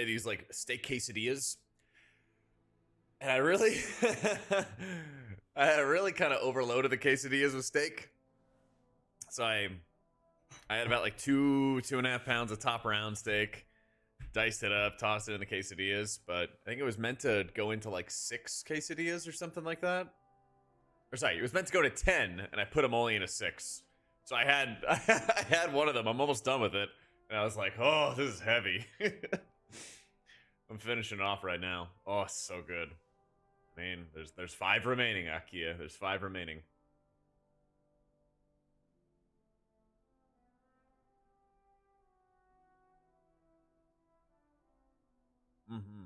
made these like steak quesadillas, and I really, I really kind of overloaded the quesadillas with steak. So I had about like 2.5 pounds of top round steak, diced it up, tossed it in the quesadillas. But I think it was meant to go into like 6 quesadillas or something like that. Or sorry, it was meant to go to 10, and I put them only in a 6. So I had I had one of them. I'm almost done with it, and I was like, oh, this is heavy. I'm finishing off right now. Oh, it's so good. I mean, there's 5 remaining, Akia. There's 5 remaining. Mm-hmm.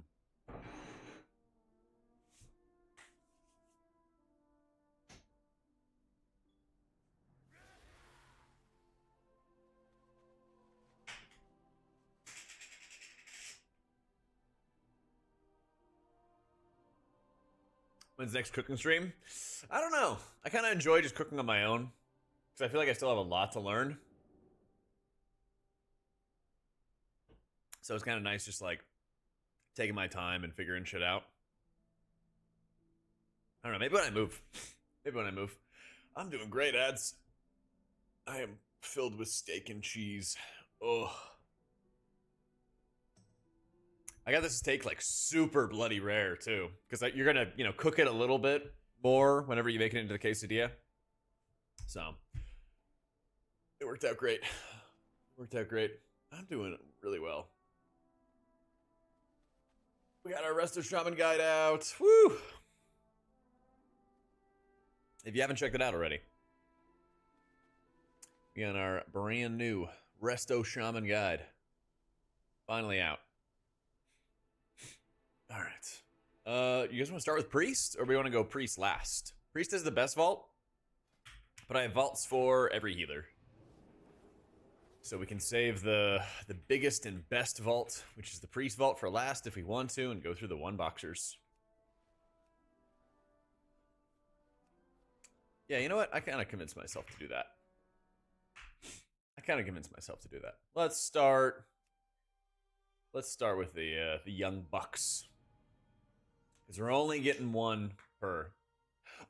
When's the next cooking stream? I don't know. I kind of enjoy just cooking on my own, because I feel like I still have a lot to learn. So it's kind of nice just like taking my time and figuring shit out. I don't know. Maybe when I move. Maybe when I move. I'm doing great, ads. I am filled with steak and cheese. Oh. I got this steak like super bloody rare too, because you're gonna cook it a little bit more whenever you make it into the quesadilla. So it worked out great. Worked out great. I'm doing really well. We got our Resto Shaman guide out. Woo! If you haven't checked it out already, we got our brand new Resto Shaman guide finally out. All right. You guys want to start with Priest, or we want to go Priest last? Priest is the best vault, but I have vaults for every healer. So we can save the biggest and best vault, which is the Priest vault, for last if we want to, and go through the 1-boxers. Yeah, you know what? I kind of convinced myself to do that. Let's start with the young bucks, because we're only getting 1 per.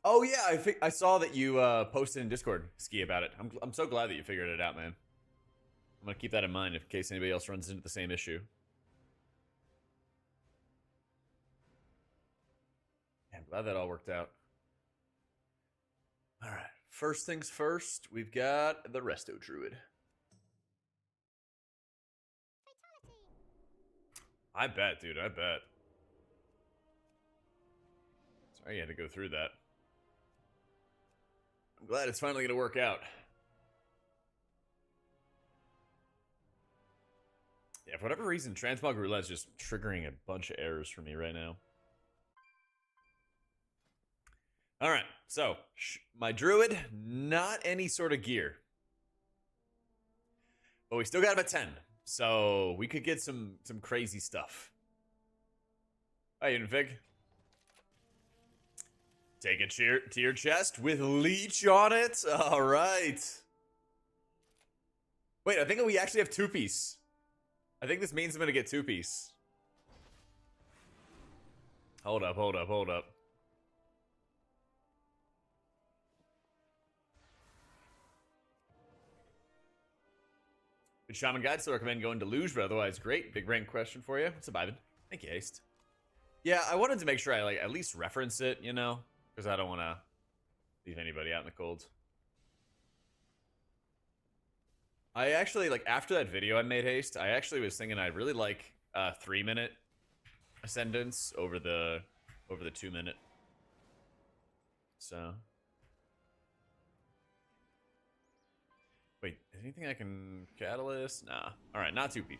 Oh yeah, I saw that you posted in Discord, Ski, about it. I'm so glad that you figured it out, man. I'm gonna keep that in mind in case anybody else runs into the same issue. Yeah, I'm glad that all worked out. All right, first things first, we've got the Resto druid. I bet, dude, I bet. Sorry you had to go through that. I'm glad it's finally gonna work out. Yeah, for whatever reason, Transmog Roulette is just triggering a bunch of errors for me right now. Alright, so, my druid, not any sort of gear. But we still got him at 10, so we could get some crazy stuff. Hi, Unifig. Take it to your chest with leech on it. Alright. Wait, I think we actually have 2-piece. I think this means I'm gonna get 2-piece. Hold up. Good Shaman guide, still recommend going to Luge, but otherwise great. Big rank question for you. What's up, Ivan? Thank you, Haste. Yeah, I wanted to make sure I like at least reference it, you know? Because I don't want to leave anybody out in the cold. I actually, like, after that video I made, Haste, I actually was thinking I'd really like 3-minute Ascendance over the 2-minute. So. Wait, is anything I can catalyst? Nah. Alright, not 2-piece.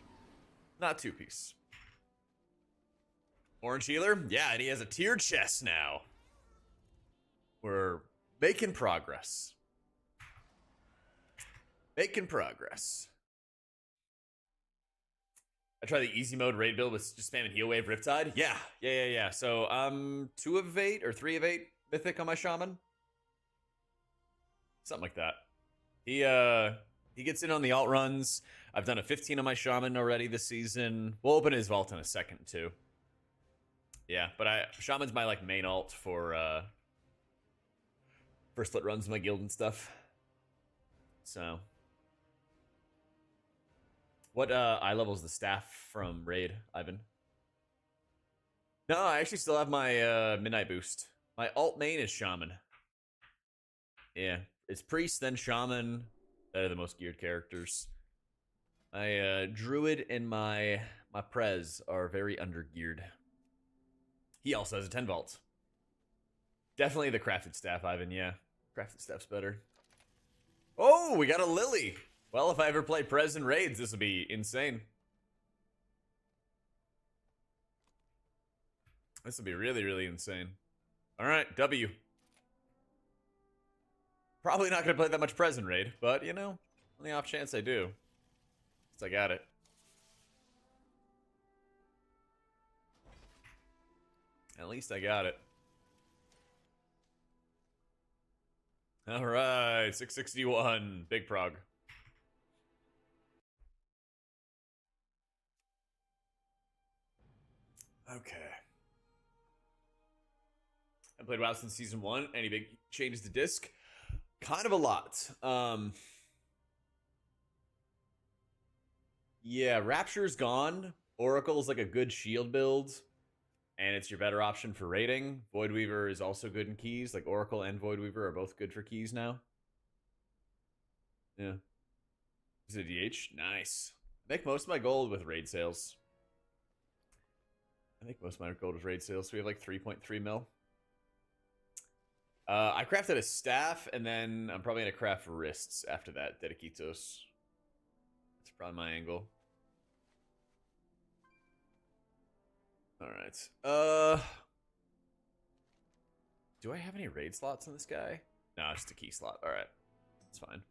Not 2-piece. Orange healer? Yeah, and he has a tiered chest now. We're making progress. Making progress. I tried the easy mode raid build with just spamming heal wave Riptide. Yeah. So 2 of 8 or 3 of 8 Mythic on my Shaman. Something like that. He gets in on the alt runs. I've done a 15 on my Shaman already this season. We'll open his vault in a second, too. Yeah, but Shaman's my, like, main alt for split runs in my guild and stuff. So. What eye level is the staff from Raid, Ivan? No, I actually still have my midnight boost. My alt main is Shaman. Yeah, it's Priest, then Shaman. They're the most geared characters. My druid and my Prez are very undergeared. He also has a 10 vault. Definitely the crafted staff, Ivan, yeah. Crafted staff's better. Oh, we got a Lily. Well, if I ever play Prez in raids, this would be insane. This would be really, really insane. All right, W. Probably not going to play that much Prez in raid, but, you know, on the off chance I do. I got it. At least I got it. All right, 661, big prog. Okay. I played WoW since season 1. Any big changes to disc? Kind of a lot. Yeah, Rapture's gone. Oracle's like a good shield build, and it's your better option for raiding. Voidweaver is also good in keys. Like Oracle and Voidweaver are both good for keys now. Yeah. Is it DH? Nice. I make most of my gold with raid sales. I think most of my gold is raid sales. So we have like 3.3 mil. I crafted a staff, and then I'm probably going to craft wrists after that. Dediquitos. That's probably my angle. Alright. Do I have any raid slots on this guy? No, it's just a key slot. Alright. That's fine.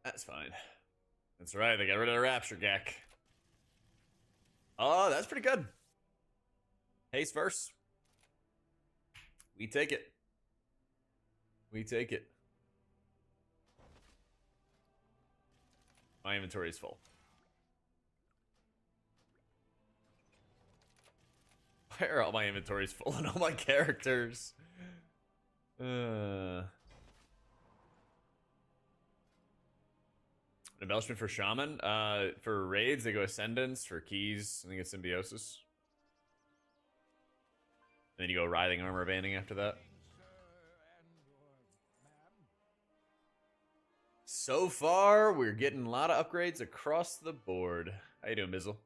That's fine. That's right, they got rid of the Rapture Gak. Oh, that's pretty good. Haste verse. We take it. We take it. My inventory is full. Why are all my inventories full and all my characters? Embellishment for Shaman. For raids, they go Ascendance. For keys, I think it's Symbiosis. And then you go Writhing Armor Banding after that. So far, we're getting a lot of upgrades across the board. How you doing, Bizzle?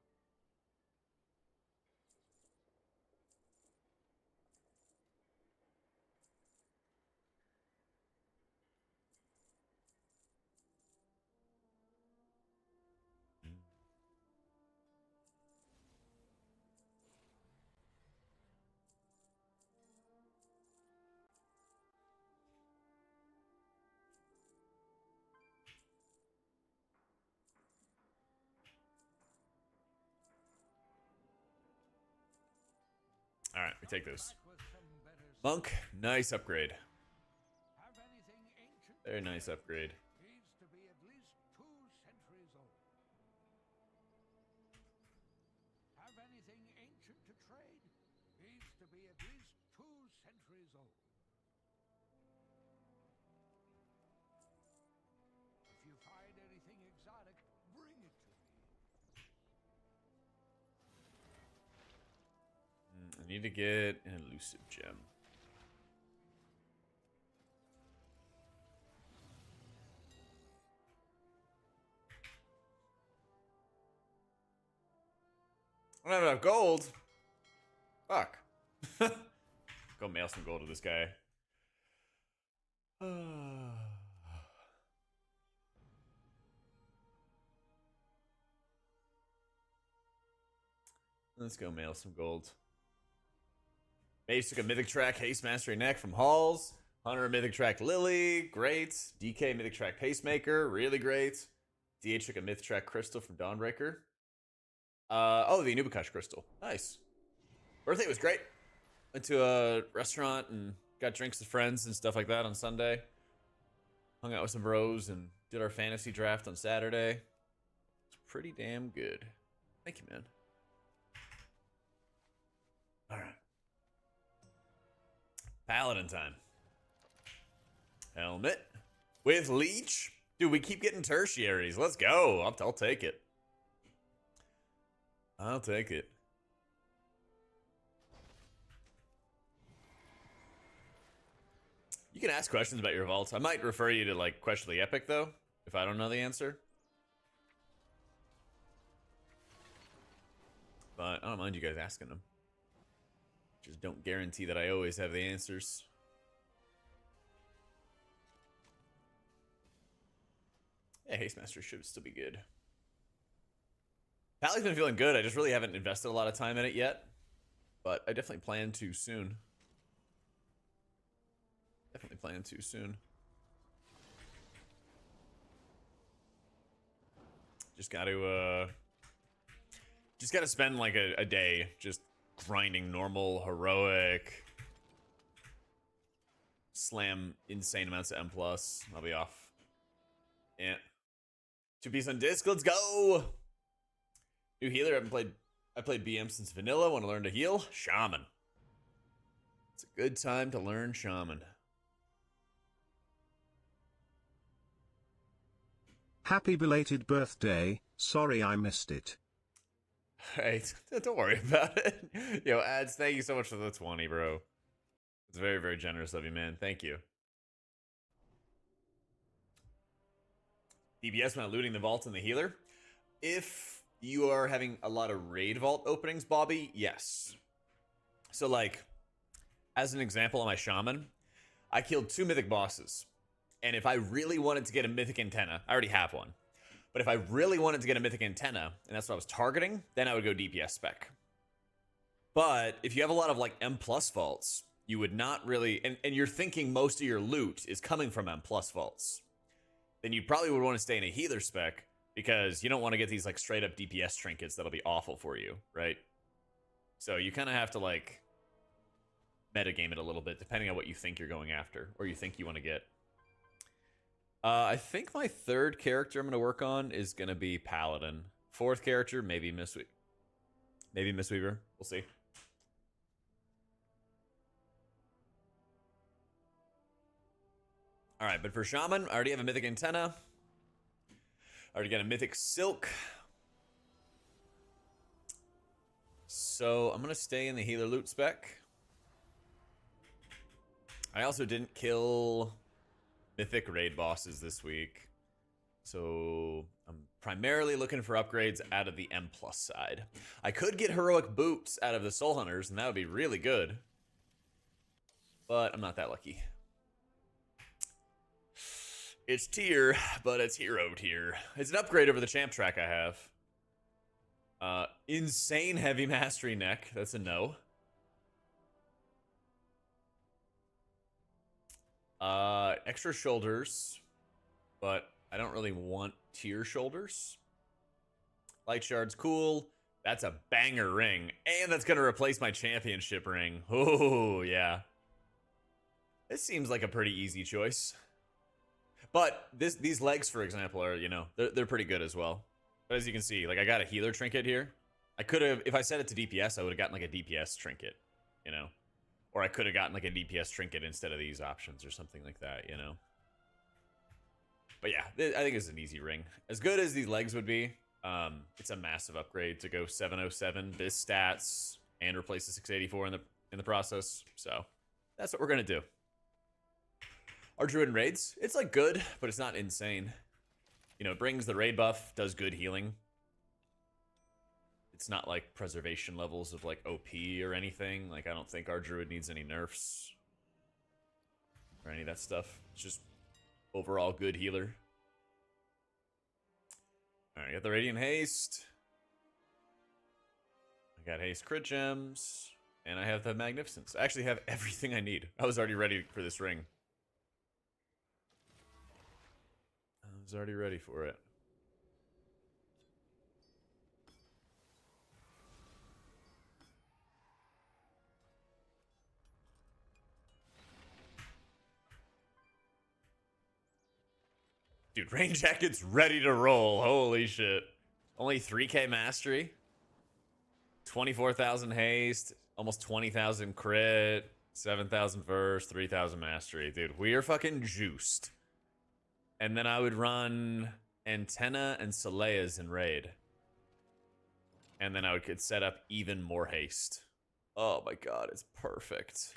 Alright, we take those. Monk, nice upgrade. Very nice upgrade. I need to get an elusive gem. I don't have enough gold. Fuck. Go mail some gold to this guy. Let's go mail some gold. Mage took a Mythic Track Haste Mastery Neck from Halls. Hunter Mythic Track Lily, great. DK Mythic Track Pacemaker, really great. DH took a Mythic Track Crystal from Dawnbreaker. Oh, the Anubukash Crystal. Nice. Birthday was great. Went to a restaurant and got drinks with friends and stuff like that on Sunday. Hung out with some bros and Did our fantasy draft on Saturday. It's pretty damn good. Thank you, man. All right. Paladin time. Helmet with leech. Dude, we keep getting tertiaries. Let's go. I'll take it. I'll take it. You can ask questions about your vaults. I might refer you to like Question the Epic though, if I don't know the answer. But I don't mind you guys asking them. Just don't guarantee that I always have the answers. Yeah, Haste Master should still be good. Pally's been feeling good. I just really haven't invested a lot of time in it yet. But I definitely plan to soon. Definitely plan to soon. Just gotta spend like a day just grinding normal, heroic, slam insane amounts of M+. I'll be off. Yeah. 2 piece on disc, let's go! New healer, I played BM since vanilla, want to learn to heal? Shaman. It's a good time to learn Shaman. Happy belated birthday, sorry I missed it. Hey, don't worry about it. Yo, ads, thank you so much for the 20, bro. It's very, very generous of you, man. Thank you. DBS when looting the vault and the healer. If you are having a lot of raid vault openings, Bobby, yes. So, like, as an example on my Shaman, I killed 2 mythic bosses. And if I really wanted to get a mythic antenna, I already have one. But if I really wanted to get a mythic antenna, and that's what I was targeting, then I would go DPS spec. But if you have a lot of like M+ vaults, you would not really, and you're thinking most of your loot is coming from M+ vaults, then you probably would want to stay in a healer spec because you don't want to get these like straight up DPS trinkets that'll be awful for you, right? So you kind of have to like metagame it a little bit depending on what you think you're going after or you think you want to get. I think my 3rd character I'm going to work on is going to be Paladin. 4th character, maybe Mistweaver. We'll see. All right, but for Shaman, I already have a Mythic Antenna. I already got a Mythic Silk. So I'm going to stay in the healer loot spec. I also didn't kill Mythic raid bosses this week. So I'm primarily looking for upgrades out of the M+ side. I could get heroic boots out of the Soul Hunters, and that would be really good. But I'm not that lucky. It's tier, but it's hero tier. It's an upgrade over the champ track I have. Insane heavy mastery neck. That's a no. Extra shoulders, but I don't really want tier shoulders. Light shard's cool. That's a banger ring, and that's gonna replace my championship ring. Oh yeah, this seems like a pretty easy choice. But these legs, for example, are, you know, they're pretty good as well. But as you can see, like I got a healer trinket here. I could have, if I set it to DPS, I would have gotten like a DPS trinket, you know. Or I could have gotten like a DPS trinket instead of these options or something like that, you know. But yeah, I think it's an easy ring. As good as these legs would be, it's a massive upgrade to go 707 bis stats and replace the 684 in the process. So that's what we're gonna do. Our druid in raids, it's like good, but it's not insane. You know, it brings the raid buff, does good healing. It's not like preservation levels of like OP or anything. Like I don't think our druid needs any nerfs or any of that stuff. It's just overall good healer. All right, got the Radiant Haste. I got Haste crit gems, and I have the Magnificence. I actually have everything I need. I was already ready for this ring. I was already ready for it. Dude, rain jacket's ready to roll. Holy shit. Only 3k mastery. 24,000 haste. Almost 20,000 crit. 7,000 verse. 3,000 mastery. Dude, we are fucking juiced. And then I would run Antenna and Solea's in raid. And then I could set up even more haste. Oh my god, it's perfect.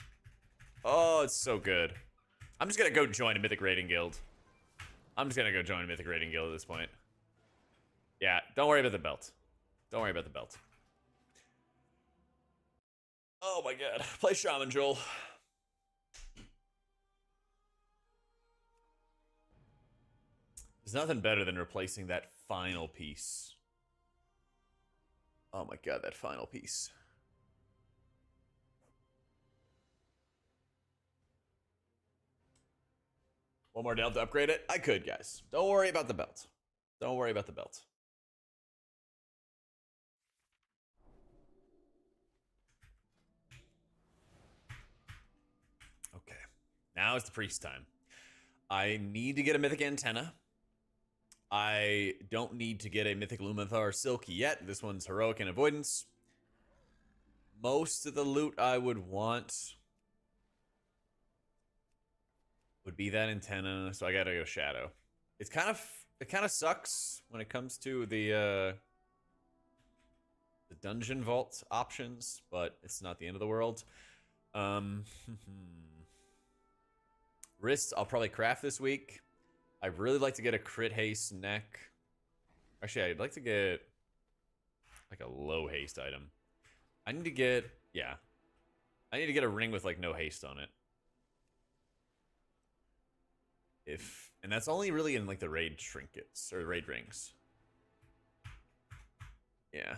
Oh, it's so good. I'm just gonna go join a Mythic raiding guild. I'm just gonna go join a Mythic raiding guild at this point. Yeah, don't worry about the belt. Don't worry about the belt. Oh my god. Play Shaman, Joel. There's nothing better than replacing that final piece. Oh my god, that final piece. One more delve to upgrade it? I could, guys. Don't worry about the belt. Don't worry about the belt. Okay. Now it's the priest time. I need to get a Mythic Antenna. I don't need to get a Mythic Lumathar Silky yet. This one's Heroic and Avoidance. Most of the loot I would want would be that antenna, so I gotta go Shadow. It kind of sucks when it comes to the dungeon vault options, but it's not the end of the world. Wrists I'll probably craft this week. I'd really like to get a crit haste neck. Actually, I'd like to get like a low haste item. I need to get, yeah. I need to get a ring with like no haste on it. And that's only really in like the raid trinkets or raid rings. Yeah.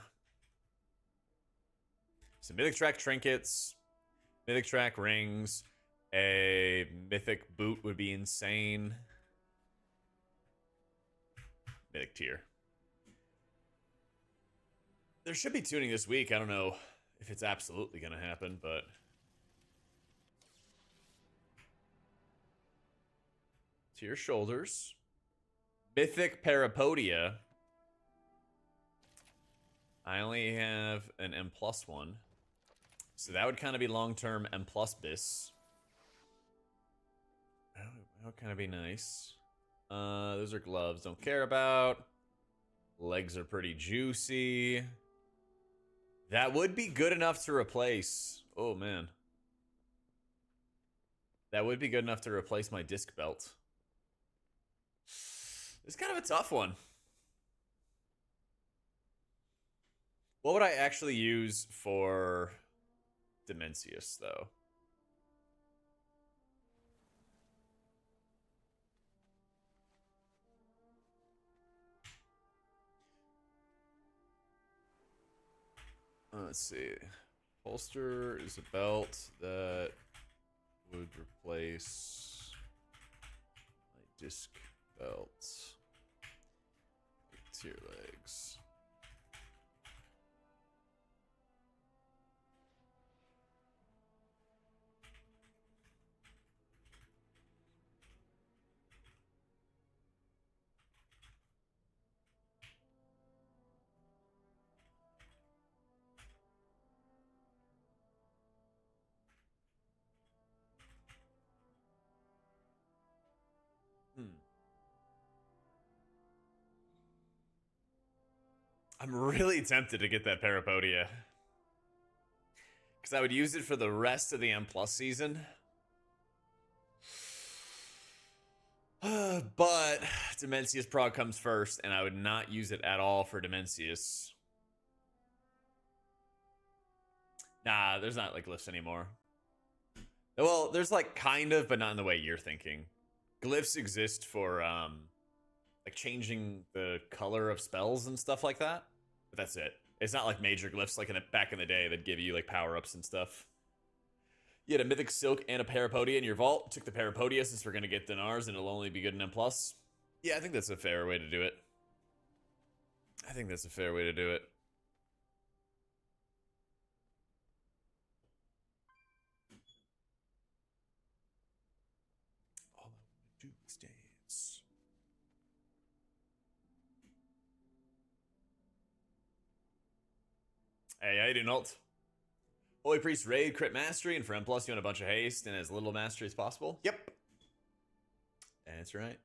So Mythic Track trinkets, Mythic Track rings, a Mythic boot would be insane. Mythic tier. There should be tuning this week. I don't know if it's absolutely going to happen, but to your shoulders. Mythic Parapodia. I only have an M+1. So that would kind of be long-term M+ bis. That would kind of be nice. Those are gloves. Don't care about. Legs are pretty juicy. That would be good enough to replace. Oh, man. That would be good enough to replace my disc belt. It's kind of a tough one. What would I actually use for Dimensius, though? Let's see. Holster is a belt that would replace my disc belt. Tier legs. I'm really tempted to get that Parapodia. Because I would use it for the rest of the M+ season. But Dimensius prog comes first, and I would not use it at all for Dimensius. Nah, there's not like glyphs anymore. Well, there's like kind of, but not in the way you're thinking. Glyphs exist for like changing the color of spells and stuff like that. But that's it. It's not like major glyphs like back in the day that give you like power-ups and stuff. You had a Mythic Silk and a Parapodia in your vault. Took the Parapodia since we're going to get Dinars and it'll only be good in M+. Yeah, I think that's a fair way to do it. I think that's a fair way to do it. All I want to do is dance. Hey, how you doing, Alt? Holy Priest raid, crit mastery, and for M+, you want a bunch of haste and as little mastery as possible? Yep. That's right.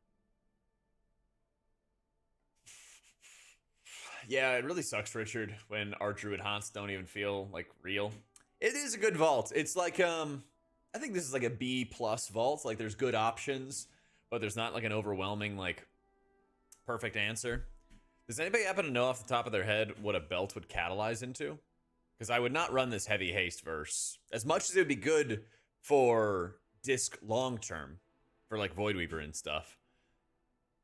Yeah, it really sucks, Richard, when our druid haunts don't even feel, like, real. It is a good vault. It's like, I think this is like a B+ vault. Like, there's good options, but there's not, like, an overwhelming, like, perfect answer. Does anybody happen to know off the top of their head what a belt would catalyze into? Because I would not run this heavy haste verse. As much as it would be good for disc long term, for like Void Weaver and stuff,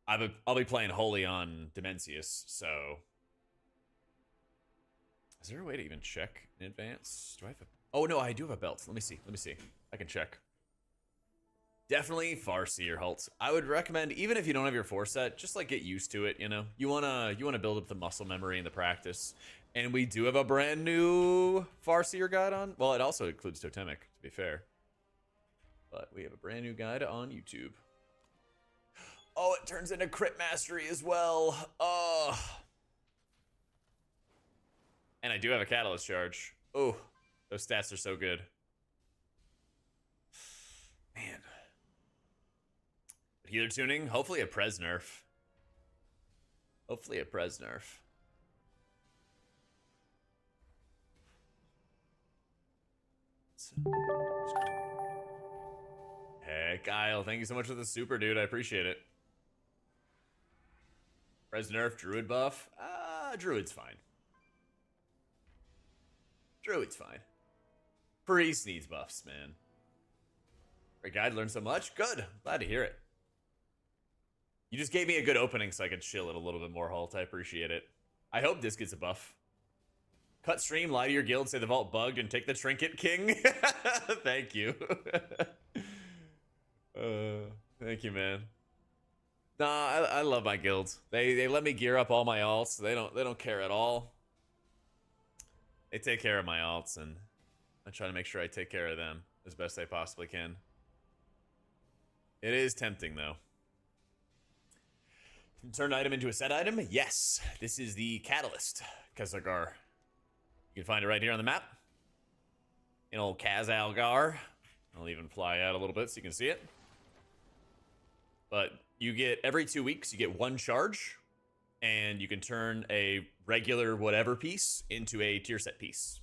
I'll be playing Holy on Dimensius, so. Is there a way to even check in advance? Do I have a. Oh no, I do have a belt. Let me see. I can check. Definitely Farseer Halt. I would recommend, even if you don't have your 4-set, just like get used to it, you know? You wanna build up the muscle memory and the practice. And we do have a brand new Farseer guide on. Well, it also includes Totemic, to be fair. But we have a brand new guide on YouTube. Oh, it turns into crit mastery as well. Oh. And I do have a catalyst charge. Oh, those stats are so good. Man. But healer tuning, hopefully a Prez nerf. Hopefully a Prez nerf. Hey, Kyle, thank you so much for the super, dude. I appreciate it. Prez nerf, druid buff. Druid's fine. Druid's fine. Priest needs buffs, man. Great guide, learned so much. Good. Glad to hear it. You just gave me a good opening so I could chill it a little bit more, Halt. I appreciate it. I hope this gets a buff. Cut stream, lie to your guild, say the vault bugged, and take the trinket king. Thank you. Thank you, man. Nah, I love my guilds. They let me gear up all my alts. They don't care at all. They take care of my alts, and I try to make sure I take care of them as best I possibly can. It is tempting, though. Turn an item into a set item? Yes. This is the Catalyst, Kazagar. You can find it right here on the map. In old Kazalgar. I'll even fly out a little bit so you can see it. But you get, every 2 weeks, you get 1 charge. And you can turn a regular whatever piece into a tier set piece.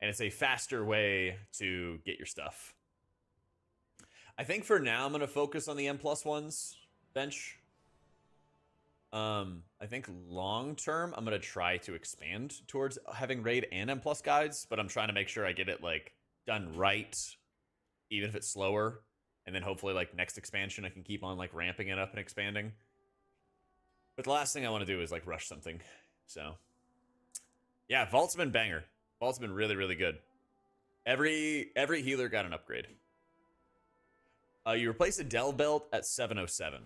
And it's a faster way to get your stuff. I think for now I'm going to focus on the M+ ones bench. I think long term I'm going to try to expand towards having raid and M+ guides, but I'm trying to make sure I get it like done right, even if it's slower. And then hopefully like next expansion I can keep on like ramping it up and expanding. But the last thing I want to do is like rush something. So yeah, Vault's been banger. Vault's been really, really good. Every healer got an upgrade. You replace a Dell belt at 707.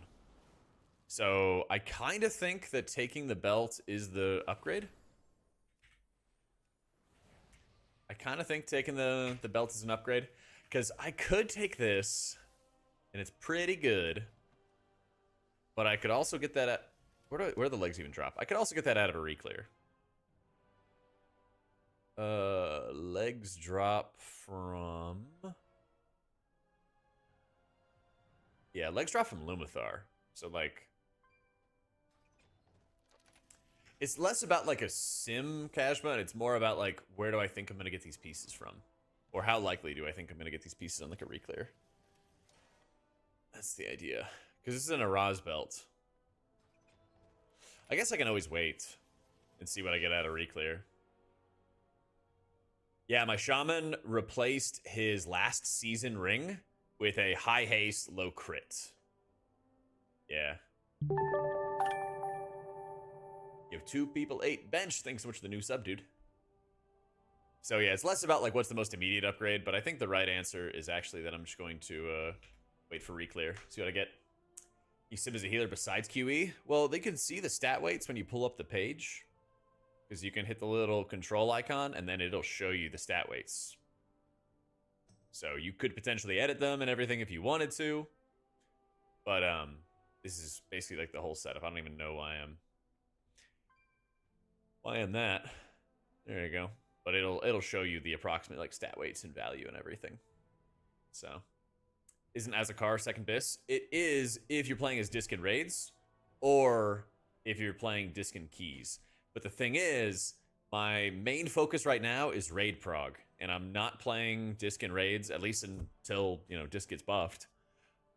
So I kind of think that taking the belt is the upgrade. I kind of think taking the belt is an upgrade. Because I could take this, and it's pretty good. But I could also get that at... Where do the legs even drop? I could also get that out of a reclear. Legs drop from... Yeah, legs drop from Lumathar. So, like... It's less about, like, a sim Kashma, and it's more about, like, where do I think I'm going to get these pieces from? Or how likely do I think I'm going to get these pieces on, like, a reclear? That's the idea. Because this is an Araz belt. I guess I can always wait and see what I get out of reclear. Yeah, my Shaman replaced his last season ring with a high haste, low crit. Yeah. You have 2 people, 8 bench. Thanks so much for the new sub, dude. So yeah, it's less about like what's the most immediate upgrade, but I think the right answer is actually that I'm just going to wait for reclear. See what I get. You sim as a healer besides QE? Well, they can see the stat weights when you pull up the page. Because you can hit the little control icon and then it'll show you the stat weights. So you could potentially edit them and everything if you wanted to. But this is basically like the whole setup. I don't even know why I'm that. There you go. but it'll show you the approximate like stat weights and value and everything. So, isn't as a car second bis? It is if you're playing as disc and raids, or if you're playing disc and keys. But the thing is, my main focus right now is raid prog, and I'm not playing disc and raids at least until disc gets buffed.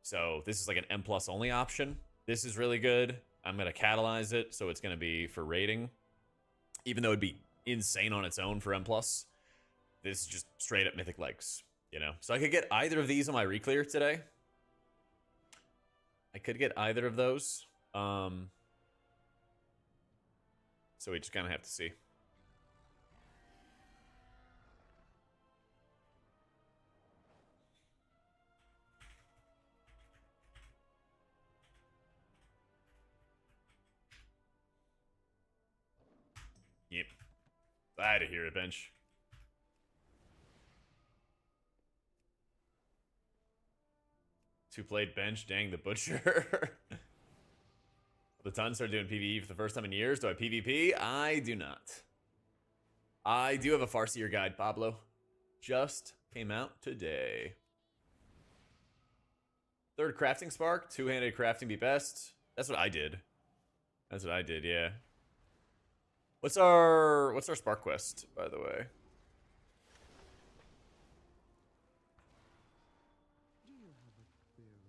So this is like an M plus only option. This is really good. I'm gonna catalyze it, so it's gonna be for raiding, even though it'd be insane on its own for M plus. This is just straight up mythic legs. So I could get either of these on my reclear today. I could get either of those. So we just kind of have to see. Yep. I had to hear it, bench. Two-played bench, dang the butcher. The ton started doing PvE for the first time in years. Do I PvP? I do not. I do have a Farseer guide, Pablo. Just came out today. Third crafting spark. Two-handed crafting be best. That's what I did. That's what I did, yeah. What's our spark quest, by the way?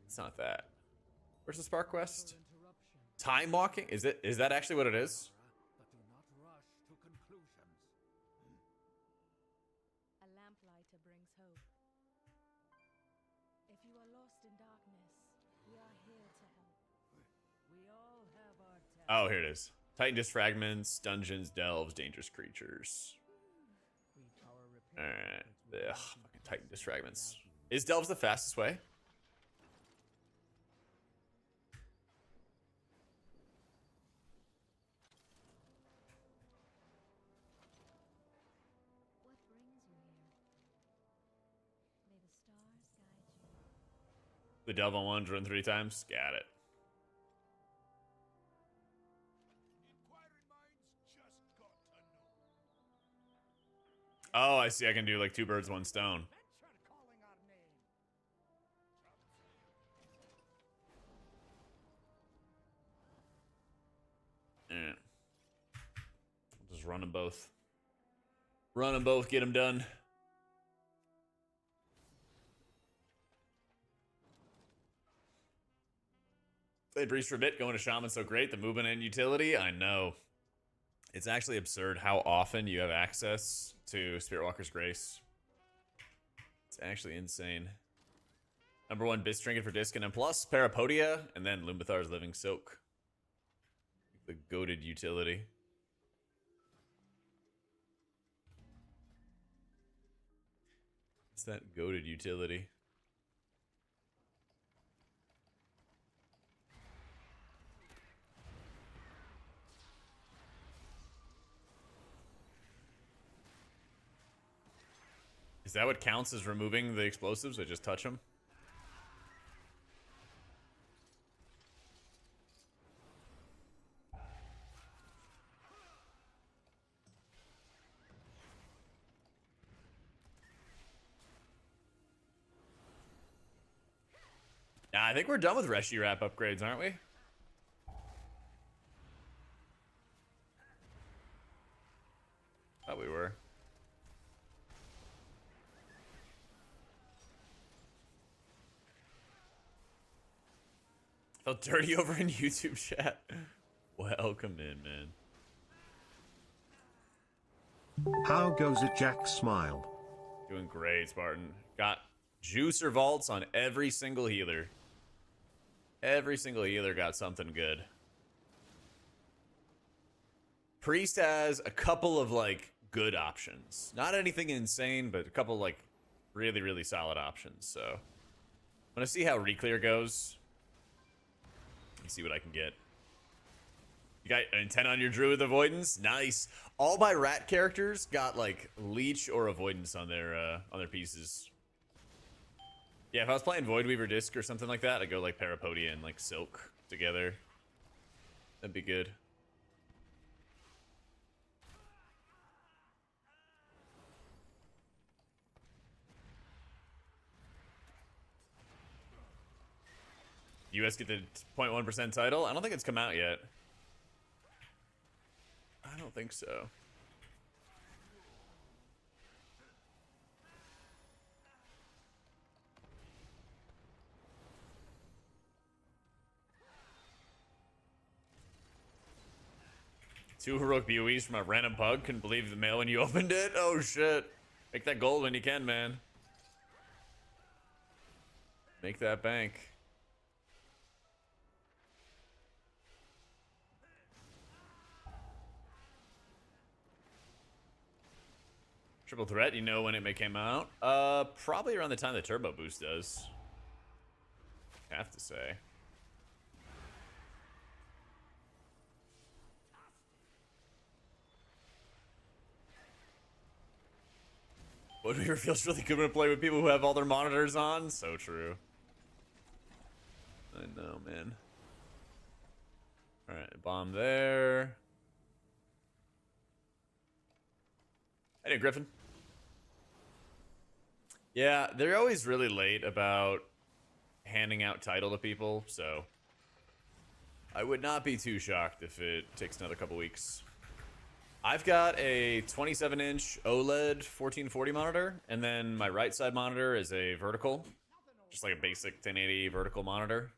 It's not that. Where's the spark quest? Time walking? Is that actually what it is? A lamplighter brings hope. If you are lost in darkness, we are here to help. We all have our talents. Oh, here it is. Titan fragments, dungeons, delves, dangerous creatures. Alright. Ugh, fucking Titan fragments. Is delves the fastest way? What brings you here? May the stars guide you. The delve on one, run 3 times? Got it. Oh, I see. I can do like 2 birds, 1 stone. Yeah. Just run them both. Run them both, get them done. Played Breeze for a bit, going to Shaman so great. The movement and utility, I know. It's actually absurd how often you have access to Spiritwalker's Grace. It's actually insane. Number 1 Bis Trinket for Disc and M+, Parapodia, and then Lumbithar's Living Silk. The goated utility. It's that goated utility. Is that what counts as removing the explosives? I just touch them? Nah, I think we're done with Reshi wrap upgrades, aren't we? Thought we were. Felt dirty over in YouTube chat. Welcome in, man. How goes it, Jack? Smile. Doing great, Spartan. Got juicer vaults on every single healer. Every single healer got something good. Priest has a couple of like good options. Not anything insane, but a couple like really, really solid options. So I'm gonna see how Reclear goes. And see what I can get. You got an intent on your druid avoidance? Nice. All my rat characters got like leech or avoidance on their pieces. Yeah, if I was playing Voidweaver Disc or something like that, I'd go like Parapodia and like Silk together. That'd be good. US get the 0.1% title? I don't think it's come out yet. I don't think so. Two heroic BOEs from a random pug. Couldn't believe the mail when you opened it. Oh shit. Make that gold when you can, man. Make that bank. Triple threat, you know when it may come out? Probably around the time the turbo boost does. I have to say. Wood Weaver feels really good when I play with people who have all their monitors on. So true. I know, man. Alright, bomb there. Hey, Griffin. Yeah, they're always really late about handing out title to people, so I would not be too shocked if it takes another couple weeks. I've got a 27-inch OLED 1440 monitor, and then my right side monitor is a vertical, just like a basic 1080 vertical monitor.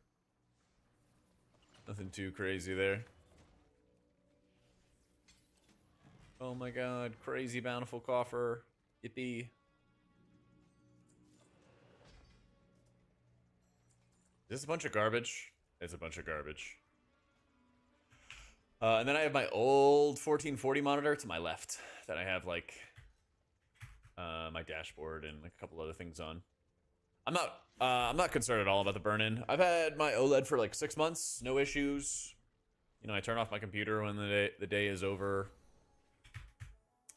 Nothing too crazy there. Oh my god, crazy bountiful coffer. Yippee. Is this a bunch of garbage? It's a bunch of garbage. And then I have my old 1440 monitor to my left that I have like my dashboard and like a couple other things on. I'm not concerned at all about the burn-in. I've had my OLED for like 6 months, no issues. You know, I turn off my computer when the day is over.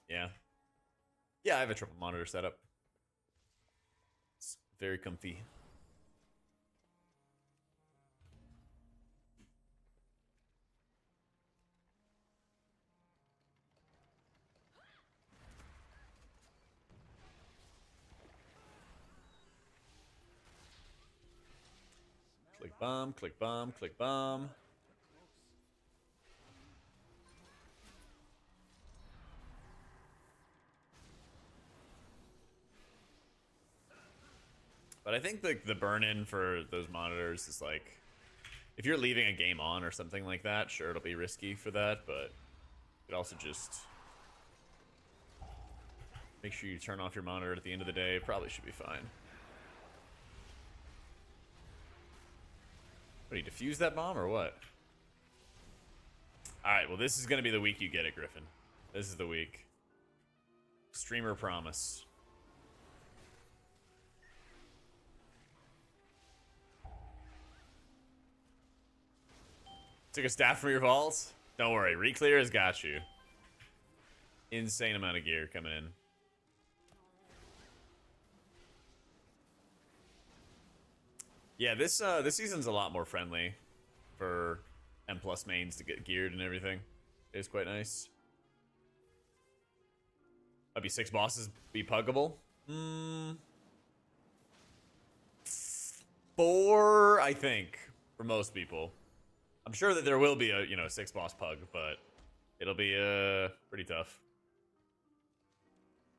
Yeah. Yeah, I have a triple monitor setup. It's very comfy. Click bomb, click bomb, click bomb. But I think the burn-in for those monitors is like, if you're leaving a game on or something like that, sure, it'll be risky for that, but it also just make sure you turn off your monitor at the end of the day. Probably should be fine. What, do you defuse that bomb or what? Alright, well this is gonna be the week you get it, Griffin. This is the week. Streamer promise. Took a staff from your vault? Don't worry, Reclear has got you. Insane amount of gear coming in. Yeah, this season's a lot more friendly for M+ mains to get geared and everything. It's quite nice. Might be 6 bosses be puggable. 4, I think, for most people. I'm sure that there will be a 6 boss pug, but it'll be pretty tough.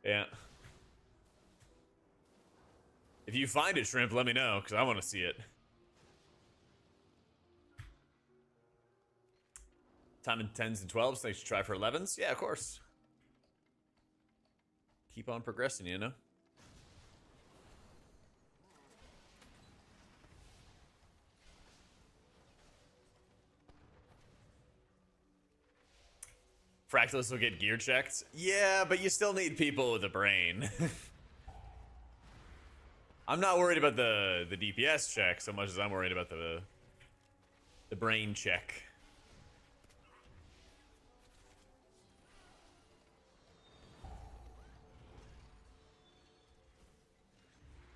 Yeah. If you find it, Shrimp, let me know, because I want to see it. Time in 10s and 12s, so you should try for 11s? Yeah, of course. Keep on progressing, you know? Fractalus will get gear checked? Yeah, but you still need people with a brain. I'm not worried about the DPS check so much as I'm worried about the brain check.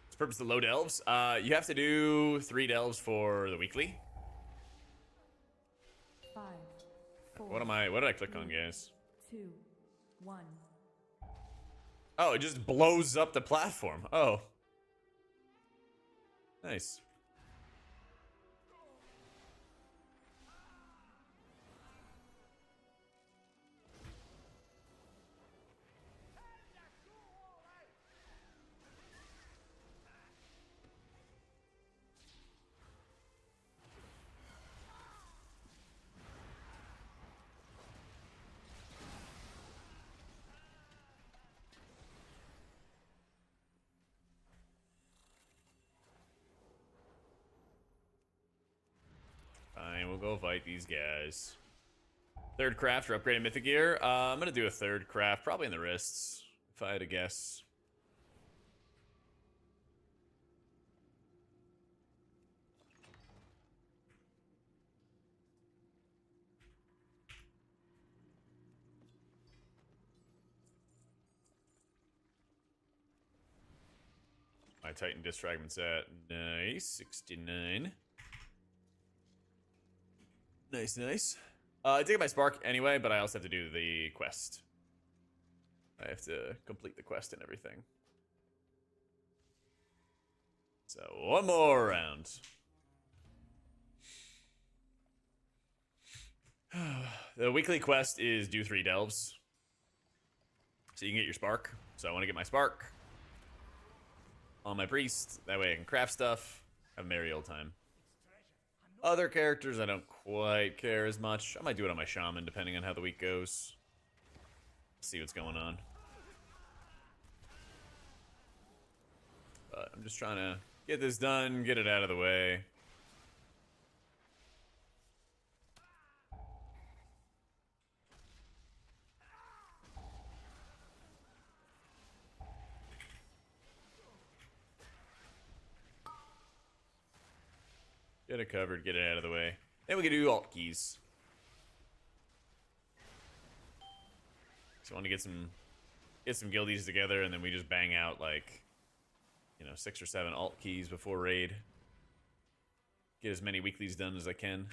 What's the purpose of low delves? You have to do 3 delves for the weekly. 5, 4, What did I click on, guys? 2, 1. Oh, it just blows up the platform. Oh. Nice. we'll go fight these guys. Third craft for upgraded mythic gear. I'm gonna do a third craft, probably in the wrists, if I had to guess. My Titan disc fragments at nice 69. Nice, nice. I did get my spark anyway, but I also have to do the quest. I have to complete the quest and everything. So one more round. The weekly quest is do 3 delves. So you can get your spark. So I want to get my spark on my priest. That way I can craft stuff. Have a merry old time. Other characters I don't quite care as much. I might do it on my Shaman depending on how the week goes. See what's going on. But I'm just trying to get this done, get it out of the way. Get it covered, get it out of the way. Then we can do alt keys. So I want to get some guildies together, and then we just bang out like, you know, 6 or 7 alt keys before raid. Get as many weeklies done as I can.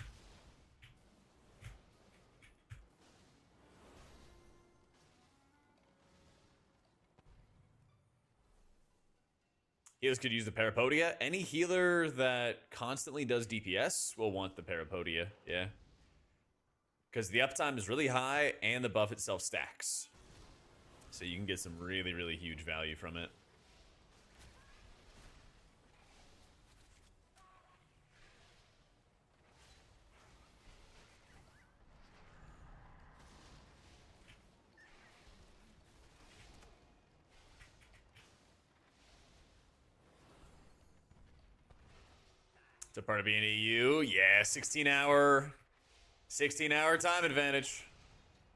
Healers could use the Parapodia. Any healer that constantly does DPS will want the Parapodia, yeah. Because the uptime is really high and the buff itself stacks. So you can get some really, really huge value from it. It's a part of being EU. Yeah, 16-hour time advantage.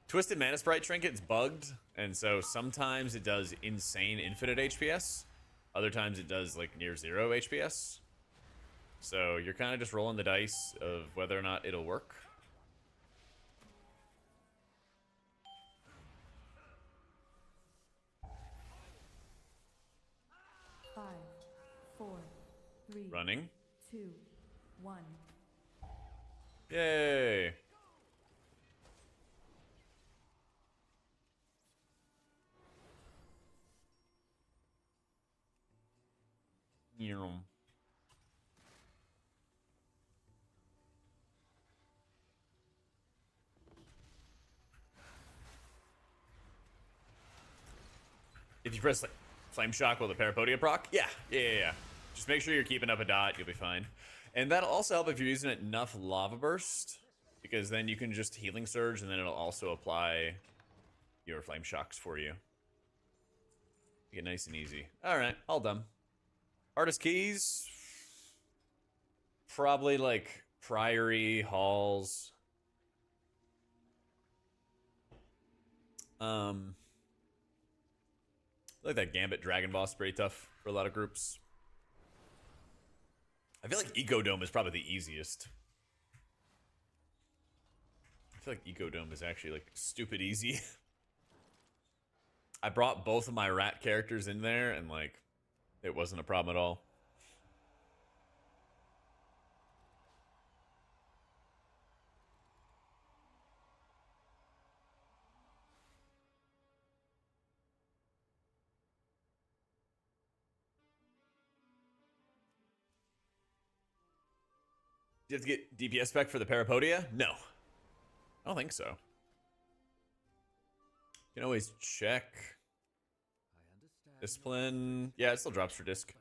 Twisted Mana Sprite Trinket's bugged, and so sometimes it does insane infinite HPS. Other times it does like near 0 HPS. So you're kind of just rolling the dice of whether or not it'll work. Five, four, three, Running. 2, 1. Yay. Yum. If you press like Flame Shock while the Parapodia proc? Yeah. Just make sure you're keeping up a dot, you'll be fine. And that'll also help if you're using enough Lava Burst, because then you can just Healing Surge, and then it'll also apply your Flame Shocks for you. Get nice and easy. Alright, all done. Artist Keys. Probably like Priory, Halls. I like that Gambit Dragon Boss, pretty tough for a lot of groups. I feel like Ecodome is probably the easiest. I feel like Ecodome is actually like stupid easy. I brought both of my rat characters in there and like it wasn't a problem at all. Do you have to get DPS spec for the Parapodia? No. I don't think so. You can always check. Discipline. Yeah, it still drops for disc.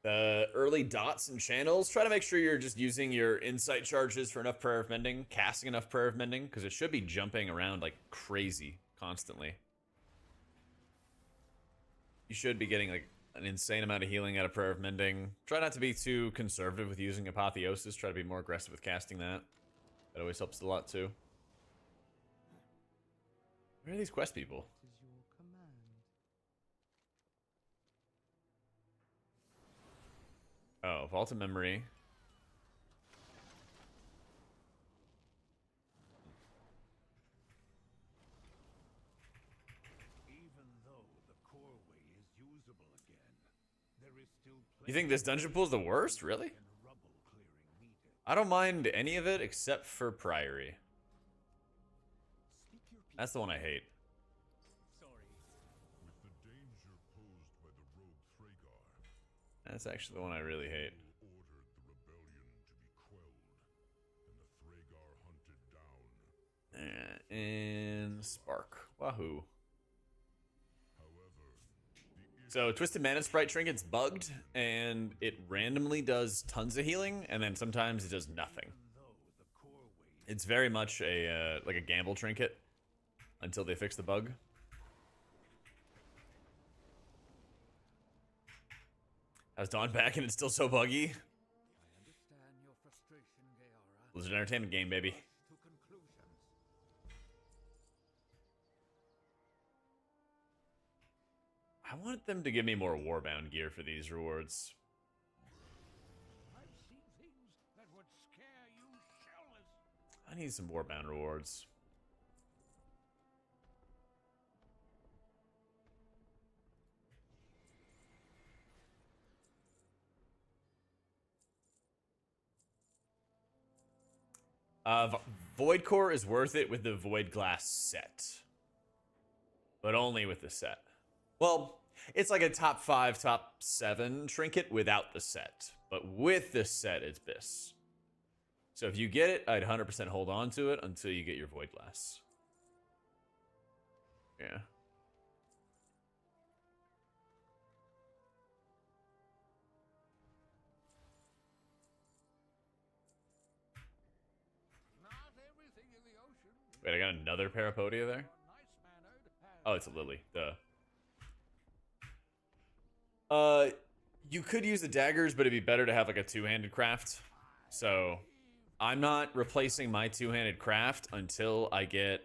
The early dots and channels. Try to make sure you're just using your insight charges for enough Prayer of Mending, casting enough Prayer of Mending, because it should be jumping around like crazy constantly. You should be getting like an insane amount of healing out of Prayer of Mending. Try not to be too conservative with using Apotheosis. Try to be more aggressive with casting that. That always helps a lot too. Where are these quest people? What is your command? Oh, Vault of Memory. Even though the core way is usable again, there is still You think this dungeon pool is the worst? Really? and rubble clearing needed. I don't mind any of it except for Priory. Speak your peace. That's the one I hate. Sorry. With the danger posed by the rogue Thragar, That's actually the one I really hate. ordered the rebellion to be quelled, and the Thragar hunted down. And Spark. Wahoo. However, So Twisted Mana Sprite Trinket's bugged, and it randomly does tons of healing, and then sometimes it does nothing. though the core way It's very much a like a gamble trinket until they fix the bug. How's Dawn back and it's still so buggy? I understand your frustration, Gayara. Blizzard Entertainment game, baby. To conclusions. I want them to give me more Warbound gear for these rewards. I've seen things that would scare you shellers. I need some Warbound rewards. Void Core is worth it with the Void Glass set. But only with the set. Well, it's like a top 5, top 7 trinket without the set. But with the set, it's BIS. So if you get it, I'd 100% hold on to it until you get your Void Glass. Yeah. Not everything in the ocean. Wait, I got another Parapodia there? Nice-mannered and Oh, it's a Lily. Duh. You could use the daggers, but it'd be better to have like a two-handed craft. So, I'm not replacing my two-handed craft until I get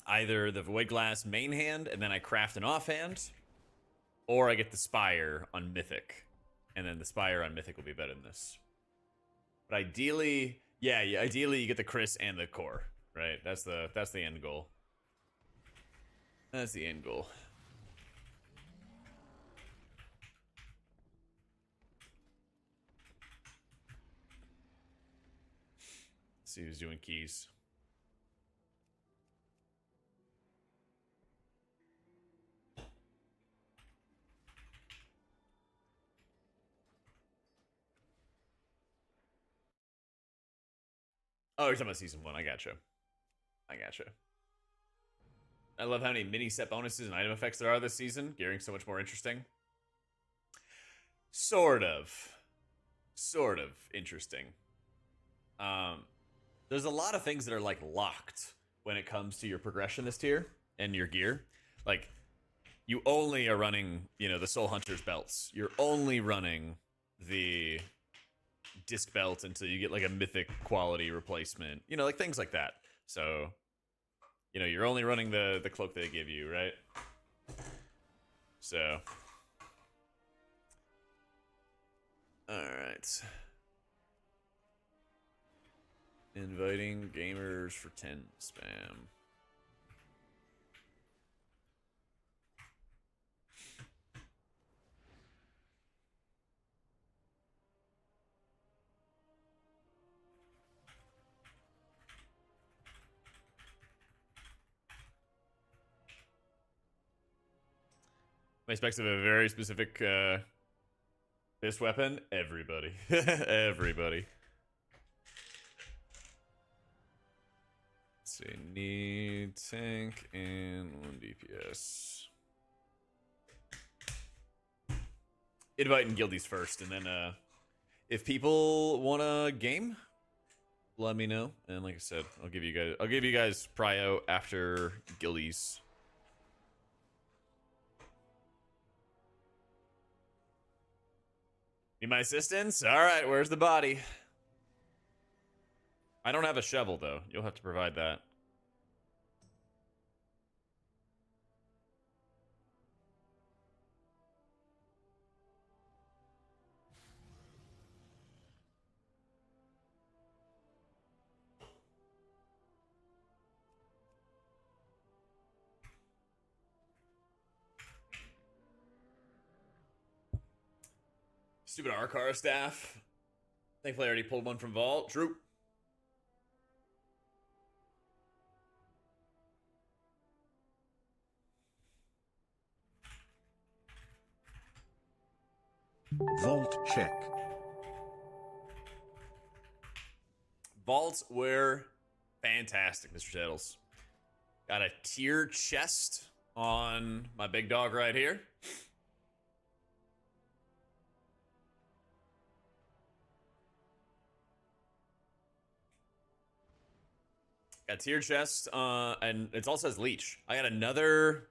either the Void Glass main hand, and then I craft an offhand, or I get the Spire on Mythic, and then the Spire on Mythic will be better than this. But ideally, yeah, ideally you get the Chris and the core, right? That's the end goal. That's the end goal. Let's see who's doing keys. Oh, you're talking about season 1. I gotcha. I love how many mini set bonuses and item effects there are this season. Gearing's so much more interesting. Sort of interesting. There's a lot of things that are like locked when it comes to your progression this tier and your gear. Like, you only are running, the Soul Hunter's belts. You're only running the disc belt until you get like a mythic quality replacement. Like things like that. So, you're only running the cloak they give you, right? So, all right. Inviting gamers for 10 spam. My specs have a very specific this weapon. Everybody. Everybody. Let's see. Need tank and 1 DPS. Inviting guildies first, and then if people want a game, let me know. And like I said, I'll give you guys prio after guildies. Need my assistance? All right, where's the body? I don't have a shovel, though. You'll have to provide that. Stupid Arcara staff. Thankfully, I already pulled one from Vault. Droop. Vault check. Vaults were fantastic, Mr. Tattles. Got a tier chest on my big dog right here. Got tier chest, and it also says leech. I got another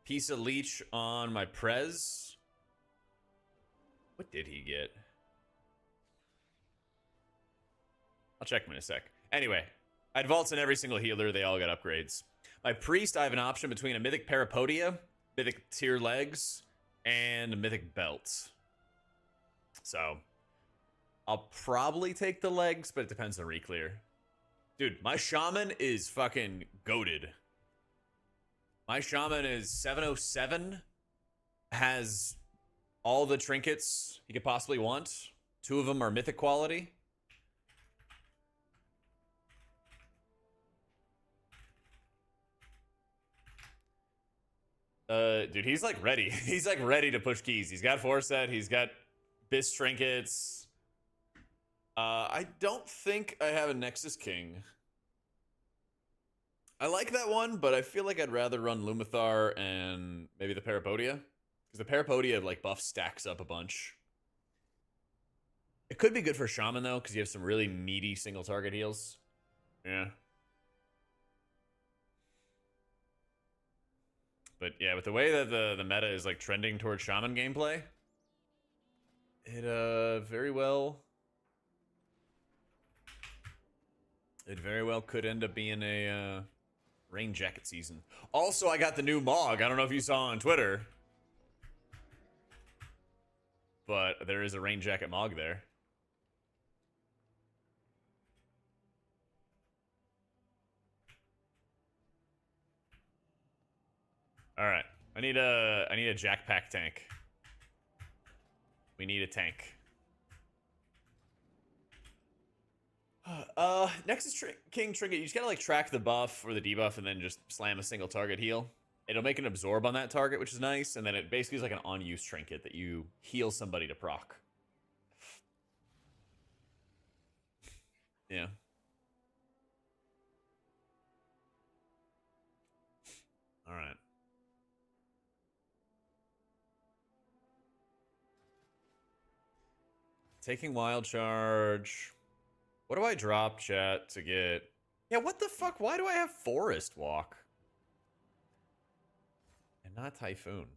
piece of leech on my Prez. What did he get? I'll check him in a sec. Anyway, I had vaults in every single healer. They all got upgrades. My priest, I have an option between a mythic parapodia, mythic tier legs, and a mythic belt. So, I'll probably take the legs, but it depends on reclear. Dude, my shaman is fucking goated. My shaman is 707, has all the trinkets he could possibly want. 2 of them are mythic quality. Dude, he's like ready. He's like ready to push keys. He's got Forset, he's got Bis trinkets. I don't think I have a Nexus King. I like that one, but I feel like I'd rather run Lumathar and maybe the Parapodia. Because the Parapodia, like, buff stacks up a bunch. It could be good for Shaman, though, because you have some really meaty single target heals. Yeah. But yeah, with the way that the meta is, like, trending towards Shaman gameplay, it very well could end up being a rain jacket season. Also, I got the new Mog. I don't know if you saw on Twitter, but there is a rain jacket Mog there. All right, I need a Jack Pack tank. We need a tank. Nexus King trinket, you just gotta like track the buff or the debuff and then just slam a single target heal. It'll make an absorb on that target, which is nice, and then it basically is like an on-use trinket that you heal somebody to proc. Yeah. All right. Taking wild charge. What do I drop, chat, to get? Yeah, what the fuck? Why do I have Forest Walk? And not Typhoon.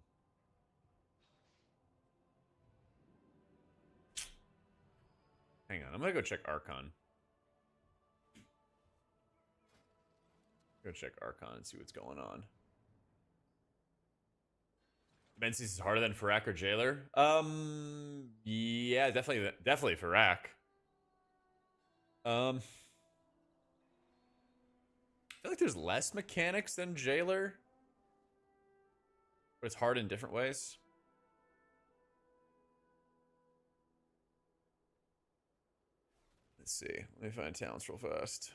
Hang on, I'm gonna go check Archon. Go check Archon and see what's going on. Menzies is harder than Farak or Jailer? Yeah, definitely Farak. I feel like there's less mechanics than Jailer, but it's hard in different ways. Let's see. Let me find talents real fast.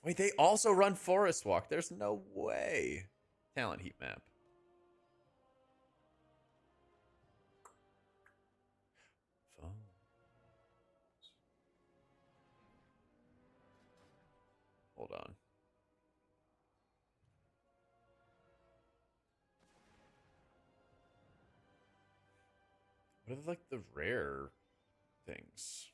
Wait, they also run Forest Walk. There's no way. Talent heat map. Hold on. What are like the rare things?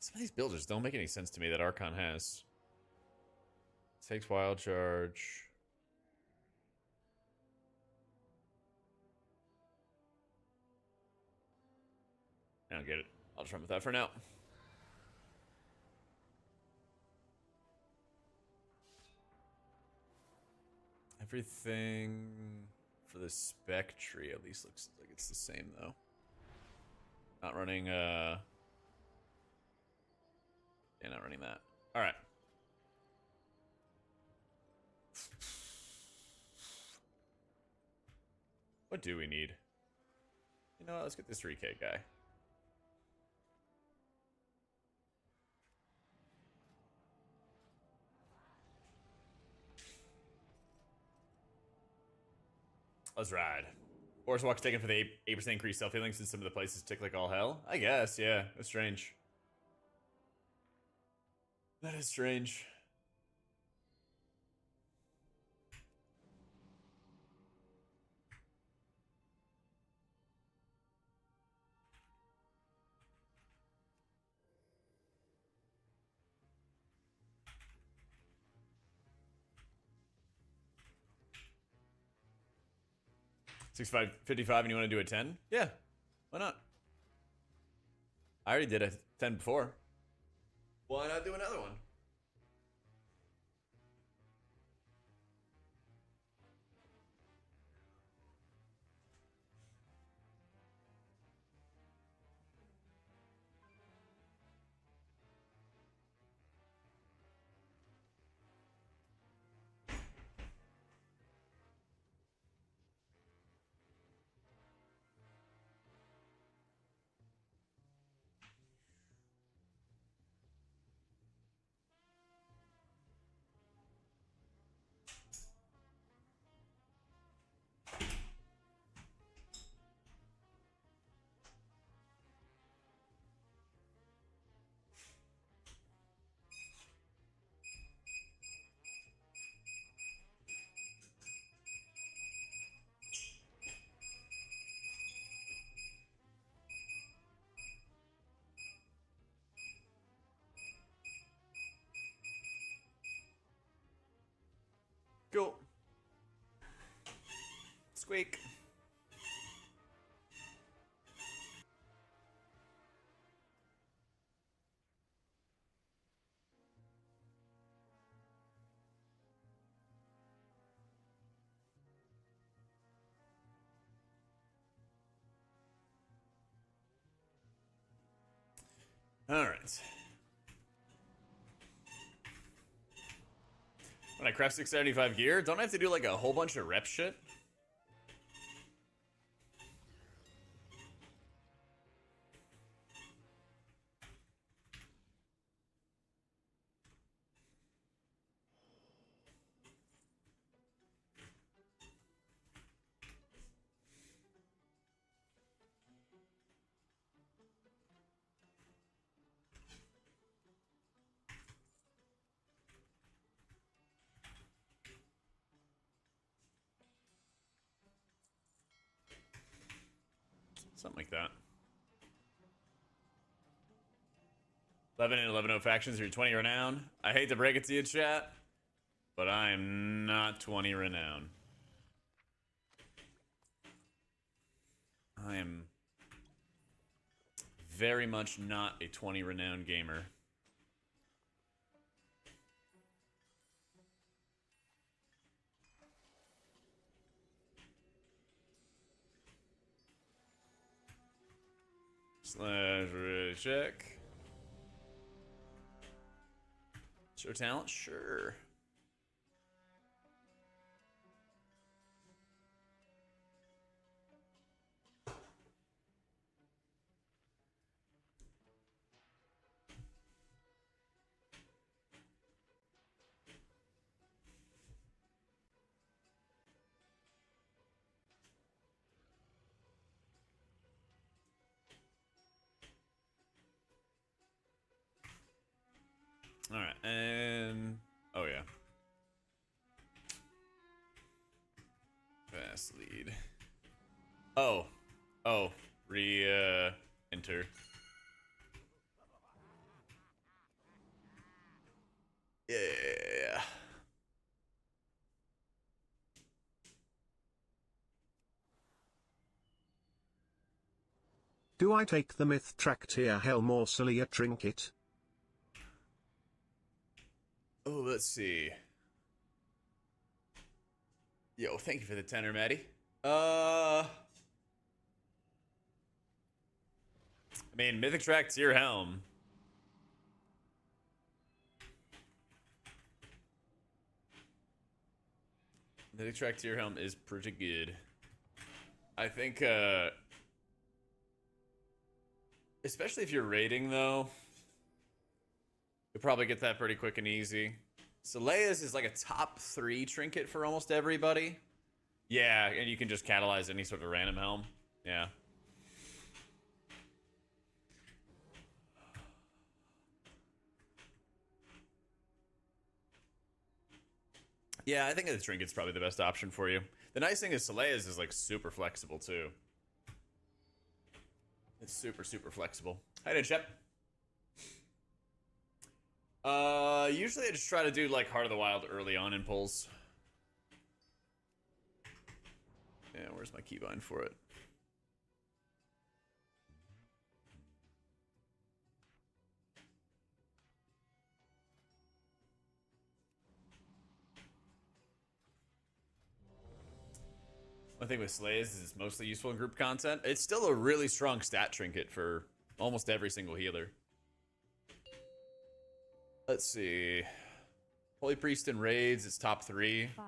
Some of these builders don't make any sense to me that Archon has. Takes wild charge. I don't get it. I'll just run with that for now. Everything for the spec tree at least looks like it's the same though. Not running yeah, not running that. Alright. What do we need? You know what, let's get this 3K guy. Let's ride. Force Walk's taken for the 8% increased self healing since some of the places tick like all hell. I guess, yeah. That's strange. That is strange. $65, $55, and you want to do a 10? Yeah. Why not? I already did a 10 before. Why not do another one? Cool. Squeak. Alright. When I craft 675 gear, don't I have to do like a whole bunch of rep shit? Something like that. 11 and 11 factions, you're 20 renown. I hate to break it to you, chat, but I am not 20 renown. I am very much not a 20 renown gamer. Slash check. Show talent? Sure. Alright, and... oh, yeah. Fast lead. Oh. Oh. Enter. Do I take the myth Tractia helm or Celia trinket? Oh, let's see. Yo, thank you for the tenor, Maddie. I mean, Mythic Track Tier Helm. Mythic Track Tier Helm is pretty good. I think, especially if you're raiding, though, you'll probably get that pretty quick and easy. Selea's is like a top 3 trinket for almost everybody. Yeah, and you can just catalyze any sort of random helm. Yeah. Yeah, I think the trinket's probably the best option for you. The nice thing is Selea's is like super flexible too. It's super, super flexible. Hi there, Shep. Usually I just try to do like Heart of the Wild early on in pulls. Yeah, where's my keybind for it? One thing with Slays is it's mostly useful in group content. It's still a really strong stat trinket for almost every single healer. Let's see. Holy Priest in raids, it's top 3. 5,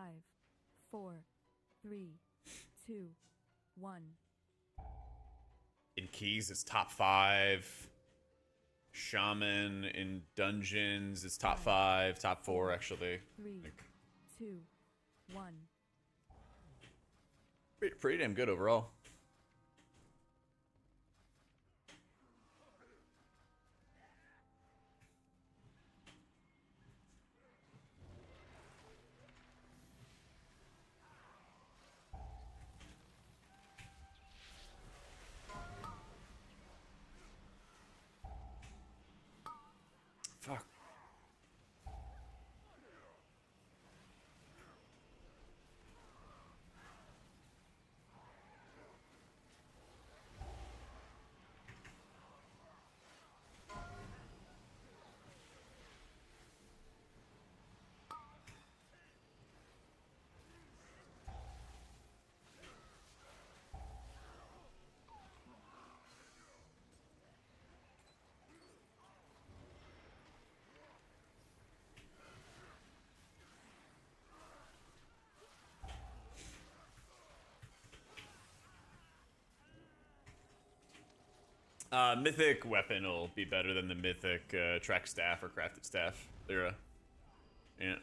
4, 3, 2, 1. In keys, it's top 5. Shaman in dungeons, it's top 5, top 4 actually. 3, 2, 1. Pretty damn good overall. Fuck. Mythic weapon will be better than the mythic track staff or crafted staff. They're yeah.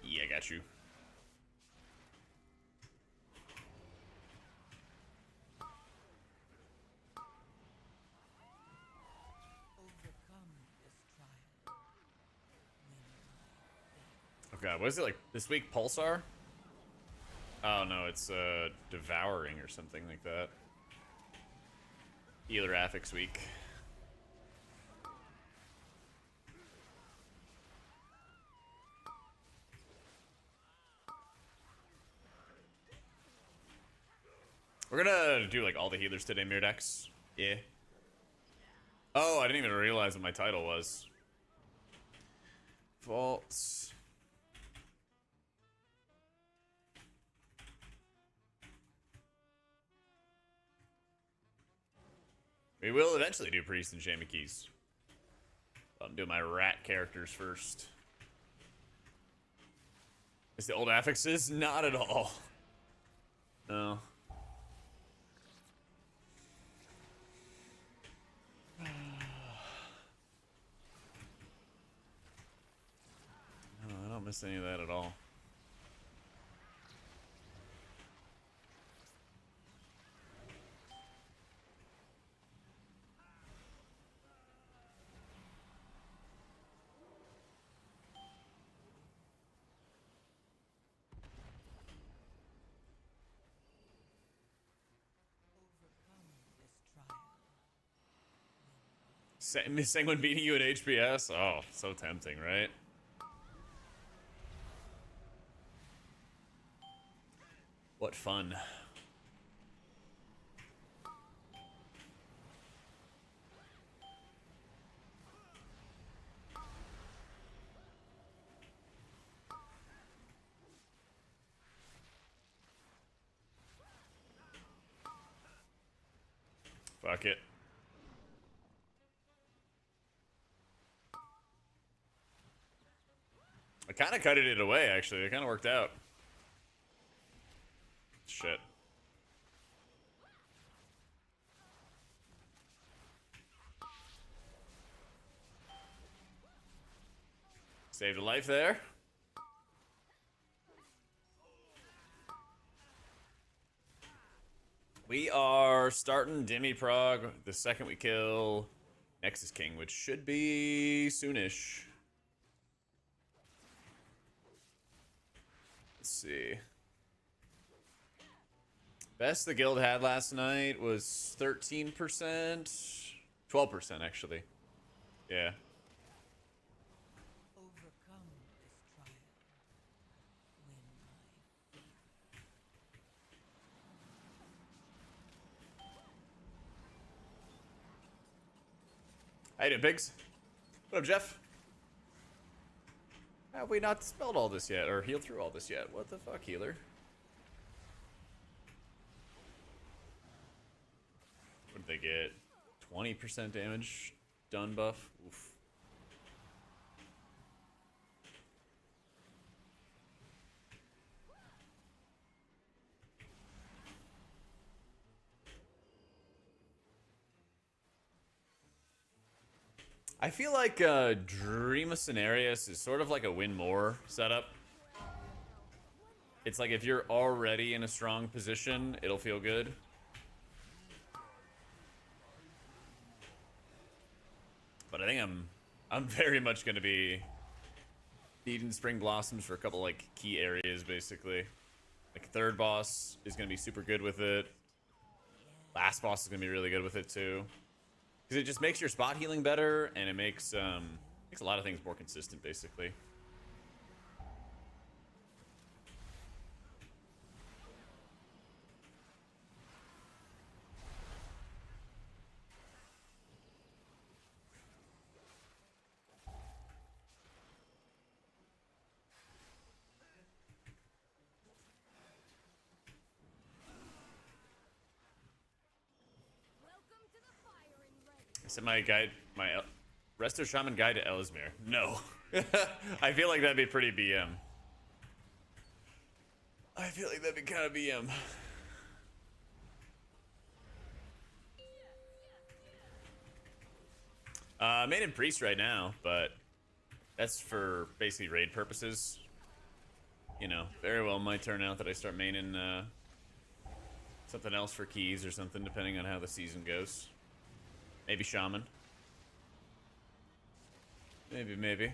Yeah, I got you. God, what is it like this week? Pulsar? Oh no, it's devouring or something like that. Healer Affix week. We're gonna do like all the healers today, Mirdex. Yeah. Oh, I didn't even realize what my title was. Vaults. We will eventually do Priest and Shaman Keys. I'm doing my rat characters first. Is the old affixes? Not at all. No. No, I don't miss any of that at all. Sanguine beating you at HPS? Oh, so tempting, right? What fun. Fuck it. I kind of cut it away, actually. It kind of worked out. Shit. Saved a life there. We are starting Demi Prog the second we kill Nexus King, which should be soonish. Let's see. Best the guild had last night was 13%. 12% actually. Yeah. Overcome this trial. Win my favor. How you doing, pigs? What up, Jeff? Have we not spelled all this yet, or healed through all this yet? What the fuck, healer? What did they get? 20% damage done buff? Oof. I feel like Dream of Cenarius is sort of like a win more setup. It's like if you're already in a strong position, it'll feel good. But I think I'm very much gonna be needing Spring Blossoms for a couple like key areas, basically. Like third boss is gonna be super good with it. Last boss is gonna be really good with it too. Because it just makes your spot healing better, and it makes a lot of things more consistent, basically. I said my guide, my Resto Shaman guide to Ellesmere. No. I feel like that'd be pretty BM. I feel like that'd be kind of BM. Main and priest right now, but that's for basically raid purposes. You know, very well might turn out that I start maining something else for keys or something, depending on how the season goes. Maybe Shaman. Maybe.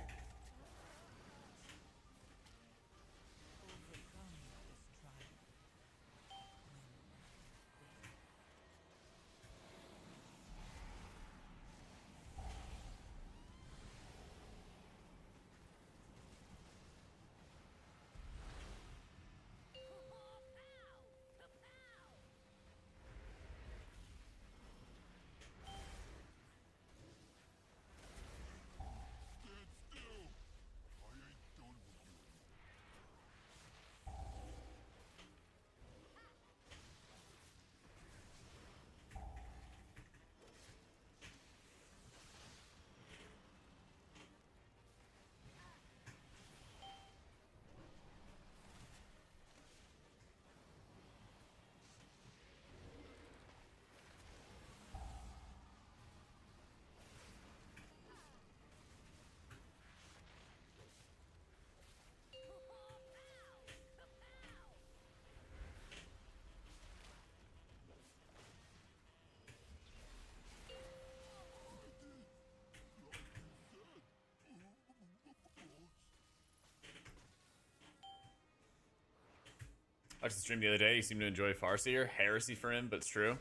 I watched the stream the other day. He seemed to enjoy Farseer. Heresy for him, but it's true.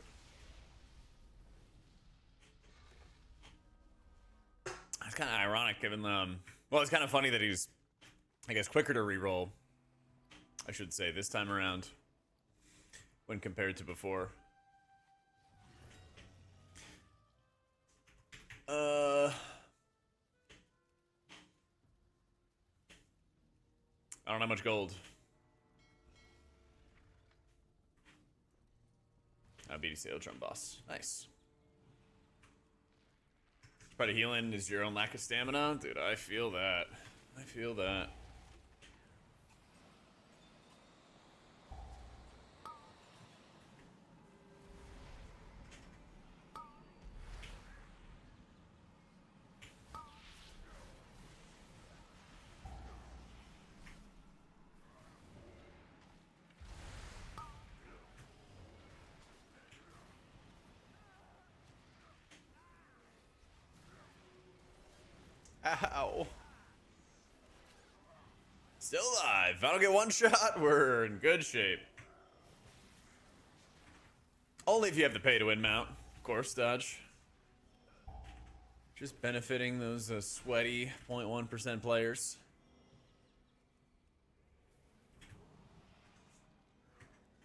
kind of ironic given the. Well, it's kind of funny that he's, I guess, quicker to reroll. I should say this time around when compared to before. I don't have much gold. BDC Ultron boss. Nice. Try to heal in is your own lack of stamina? Dude, I feel that. I feel that. Ow. Still alive. If I don't get one shot, we're in good shape. Only if you have the pay to win mount. Of course, dodge. Just benefiting those sweaty 0.1% players.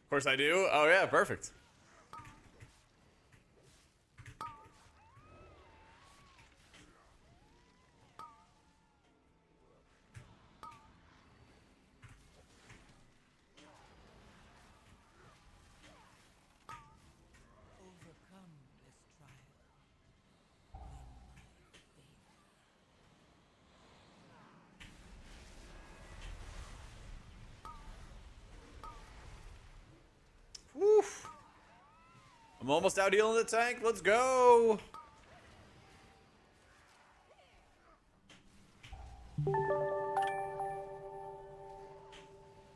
Of course I do. Oh yeah, perfect. Overcome this trial. Woof. I'm almost out healing the tank. Let's go.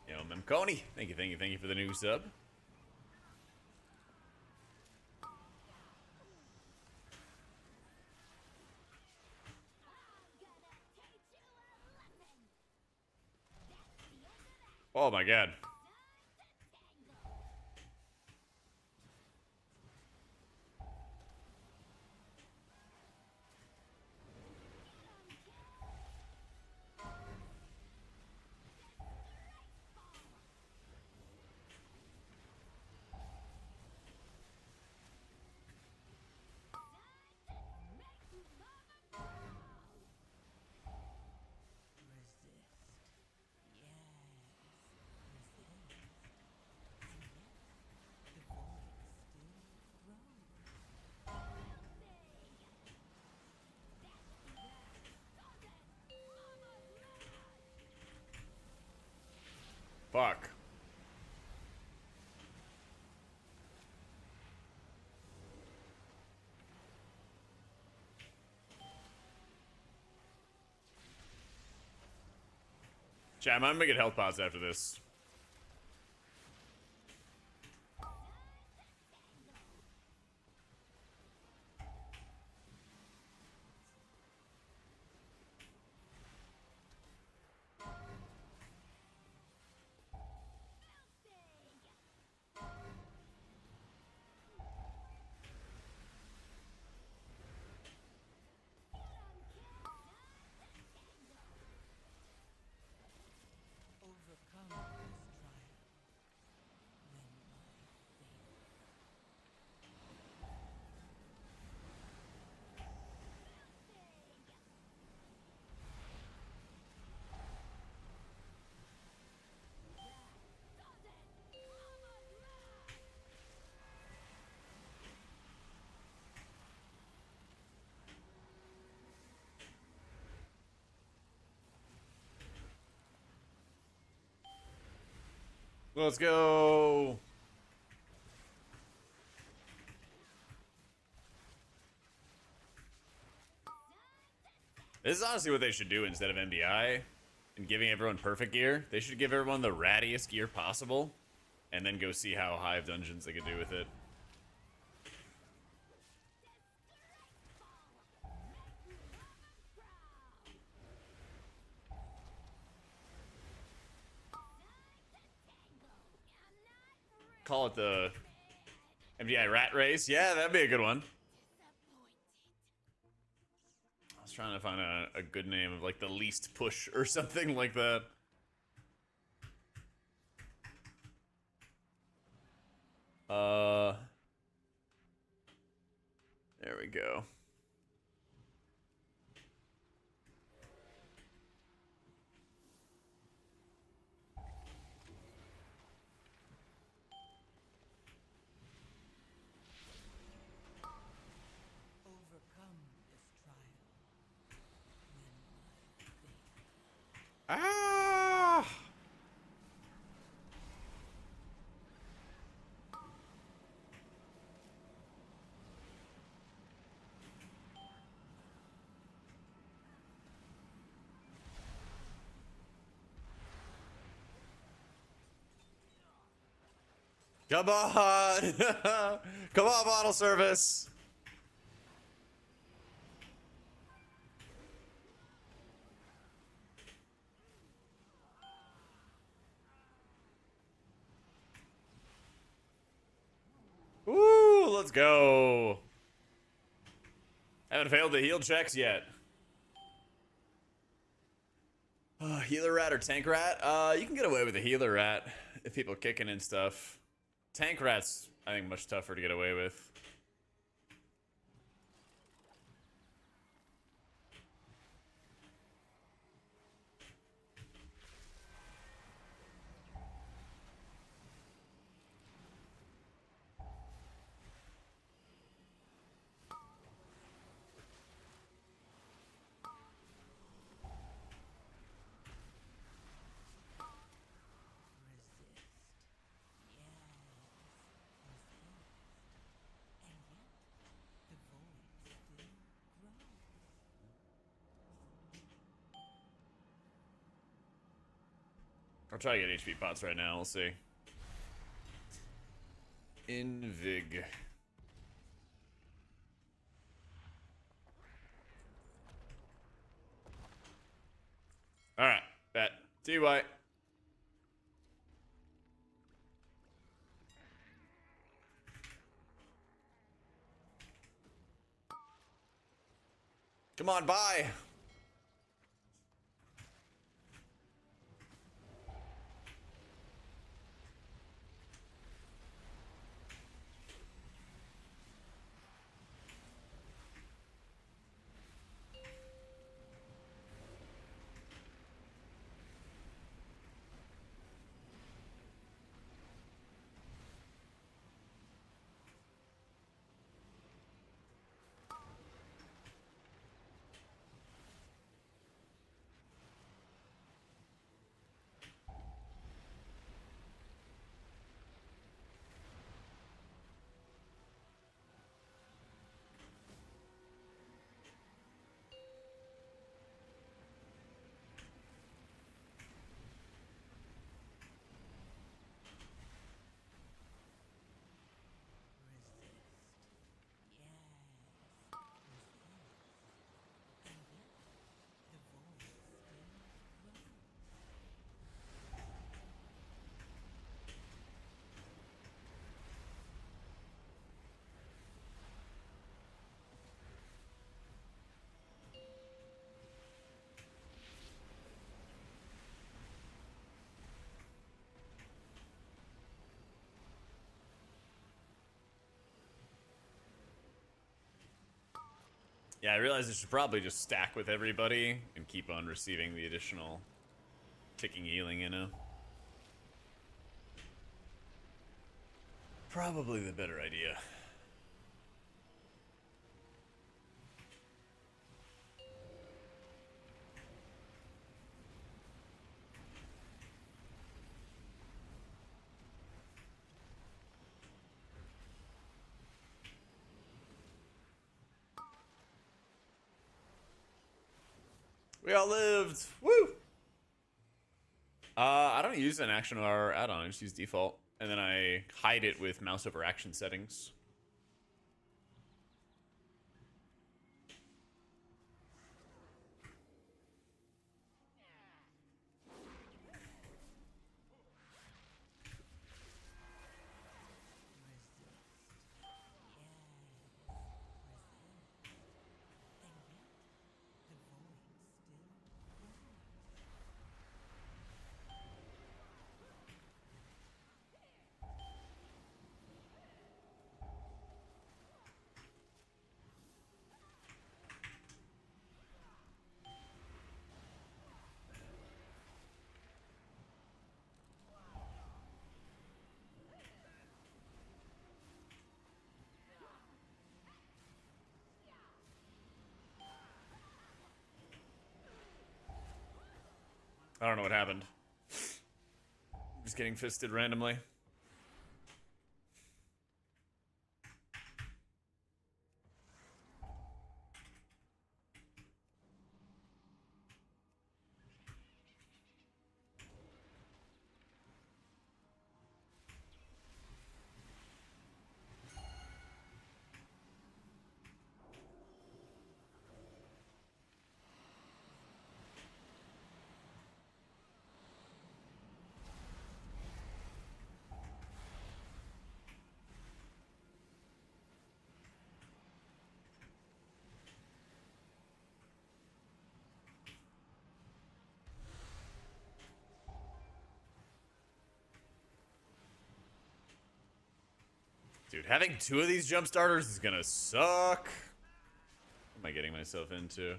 Yo, Memconi. Thank you for the new sub. Oh my god. Fuck. Chat, I'm gonna get health pods after this. Overcome this trial. Let's go. This is honestly what they should do instead of MDI and giving everyone perfect gear. They should give everyone the rattiest gear possible and then go see how high of dungeons they can do with it. Call it the MDI rat race. Yeah, that'd be a good one. I was trying to find a good name of like the least push or something like that. There we go. Overcome this trial. Ah! Come on! Come on, bottle service! Woo! Let's go! Haven't failed the heal checks yet. Healer rat or tank rat? You can get away with a healer rat if people are kicking and stuff. Tank rat's, I think, much tougher to get away with. I'll try to get HP pots right now, we'll see. Invig. Alright, bet. TY. Come on, bye. Yeah, I realized I should probably just stack with everybody and keep on receiving the additional ticking healing, you know? Probably the better idea. We all lived! Woo! I don't use an action or add-on, I just use default. And then I hide it with mouse over action settings. I don't know what happened. Just getting fisted randomly. Dude, having 2 of these jump starters is gonna suck. What am I getting myself into?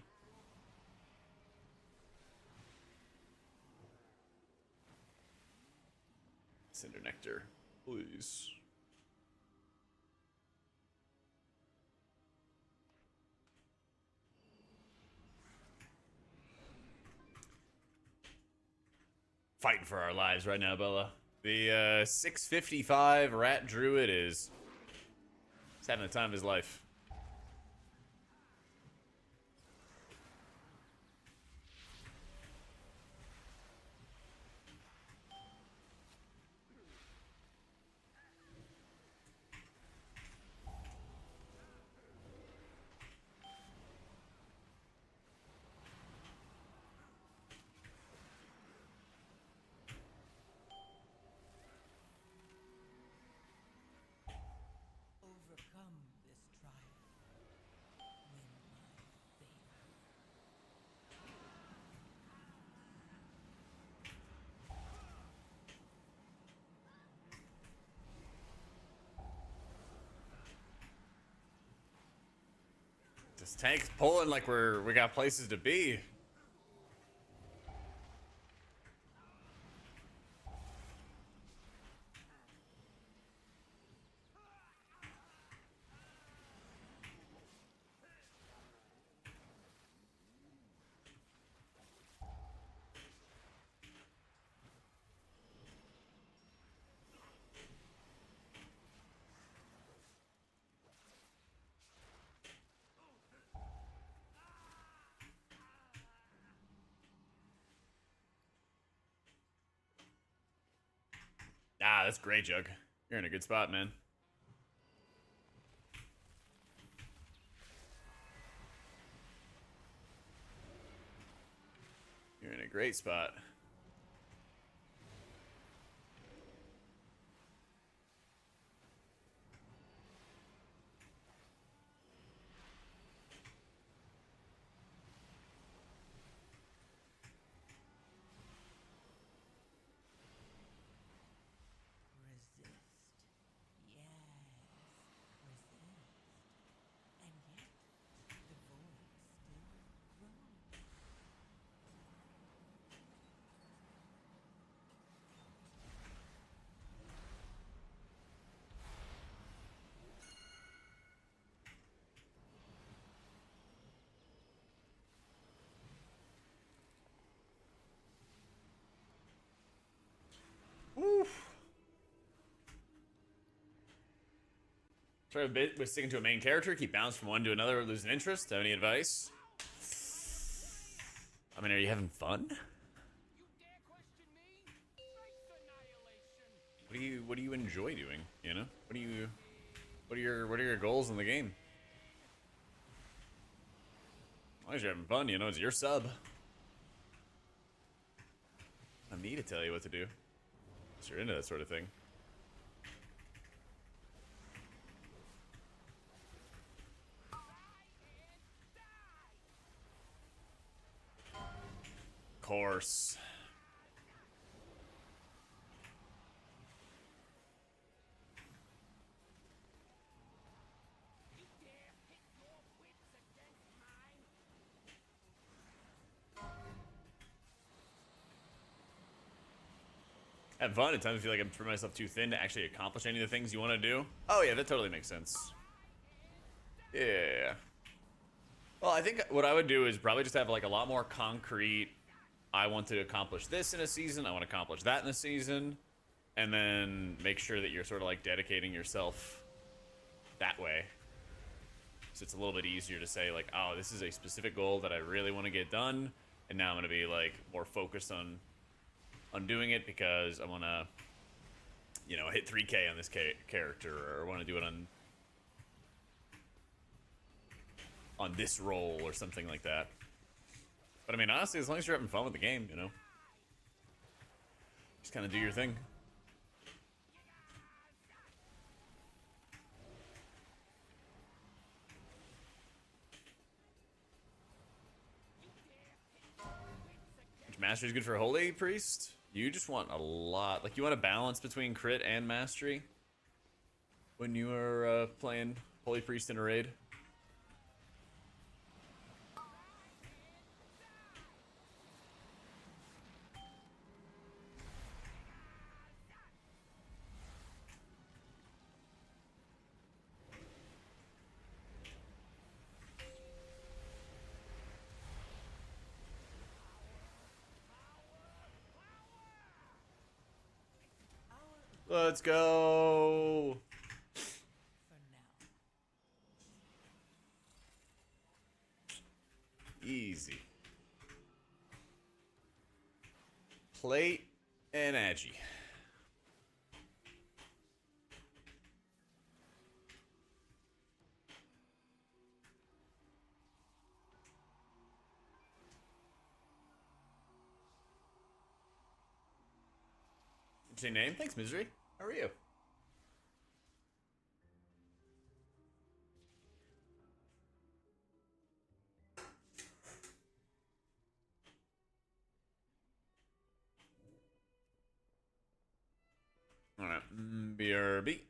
Cinder Nectar, please. Fighting for our lives right now, Bella. The 655 rat druid is he's having the time of his life. Overcome this trial. Win my favor. This tank's pulling like we got places to be. Ah, that's great, Jug. You're in a good spot, man. You're in a great spot. Resist. Yes. Resist. And yet, the void still grows. Oof. Try a bit with sticking to a main character, keep bounce from one to another, losing interest. Have any advice? I mean, are you having fun? What do you enjoy doing? You know? What are your goals in the game? As long as you're having fun, you know, it's your sub. I need to tell you what to do. Unless you're into that sort of thing. Course. Have fun. At times I feel like I'm spreading myself too thin to actually accomplish any of the things you want to do. Oh yeah, that totally makes sense. Yeah. Well, I think what I would do is probably just have like a lot more concrete I want to accomplish this in a season, I want to accomplish that in a season, and then make sure that you're sort of like dedicating yourself that way. So it's a little bit easier to say like, oh, this is a specific goal that I really want to get done, and now I'm going to be like more focused on doing it because I want to, you know, hit 3K on this character, or want to do it on this role or something like that. But I mean, honestly, as long as you're having fun with the game, you know, just kind of do your thing. Which mastery is good for Holy Priest? You just want a lot, like you want a balance between crit and mastery when you are playing Holy Priest in a raid. Let's go. Easy. Plate and agi. Interesting name. Thanks, Misery. How are you? Alright. BRB.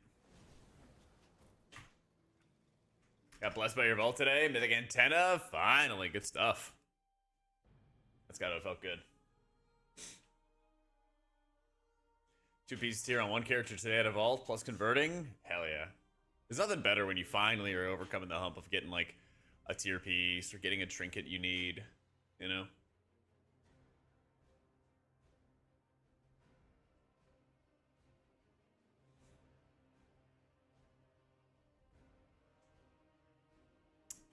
Got blessed by your vault today. Mythic antenna. Finally. Good stuff. That's gotta have felt good. 2 pieces here on 1 character today at a vault, plus converting. Hell yeah. There's nothing better when you finally are overcoming the hump of getting like a tier piece or getting a trinket you need, you know?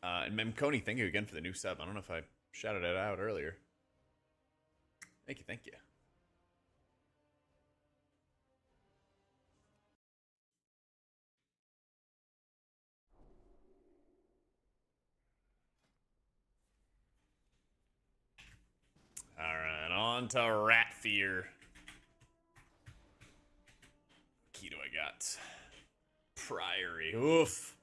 And Memconi, thank you again for the new sub. I don't know if I shouted it out earlier. Thank you, thank you. Alright, on to Rat Fear. What key do I got? Priory. Oof.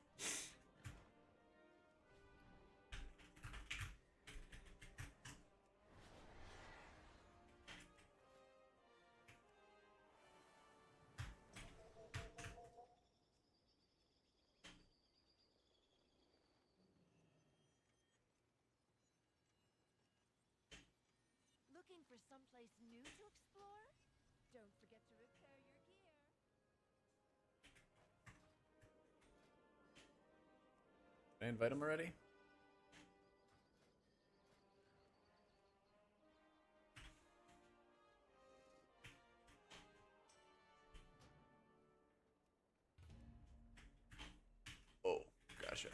Looking for someplace new to explore? Don't forget to repair your gear. Did I invite him already? Oh, gotcha.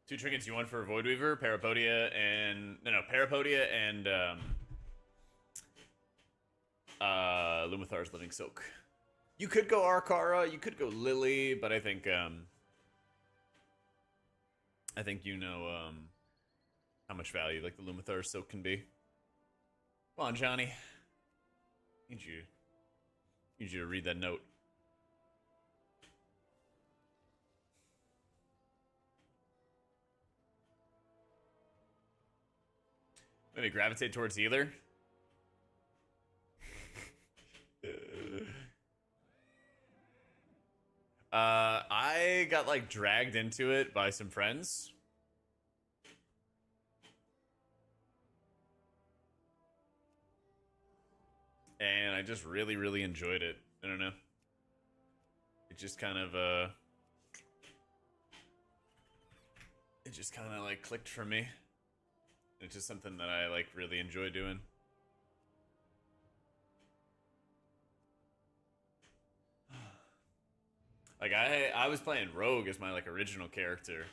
Two trinkets you want for Void Weaver, Parapodia, and Parapodia and Lumithar's Living Silk. You could go Arcara, you could go Lily, but I think you know how much value like the Lumithar's Silk can be. Come on, Johnny. Need you to read that note. Maybe gravitate towards healer. I got like dragged into it by some friends. And I just really, really enjoyed it. I don't know. it just kind of like clicked for me. It's just something that I like really enjoy doing. Like I was playing Rogue as my like original character,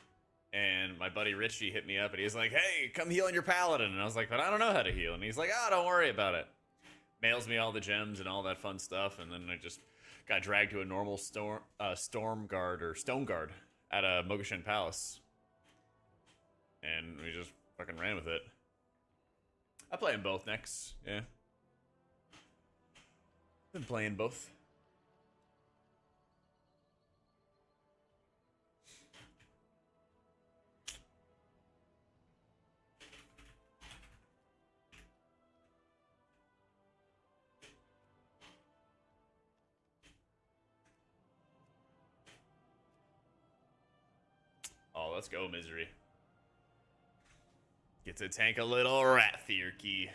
and my buddy Richie hit me up and he's like, "Hey, come heal on your Paladin." And I was like, "But I don't know how to heal." And he's like, "Ah, don't worry about it." Mails me all the gems and all that fun stuff, and then I just got dragged to a normal storm guard or stone guard at a Mogashin Palace, and we just fucking ran with it. I play them both next, yeah. Been playing both. Oh, let's go, Misery. Get to tank a little rat theurky.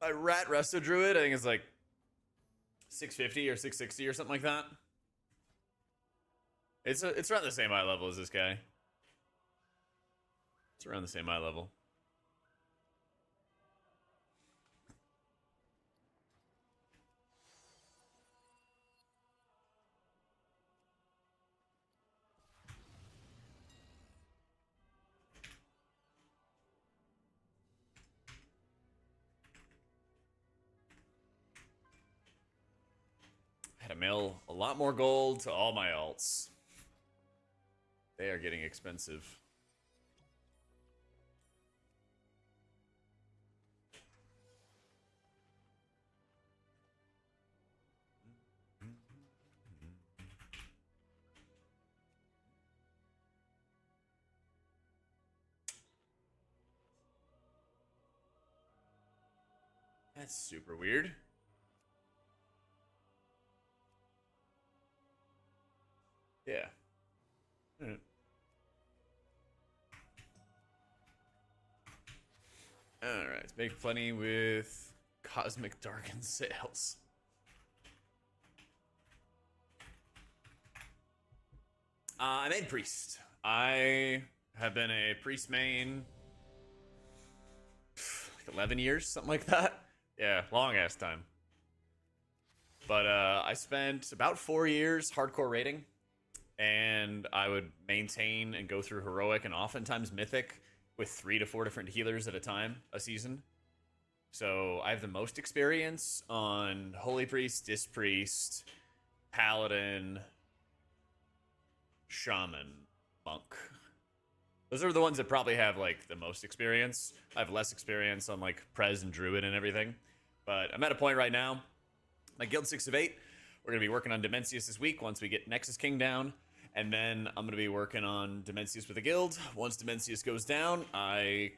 My rat Resto druid, I think it's like 650 or 660 or something like that. It's around the same eye level as this guy. It's around the same eye level. Had to mail a lot more gold to all my alts. They are getting expensive. That's super weird. Yeah. Alright. Alright, make plenty with Cosmic Darken sales. I made Priest. I have been a Priest main like 11 years, something like that. Yeah, long ass time. But I spent about 4 years hardcore raiding, and I would maintain and go through heroic and oftentimes mythic with 3 to 4 different healers at a time a season. So I have the most experience on Holy Priest, Disc Priest, Paladin, Shaman, Monk. Those are the ones that probably have like the most experience. I have less experience on like Prez and Druid and everything. But I'm at a point right now, my guild 6 of 8, we're going to be working on Dimensius this week once we get Nexus King down. And then I'm going to be working on Dimensius with the guild. Once Dimensius goes down, I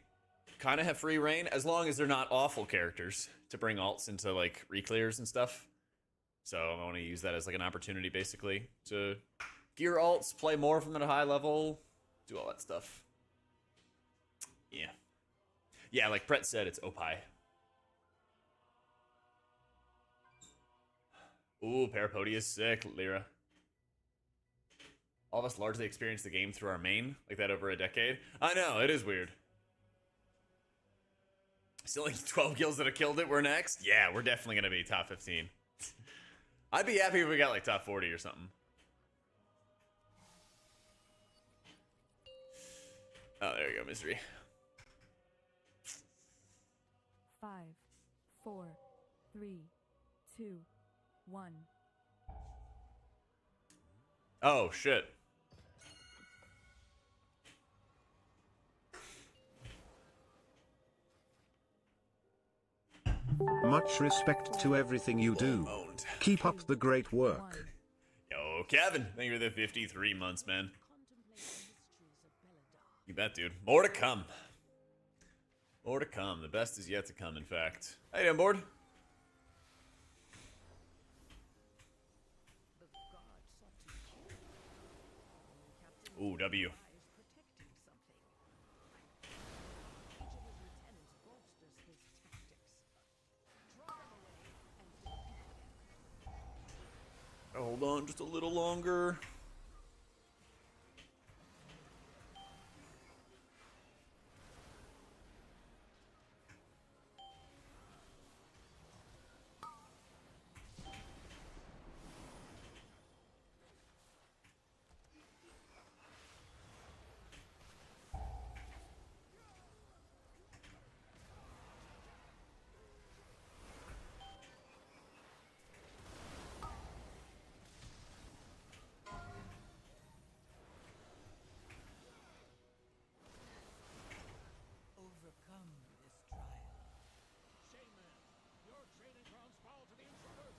kind of have free reign, as long as they're not awful characters, to bring alts into like reclears and stuff. So I want to use that as like an opportunity, basically, to gear alts, play more of them at a high level, do all that stuff. Yeah. Yeah, like Brett said, it's Opie. Ooh, Parapodia is sick, Lyra. All of us largely experienced the game through our main, like that over a decade. I know, it is weird. Still like 12 kills that have killed it, we're next? Yeah, we're definitely going to be top 15. I'd be happy if we got like top 40 or something. Oh, there you go, Misery. 5, 4, 3, 2, 1. Oh, shit. Much respect to everything you do. Owned. Keep up the great work. Yo, Kevin, thank you for the 53 months, man. You bet, dude. More to come. More to come. The best is yet to come, in fact. How you doing, board? Ooh, W. Hold on just a little longer. Overcome this trial. Shaman, your training grounds fall to the intruders.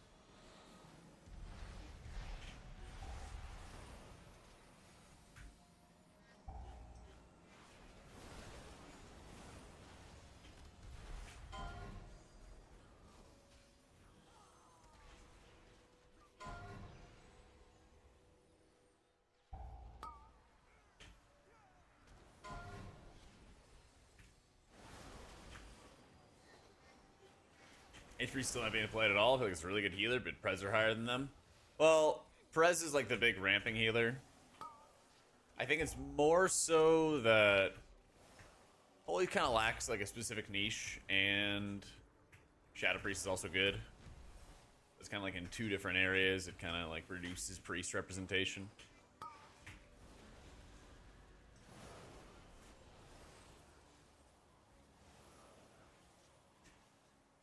H3 still not being played at all. I feel like it's a really good healer, but Prez are higher than them. Well, Prez is like the big ramping healer. I think it's more so that Holy kind of lacks like a specific niche, and Shadow Priest is also good. It's kind of like in two different areas. It kind of like reduces priest representation.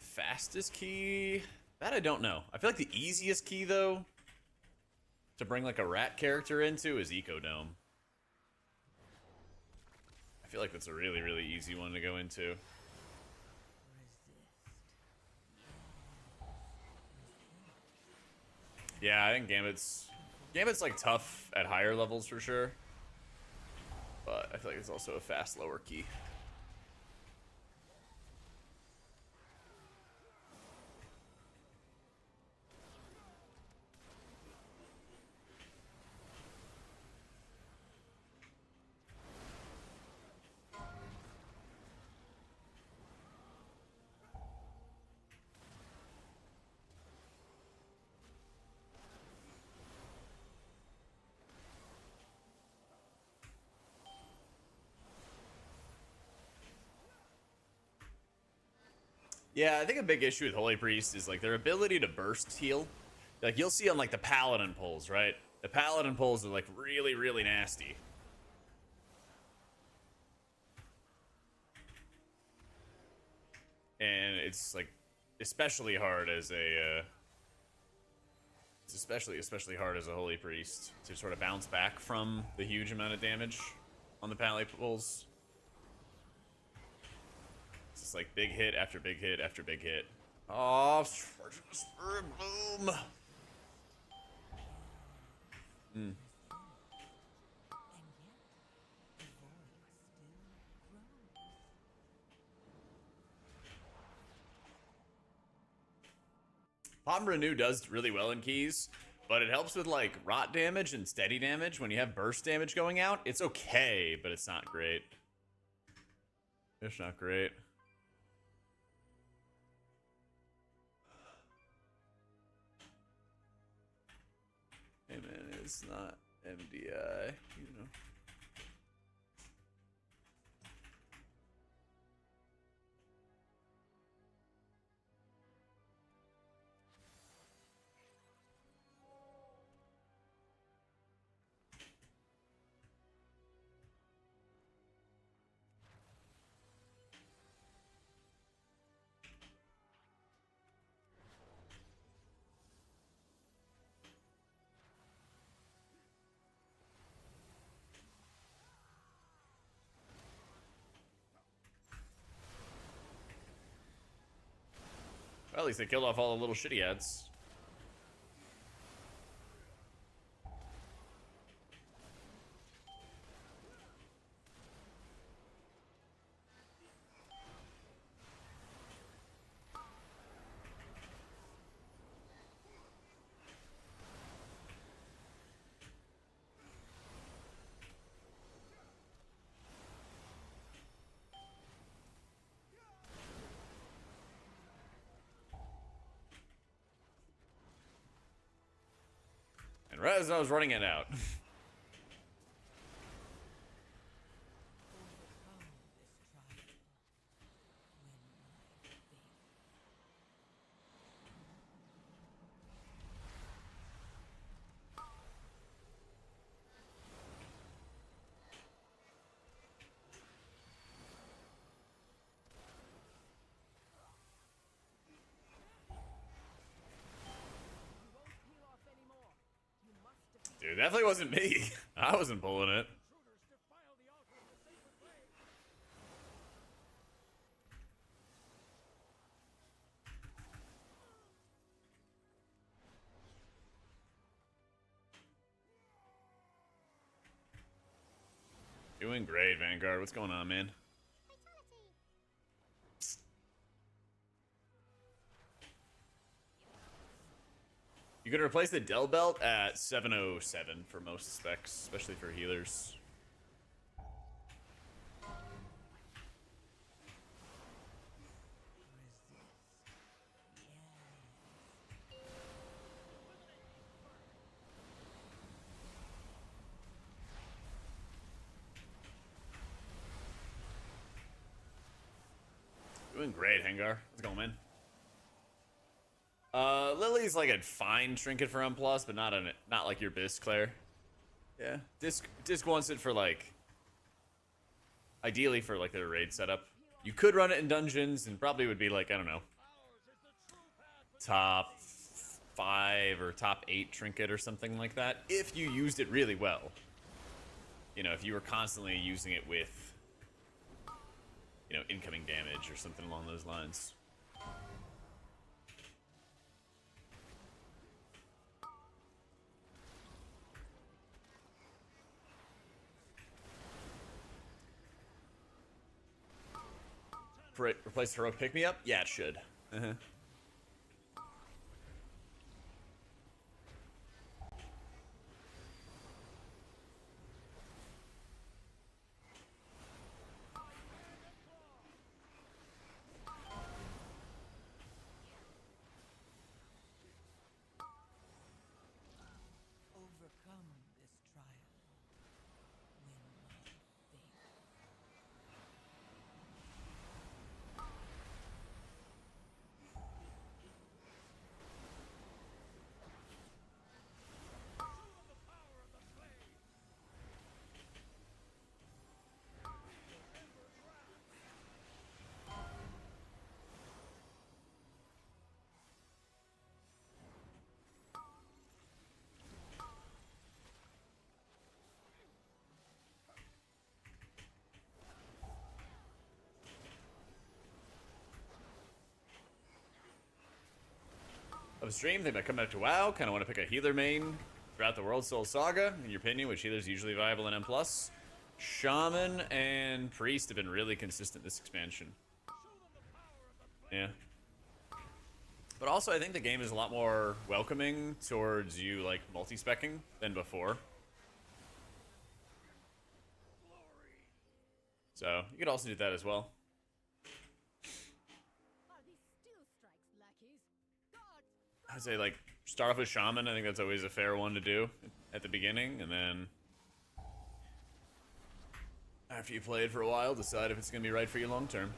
Fastest key? That I don't know. I feel like the easiest key, though, to bring like a rat character into is Ecodome. I feel like that's a really, really easy one to go into. Yeah, I think Gambit's like tough at higher levels for sure. But I feel like it's also a fast lower key. Yeah, I think a big issue with Holy Priest is like their ability to burst heal. Like you'll see on like the Paladin pulls, right? The Paladin pulls are like really, really nasty. And it's like especially hard as a it's especially hard as a Holy Priest to sort of bounce back from the huge amount of damage on the Paladin pulls. It's just like big hit after big hit after big hit. Oh, Spirit Bloom. Hmm. Pop Renew does really well in keys, but it helps with like rot damage and steady damage. When you have burst damage going out, it's okay, but it's not great. It's not great. Hey man, it's not MDI, you know. Well, at least they killed off all the little shitty ads. And right as I was running it out. Dude, definitely wasn't me. I wasn't pulling it. Doing great, Vanguard. What's going on, man? You could replace the Del Belt at 707 for most specs, especially for healers. Doing great, Hangar. What's going, man? Lily's like a fine trinket for M+, but not like your Bisque, Claire. Yeah, Disc wants it for like, ideally for like their raid setup. You could run it in dungeons and probably would be like, I don't know, top 5 or top 8 trinket or something like that if you used it really well. You know, if you were constantly using it with, you know, incoming damage or something along those lines. Replace heroic pick me up? Yeah, it should. Overcome this trial. Win my faith. Of stream, think about coming back to WoW. Kind of want to pick a healer main throughout the World Soul Saga. In your opinion, which healer's usually viable in M+. Shaman and Priest have been really consistent this expansion. Yeah. But also, I think the game is a lot more welcoming towards you, like, multi-speccing than before. So, you could also do that as well. Are these still strikes, lackeys? God! I'd say, like, start off with Shaman. I think that's always a fair one to do at the beginning. And then, after you play it for a while, decide if it's going to be right for you long term.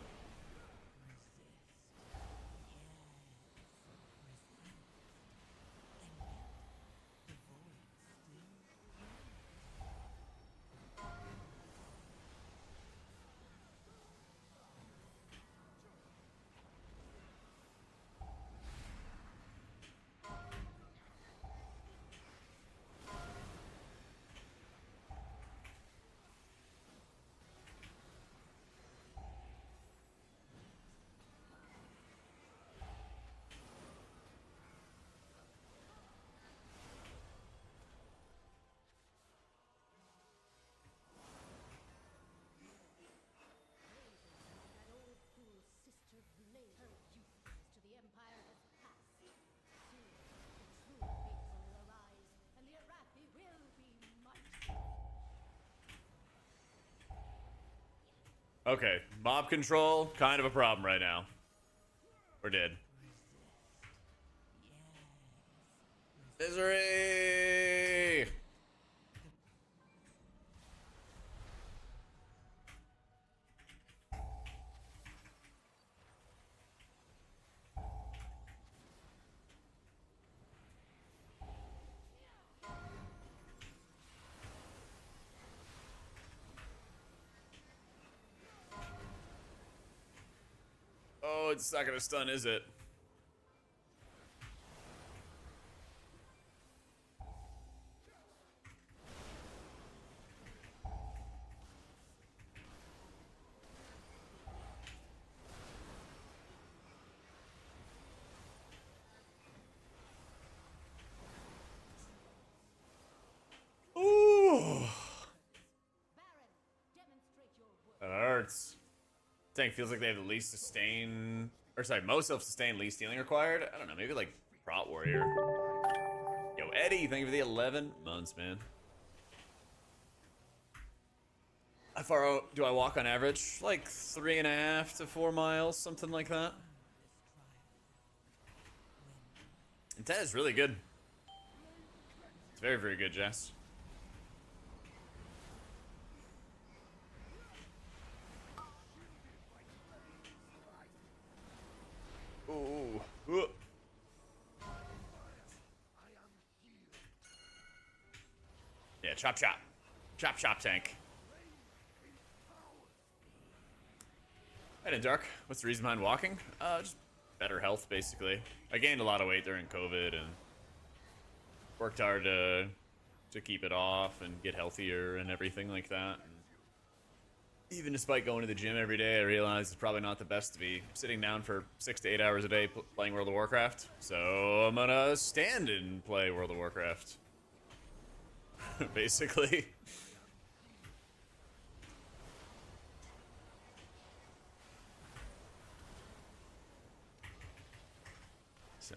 Okay, mob control, kind of a problem right now. We're dead. Misery! Oh, it's not gonna stun, is it? Ooh. That hurts. Tank feels like they have the least sustain, or sorry, most self-sustain, least healing required. I don't know, maybe like Prot Warrior. Yo, Eddie, thank you for the 11 months, man. How far do I walk on average? Like 3.5 to 4 miles, something like that. And 10 is really good. It's very, very good, Jess. Ooh. Ooh. Yeah, chop chop. Chop chop tank. Hey, Dark. What's the reason behind walking? Just better health, basically. I gained a lot of weight during COVID and worked hard to keep it off and get healthier and everything like that. And even despite going to the gym every day, I realized it's probably not the best to be sitting down for 6 to 8 hours a day playing World of Warcraft. So I'm gonna stand and play World of Warcraft. Basically. So.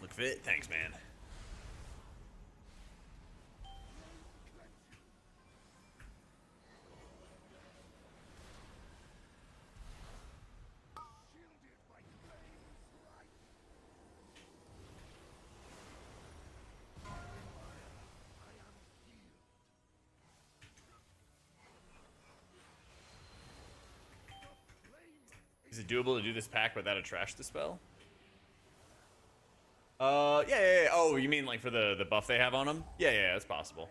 Look fit. Thanks, man. Is it doable to do this pack without a trash dispel? Yeah. Oh, you mean like for the buff they have on them? Yeah, it's possible.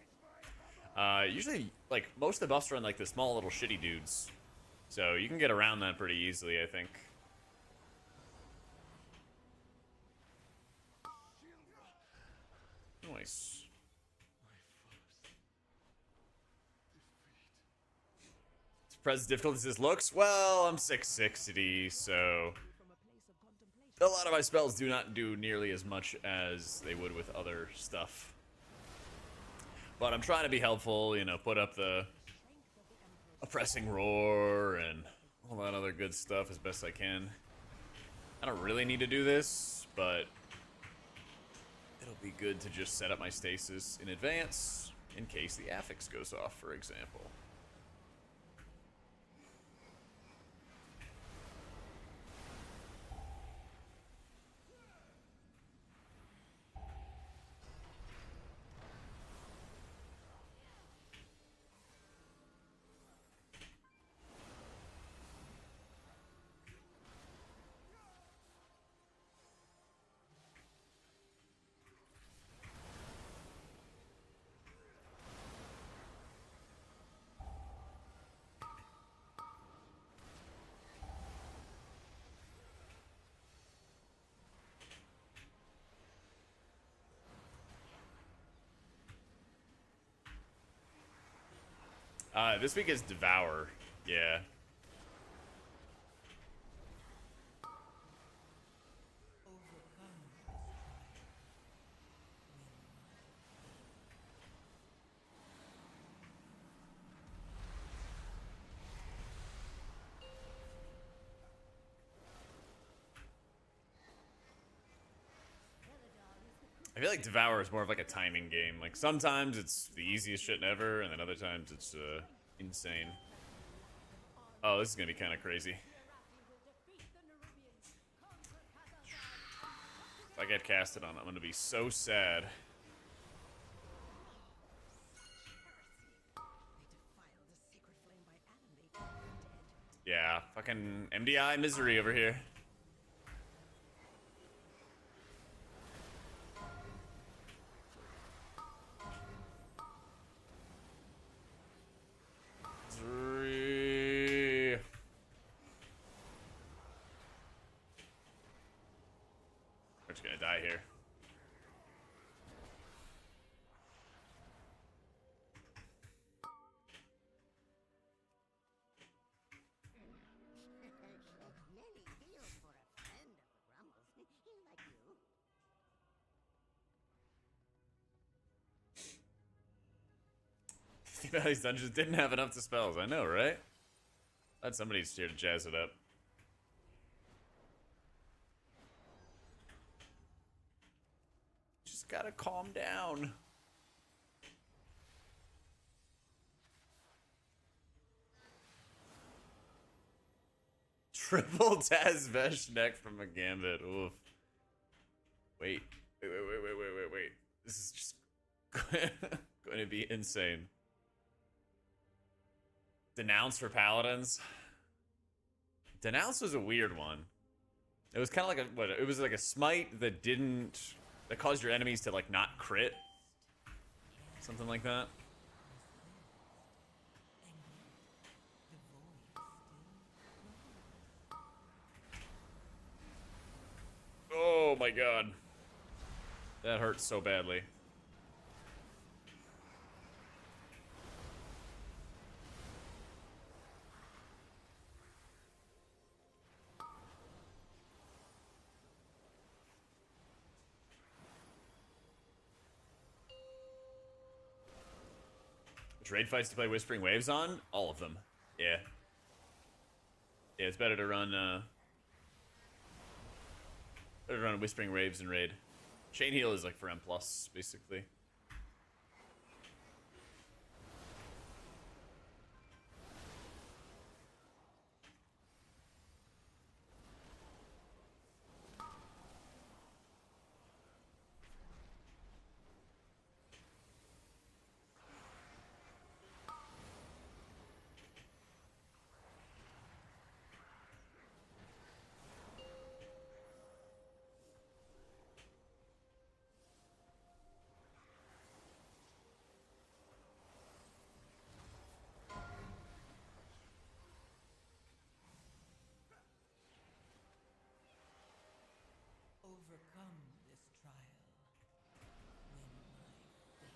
Usually, like, most of the buffs are on, like, the small little shitty dudes. So you can get around that pretty easily, I think. Nice. Surprised as difficult as this looks? Well, I'm 660, so a lot of my spells do not do nearly as much as they would with other stuff. But I'm trying to be helpful, you know, put up the oppressing roar and all that other good stuff as best I can. I don't really need to do this, but it'll be good to just set up my stasis in advance in case the affix goes off, for example. This week is Devour. Yeah. I feel like Devour is more of like a timing game. Like sometimes it's the easiest shit ever, and then other times it's insane. Oh, this is gonna be kind of crazy. If I get casted on, I'm gonna be so sad. Yeah, fucking MDI misery over here. Three. We're just gonna die here. These dungeons didn't have enough to spells. I know, right? Glad somebody's here to jazz it up. Just gotta calm down. Triple Taz Vesh neck from a Gambit. Oof. Wait. Wait. This is just going to be insane. Denounce for Paladins. Denounce was a weird one. It was kind of like a, it was like a smite that caused your enemies to like not crit. Something like that. Oh my god. That hurts so badly. Which raid fights to play Whispering Waves on? All of them. Yeah. Yeah, it's better to run Whispering Waves in raid. Chain Heal is like for M+, basically. Overcome this trial. Win my faith.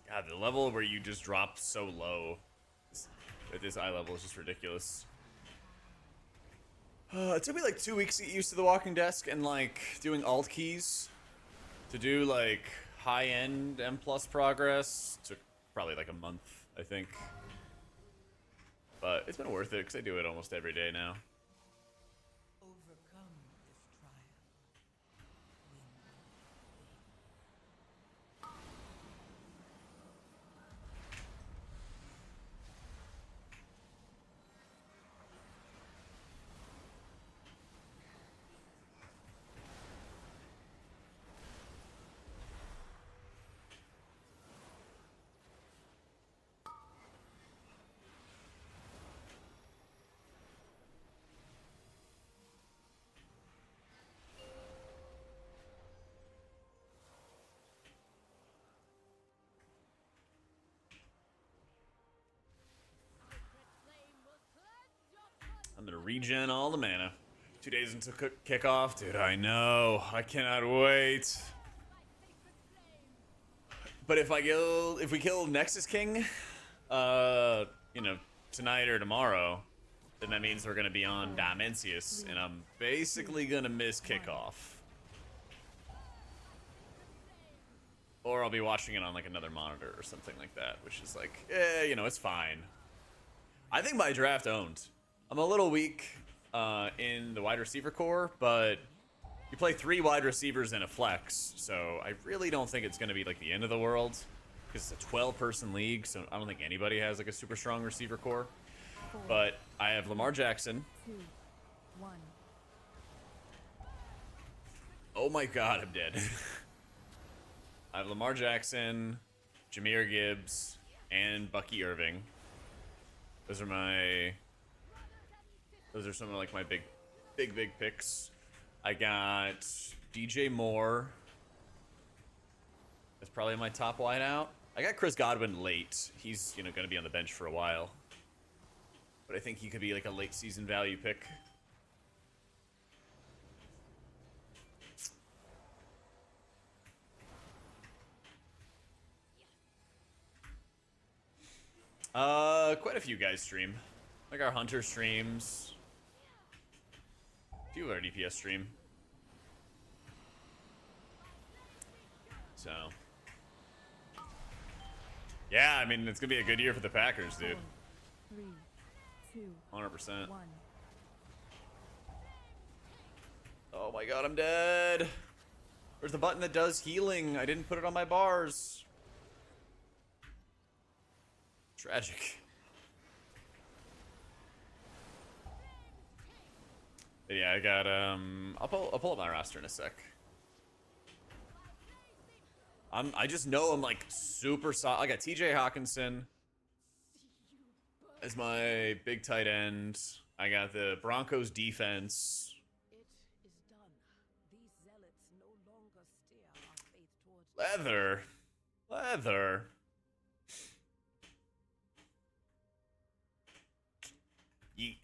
God, the level where you just drop so low at this eye level is just ridiculous. It took me like 2 weeks to get used to the walking desk and like doing alt keys to do like high-end M+ progress. Took probably like a month, I think. But it's been worth it because I do it almost every day now. Overcome this trial. Win my I'm gonna regen all the mana. 2 days until kickoff, dude. I know. I cannot wait. But if we kill Nexus King, you know, tonight or tomorrow, then that means we're gonna be on Dimensius, and I'm basically gonna miss kickoff. Or I'll be watching it on like another monitor or something like that, which is like, you know, it's fine. I think my draft owned. I'm a little weak in the wide receiver core, but you play 3 wide receivers and a flex, so I really don't think it's going to be like the end of the world, because it's a 12-person league, so I don't think anybody has like a super strong receiver core. But I have Lamar Jackson. 2, 1. Oh my god, I'm dead. I have Lamar Jackson, Jahmyr Gibbs, and Bucky Irving. Those are some of like my big picks. I got DJ Moore. That's probably my top wideout. I got Chris Godwin late. He's, you know, going to be on the bench for a while. But I think he could be like a late season value pick. Quite a few guys stream. Like our Hunter streams. A few of our DPS stream. So. Yeah, I mean, it's gonna be a good year for the Packers, dude. 3, 2, 100%. 1. Oh my god, I'm dead. Where's the button that does healing? I didn't put it on my bars. Tragic. But yeah, I got I'll pull up my roster in a sec. I just know I'm like super solid. I got TJ Hawkinson as my big tight end. I got the Broncos defense. It is done. These zealots no longer steer our faith towards Leather. Yeet.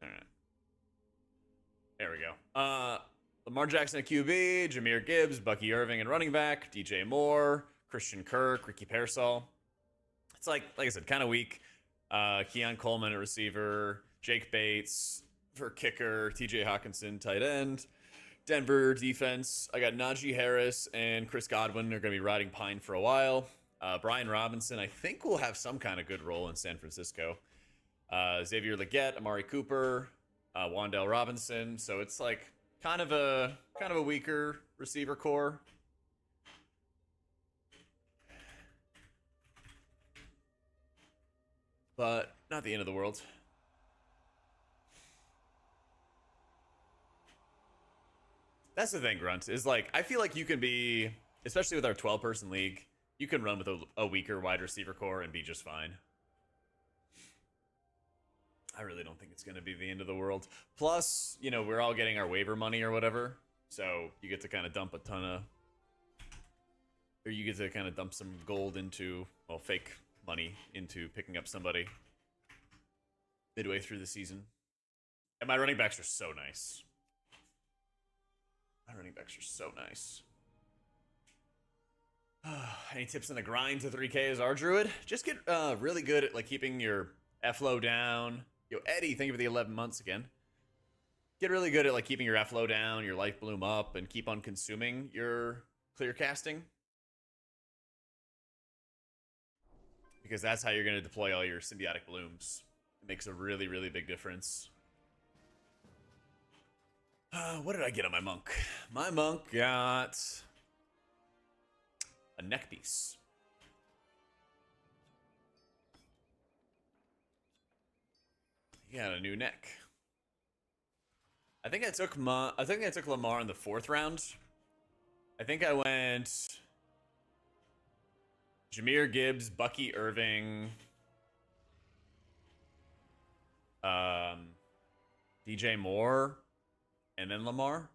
Alright. There we go. Lamar Jackson at QB, Jahmyr Gibbs, Bucky Irving and running back, DJ Moore, Christian Kirk, Ricky Pearsall. It's like I said, kind of weak. Keon Coleman at receiver, Jake Bates for kicker, TJ Hawkinson tight end, Denver defense. I got Najee Harris and Chris Godwin are going to be riding Pine for a while. Brian Robinson, I think, will have some kind of good role in San Francisco. Xavier Legette, Amari Cooper, Wandale Robinson. So it's like kind of a weaker receiver core. But not the end of the world. That's the thing, Grunt, is like, I feel like you can be, especially with our 12-person league, you can run with a weaker wide receiver core and be just fine. I really don't think it's going to be the end of the world. Plus, you know, we're all getting our waiver money or whatever, so you get to kind of dump a ton of, or you get to kind of dump some gold into, well, fake money into picking up somebody midway through the season. And my running backs are so nice. My running backs are so nice. Any tips on the grind to 3K as our druid? Just get really good at like keeping your F-low down. Yo, Eddie, thank you for the 11 months again. Get really good at like keeping your F-low down, your life bloom up, and keep on consuming your clear casting. Because that's how you're going to deploy all your symbiotic blooms. It makes a really, really big difference. What did I get on my monk? My monk got a neck piece. He got a new neck. I think I took Lamar in the 4th round. I think I went Jahmyr Gibbs, Bucky Irving, DJ Moore, and then Lamar,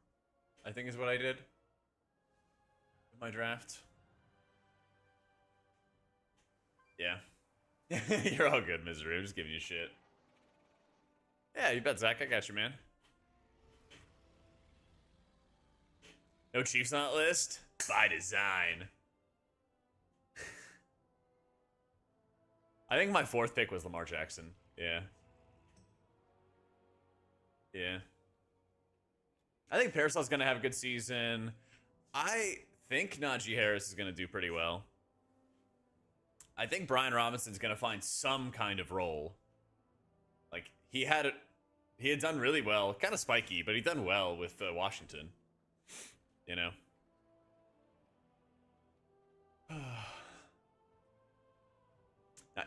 I think is what I did in my draft. Yeah. You're all good, Misery. I'm just giving you shit. Yeah, you bet, Zach. I got you, man. No Chiefs on that list? By design. I think my fourth pick was Lamar Jackson. Yeah. Yeah. I think Parasol's going to have a good season. I think Najee Harris is going to do pretty well. I think Brian Robinson's going to find some kind of role. Like, he had done really well. Kind of spiky, but he done well with Washington. You know?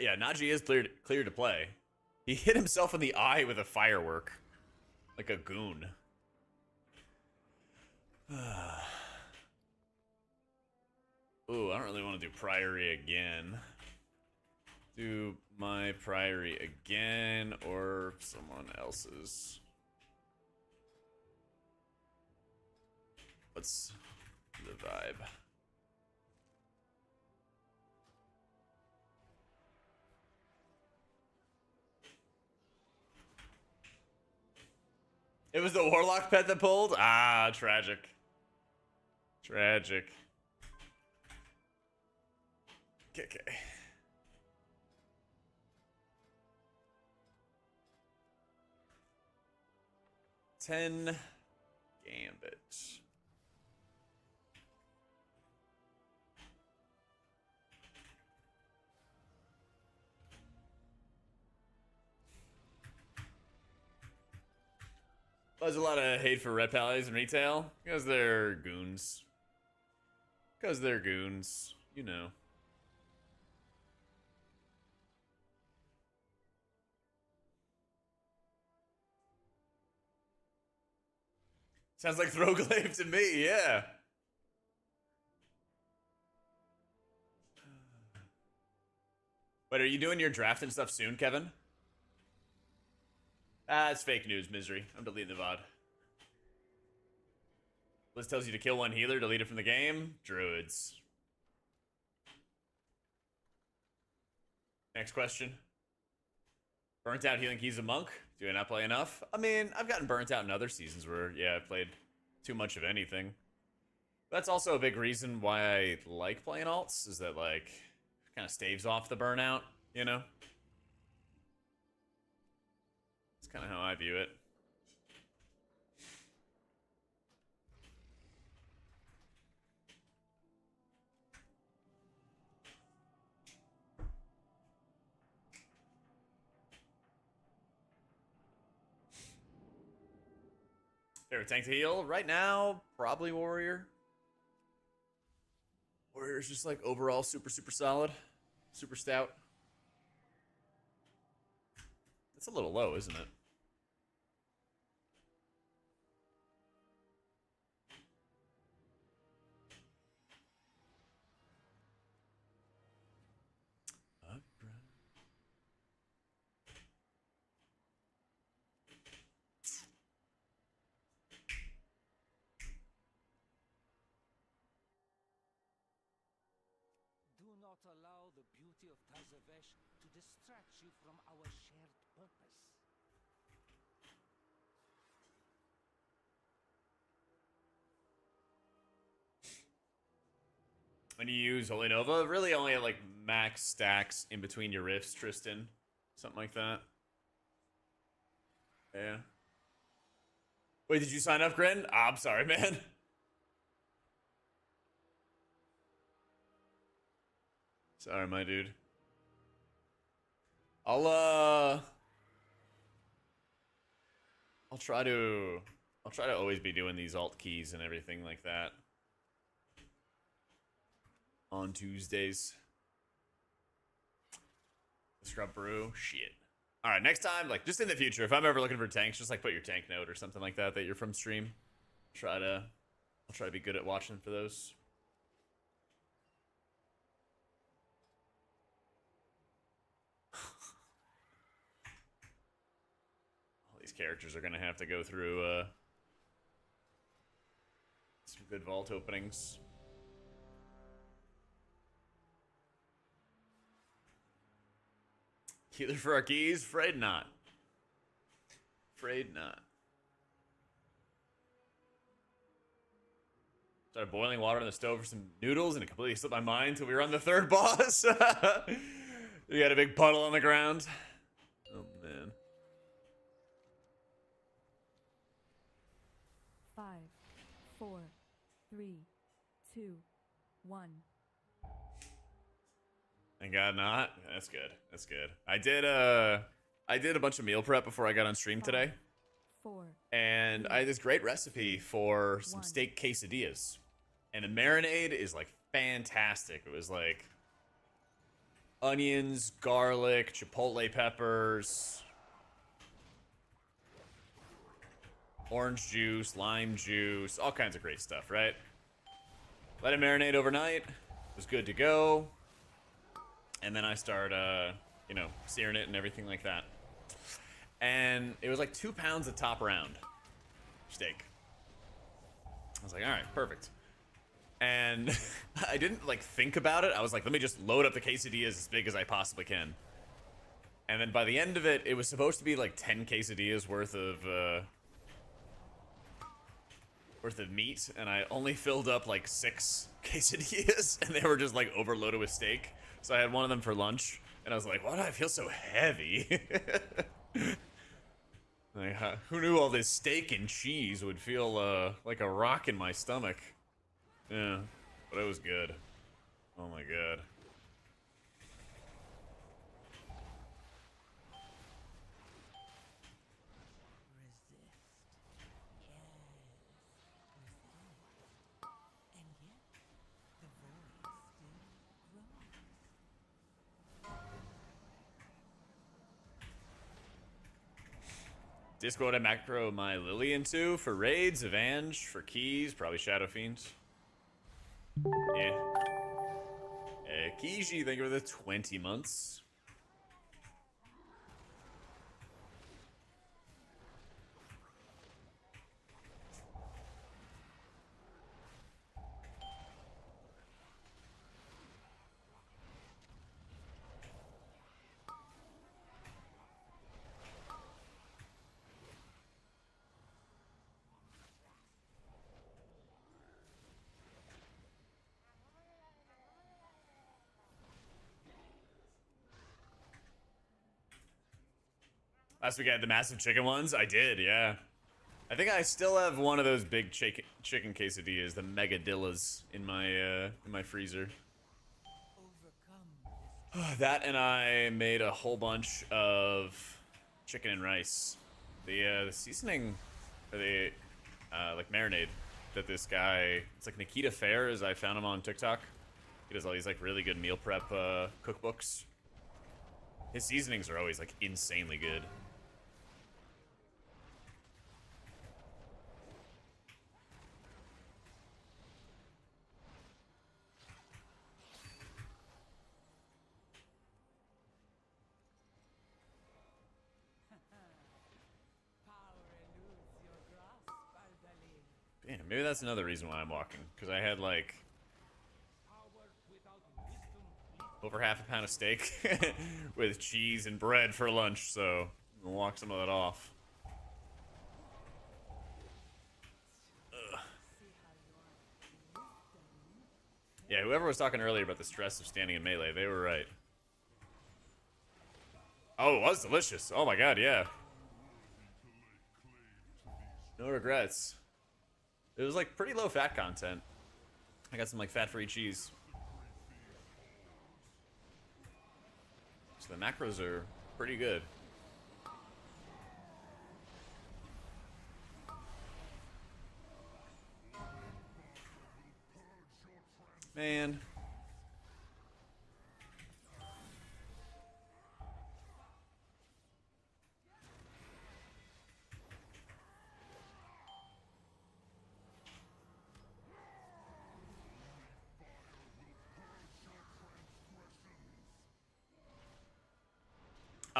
Yeah, Najee is clear to play. He hit himself in the eye with a firework. Like a goon. Ooh, I don't really want to do Priory again. Do my Priory again or someone else's. What's the vibe? It was the Warlock pet that pulled? Ah, tragic. Tragic. Okay. 10 Gambit. There's a lot of hate for red pallies in retail because they're goons. Because they're goons, you know. Sounds like Throwglaive to me, yeah. Wait, are you doing your draft and stuff soon, Kevin? Ah, it's fake news, Misery. I'm deleting the VOD. Liz tells you to kill one healer, delete it from the game. Druids. Next question. Burnt out healing keys a monk? Do I not play enough? I mean, I've gotten burnt out in other seasons where, yeah, I played too much of anything. That's also a big reason why I like playing alts, is that, like, kind of staves off the burnout, you know? That's kind of how I view it. Favorite tank to heal? Right now, probably Warrior. Warrior's just like overall super solid. Super stout. That's a little low, isn't it? Do not allow the beauty of Tazavesh to distract you from our shared purpose. When you use Holy Nova, really only at like max stacks in between your rifts, Tristan. Something like that. Yeah. Wait, did you sign up, Grin? Ah, I'm sorry, man. Sorry, my dude. I'll try to always be doing these alt keys and everything like that on Tuesdays. Scrub brew, shit. All right, next time, like just in the future, if I'm ever looking for tanks, just like put your tank note or something like that you're from stream. I'll try to be good at watching for those. These characters are gonna have to go through some good vault openings. Healer for our keys? Afraid not. Afraid not. Started boiling water on the stove for some noodles, and it completely slipped my mind until we were on the third boss. You got a big puddle on the ground. Oh, man. 5, 4, 3, 2, 1. Thank God not. That's good. That's good. I did a bunch of meal prep before I got on stream today. 4. And I had this great recipe for some steak quesadillas. And the marinade is like fantastic. It was like onions, garlic, chipotle peppers, orange juice, lime juice, all kinds of great stuff, right? Let it marinate overnight. It was good to go. And then I start, you know, searing it and everything like that. And it was like 2 pounds of top round steak. I was like, all right, perfect. And I didn't like think about it. I was like, let me just load up the quesadillas as big as I possibly can. And then by the end of it, it was supposed to be like 10 quesadillas worth of meat, and I only filled up like 6 quesadillas, and they were just like overloaded with steak. So I had one of them for lunch, and I was like, why do I feel so heavy? Like, who knew all this steak and cheese would feel like a rock in my stomach? Yeah, but it was good. Oh my god. Discord I macro my Lily into for raids, Avenge, for keys, probably Shadow Fiends. Yeah. Kiji, thank you for the 20 months. Last week I had the massive chicken ones. I did, yeah. I think I still have one of those big chicken quesadillas, the megadillas, in my freezer. That, and I made a whole bunch of chicken and rice. The seasoning, or the like marinade that this guy, it's like Nikita Fair, as I found him on TikTok. He does all these like really good meal prep cookbooks. His seasonings are always like insanely good. Damn, maybe that's another reason why I'm walking. Because I had like over half a pound of steak with cheese and bread for lunch, so I'm gonna walk some of that off. Ugh. Yeah, whoever was talking earlier about the stress of standing in melee, they were right. Oh, it was delicious. Oh my god, yeah. No regrets. It was like pretty low fat content. I got some like fat-free cheese. So the macros are pretty good. Man.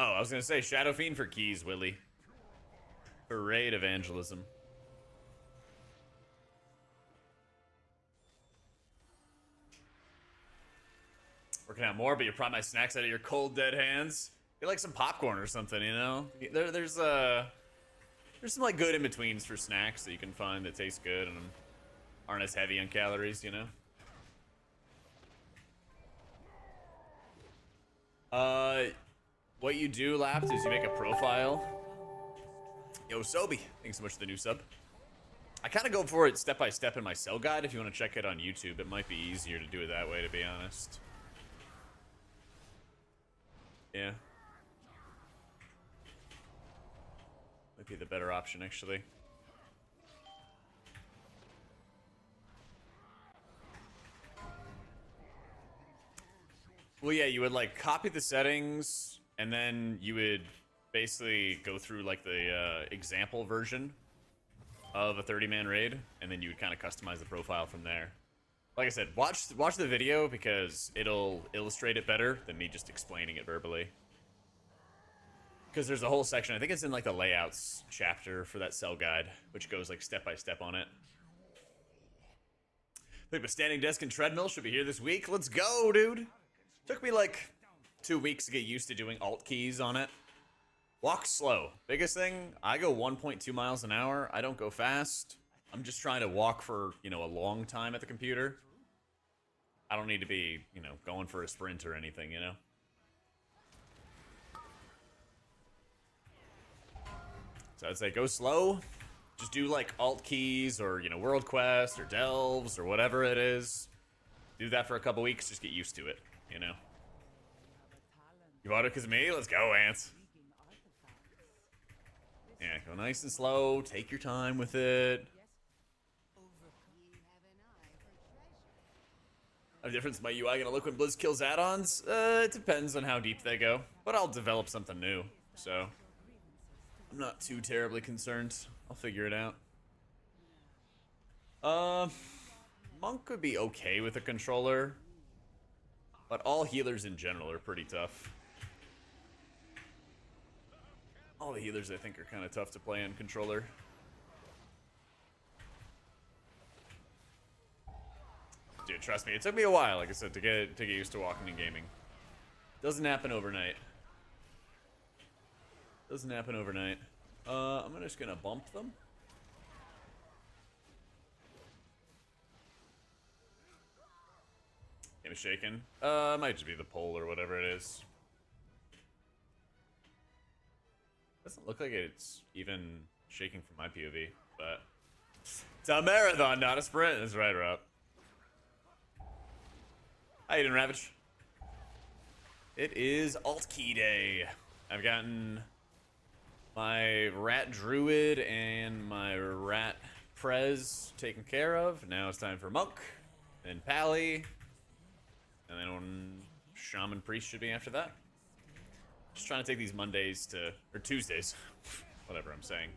Oh, I was gonna say Shadow Fiend for keys, Willie. Parade evangelism. Working out more, but you pry my snacks out of your cold, dead hands. Get like some popcorn or something, you know? There's some like good in-betweens for snacks that you can find that taste good and aren't as heavy on calories, you know? What you do, Lapped, is you make a profile. Yo, Sobi, thanks so much for the new sub. I kind of go for it step by step in my cell guide. If you want to check it on YouTube, it might be easier to do it that way, to be honest. Yeah. Might be the better option, actually. Well, yeah, you would like copy the settings, and then you would basically go through like the example version of a 30-man raid, and then you would kind of customize the profile from there. Like I said, watch the video because it'll illustrate it better than me just explaining it verbally. Because there's a whole section, I think it's in like the layouts chapter for that cell guide, which goes like step by step on it. I think the standing desk and treadmill should be here this week. Let's go, dude. Took me like 2 weeks to get used to doing alt keys on it. Walk slow. Biggest thing, I go 1.2 miles an hour. I don't go fast. I'm just trying to walk for, you know, a long time at the computer. I don't need to be, you know, going for a sprint or anything, you know? So I'd say go slow. Just do like alt keys or, you know, world quest or delves or whatever it is. Do that for a couple weeks. Just get used to it, you know? You bought it because of me? Let's go, Ants. Yeah, go nice and slow. Take your time with it. How different is my UI gonna look when Blizz kills add-ons? It depends on how deep they go. But I'll develop something new, so I'm not too terribly concerned. I'll figure it out. Monk could be okay with a controller, but all healers in general are pretty tough. All the healers, I think, are kind of tough to play on controller. Dude, trust me, it took me a while, like I said, to get used to walking and gaming. Doesn't happen overnight. Doesn't happen overnight. I'm just gonna bump them. Game is shaking. It might just be the pole or whatever it is. Doesn't look like it's even shaking from my POV, but it's a marathon, not a sprint. That's right, Rob. How you doing, Ravage? It is alt key day. I've gotten my rat druid and my rat prez taken care of. Now it's time for monk, then pally, and then shaman priest should be after that. Just trying to take these Mondays to, or Tuesdays, whatever I'm saying.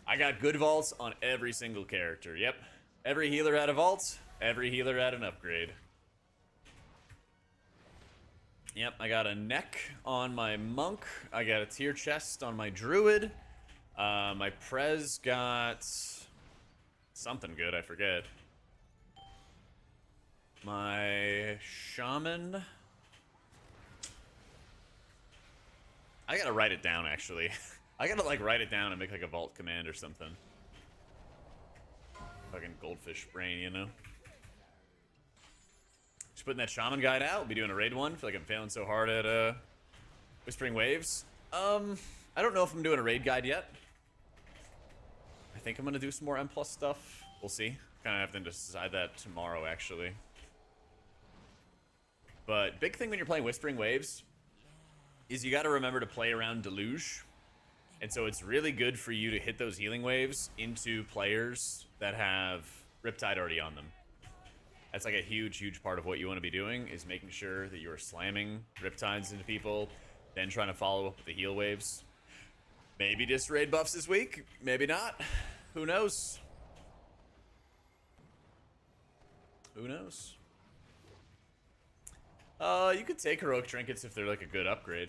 I got good vaults on every single character. Yep, every healer had a vault. Every healer had an upgrade. Yep, I got a neck on my monk. I got a tier chest on my druid. My prez got something good, I forget. My shaman. I gotta write it down, actually. I gotta, like, write it down and make, like, a vault command or something. Fucking goldfish brain, you know? Just putting that shaman guide out. We'll be doing a raid one. I feel like I'm failing so hard at, Whispering Waves. I don't know if I'm doing a raid guide yet. I think I'm gonna do some more M+ stuff. We'll see. Kinda have to decide that tomorrow, actually. But big thing when you're playing Whispering Waves is you gotta remember to play around Deluge. And so it's really good for you to hit those healing waves into players that have Riptide already on them. That's like a huge, huge part of what you want to be doing, is making sure that you're slamming Riptides into people, then trying to follow up with the heal waves. Maybe just raid buffs this week, maybe not. Who knows? Who knows? You could take heroic trinkets if they're like a good upgrade.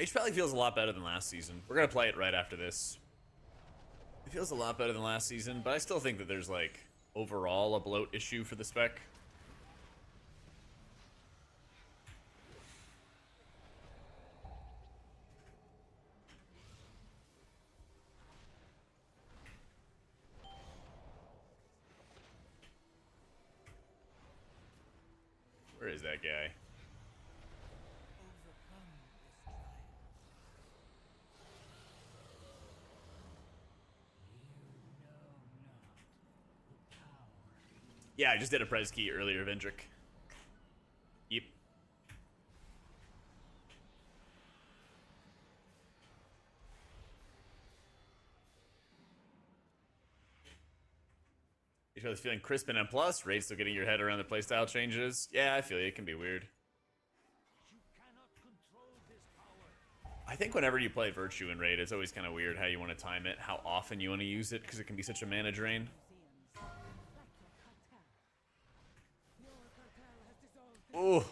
H probably feels a lot better than last season. We're gonna play it right after this. It feels a lot better than last season, but I still think that there's like overall a bloat issue for the spec. Where is that guy? Yeah, I just did a pres key earlier, Vendrick. Yep. You're really feeling crisp and M+, Raid still getting your head around the playstyle changes. Yeah, I feel you. It can be weird. I think whenever you play Virtue in Raid, it's always kind of weird how you want to time it, how often you want to use it, because it can be such a mana drain. Oh.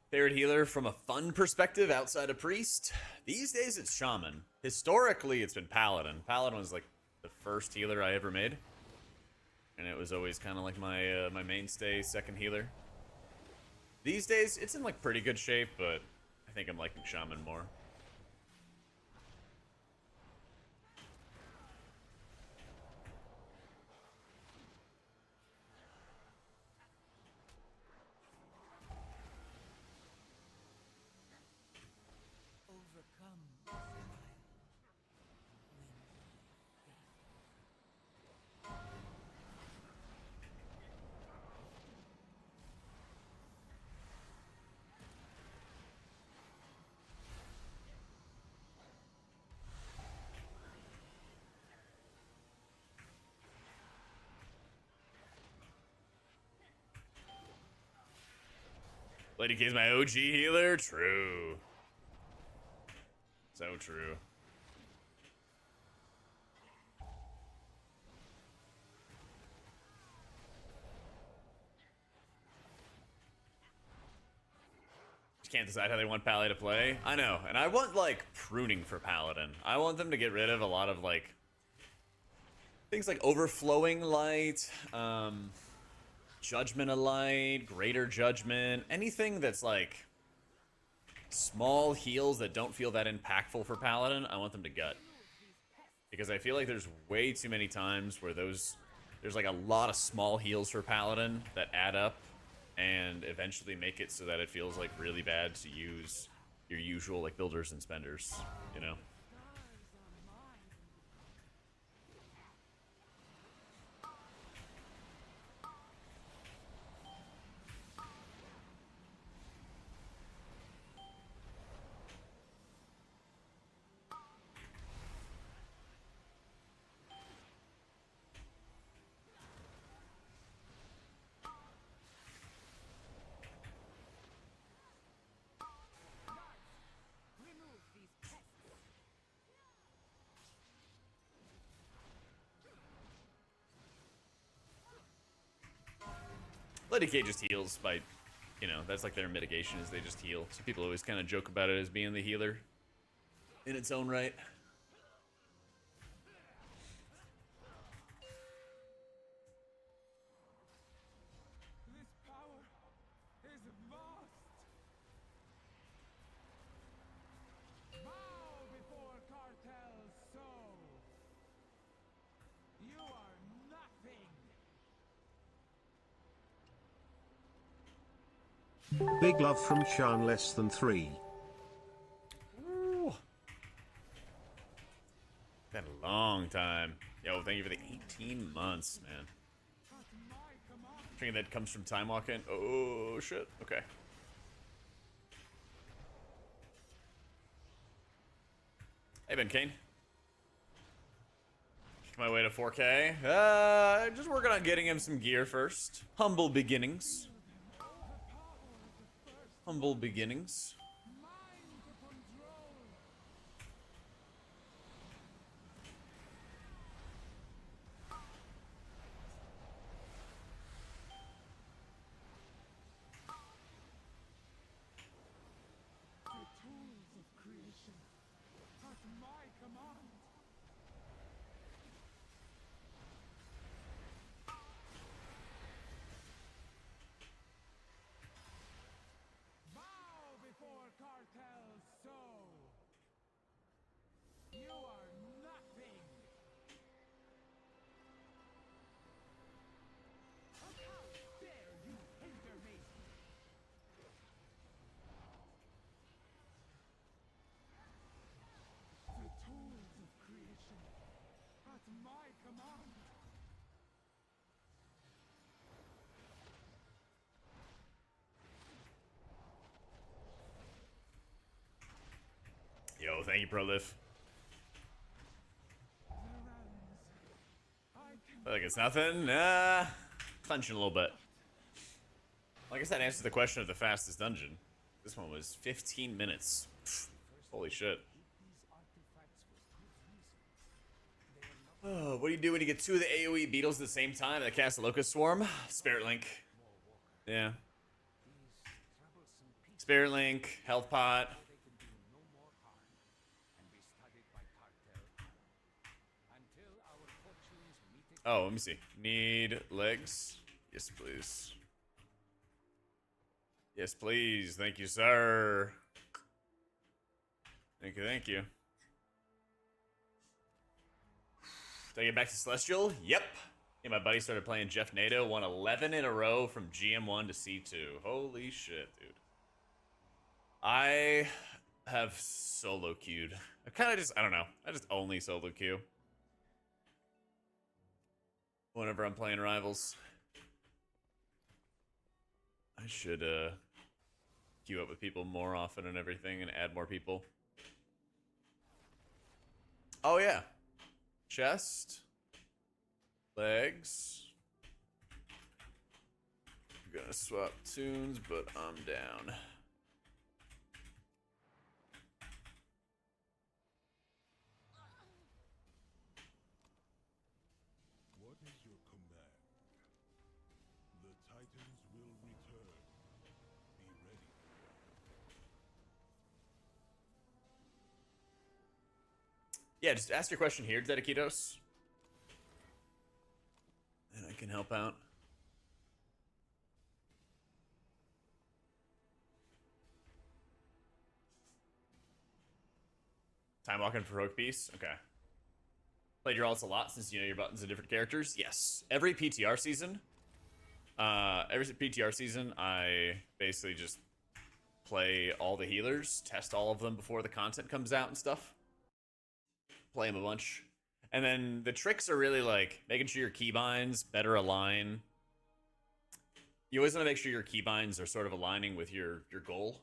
Favorite healer from a fun perspective outside of Priest? These days it's Shaman. Historically, it's been Paladin. Paladin was like the first healer I ever made. And it was always kind of like my my mainstay second healer. These days, it's in like pretty good shape, but I think I'm liking Shaman more. Lady K is my OG healer? True. So true. Just can't decide how they want Pally to play. I know, and I want, like, pruning for Paladin. I want them to get rid of a lot of, like, things like Overflowing Light, Judgment of Light, Greater Judgment, anything that's like small heals that don't feel that impactful for Paladin, I want them to gut. Because I feel like there's way too many times where there's like a lot of small heals for Paladin that add up and eventually make it so that it feels like really bad to use your usual like builders and spenders, you know? Lady K just heals by, you know, that's like their mitigation is they just heal. So people always kind of joke about it as being the healer in its own right. This power is vast. Bow before cartel's soul. You are nothing. Big love from Sean less than 3. Ooh. Been a long time. Yo, thank you for the 18 months, man. Thinking that comes from time walking. Oh shit. Okay. Hey Ben Kane. My way to 4K. Just working on getting him some gear first. Humble beginnings. Humble beginnings. Oh, thank you, Proliff. Feel like it's nothing. Clenching a little bit. Well, I guess that answers the question of the fastest dungeon. This one was 15 minutes. Pfft, holy shit. Oh, what do you do when you get two of the AoE beetles at the same time that cast a Locust Swarm? Spirit Link. Yeah. Spirit Link, Health Pot. Oh, let me see. Need legs? Yes, please. Yes, please. Thank you, sir. Thank you, thank you. Did I get back to Celestial? Yep. Yeah, my buddy started playing Jeff Nato, won 11 in a row from GM1 to C2. Holy shit, dude. I have solo queued. I kind of just, I don't know. I just only solo queue. Whenever I'm playing Rivals. I should queue up with people more often and everything and add more people. Oh yeah. Chest. Legs. I'm gonna swap tunes, but I'm down. What is your command? The Titans will return. Be ready. Yeah, just ask your question here, Dedikitos. And I can help out. Time walking for Rogue Piece? Okay. Played your alts a lot since you know your buttons and different characters? Yes. Every PTR season, I basically just play all the healers, test all of them before the content comes out and stuff. Play them a bunch. And then the tricks are really like making sure your keybinds better align. You always want to make sure your keybinds are sort of aligning with your goal.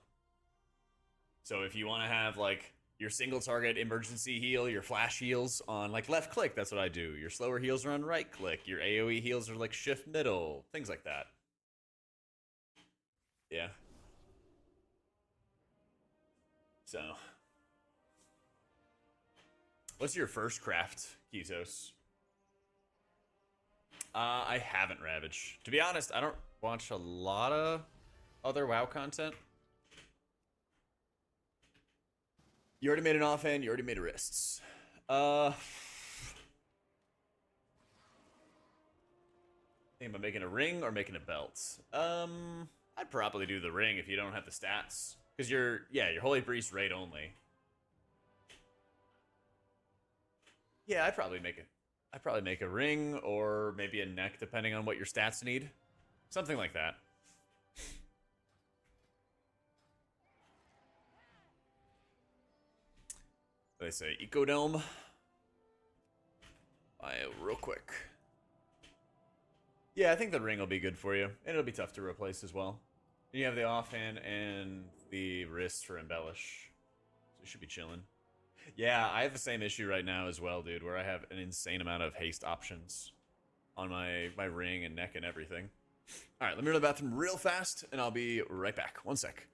So if you want to have like your single target emergency heal, your flash heals on like left click, that's what I do. Your slower heals are on right click. Your AoE heals are like shift middle, things like that. Yeah. So, what's your first craft, Ketos? I haven't Ravage. To be honest, I don't watch a lot of other WoW content. You already made an offhand, you already made a wrists. Think about making a ring or making a belt. I'd probably do the ring if you don't have the stats. Because you're Holy Priest raid only. Yeah, I'd probably make a ring or maybe a neck depending on what your stats need. Something like that. They say Ecodome. Real quick. Yeah, I think the ring will be good for you. And it'll be tough to replace as well. You have the offhand and the wrist for embellish. So you should be chilling. Yeah, I have the same issue right now as well, dude, where I have an insane amount of haste options on my ring and neck and everything. Alright, let me go to the bathroom real fast, and I'll be right back. One sec.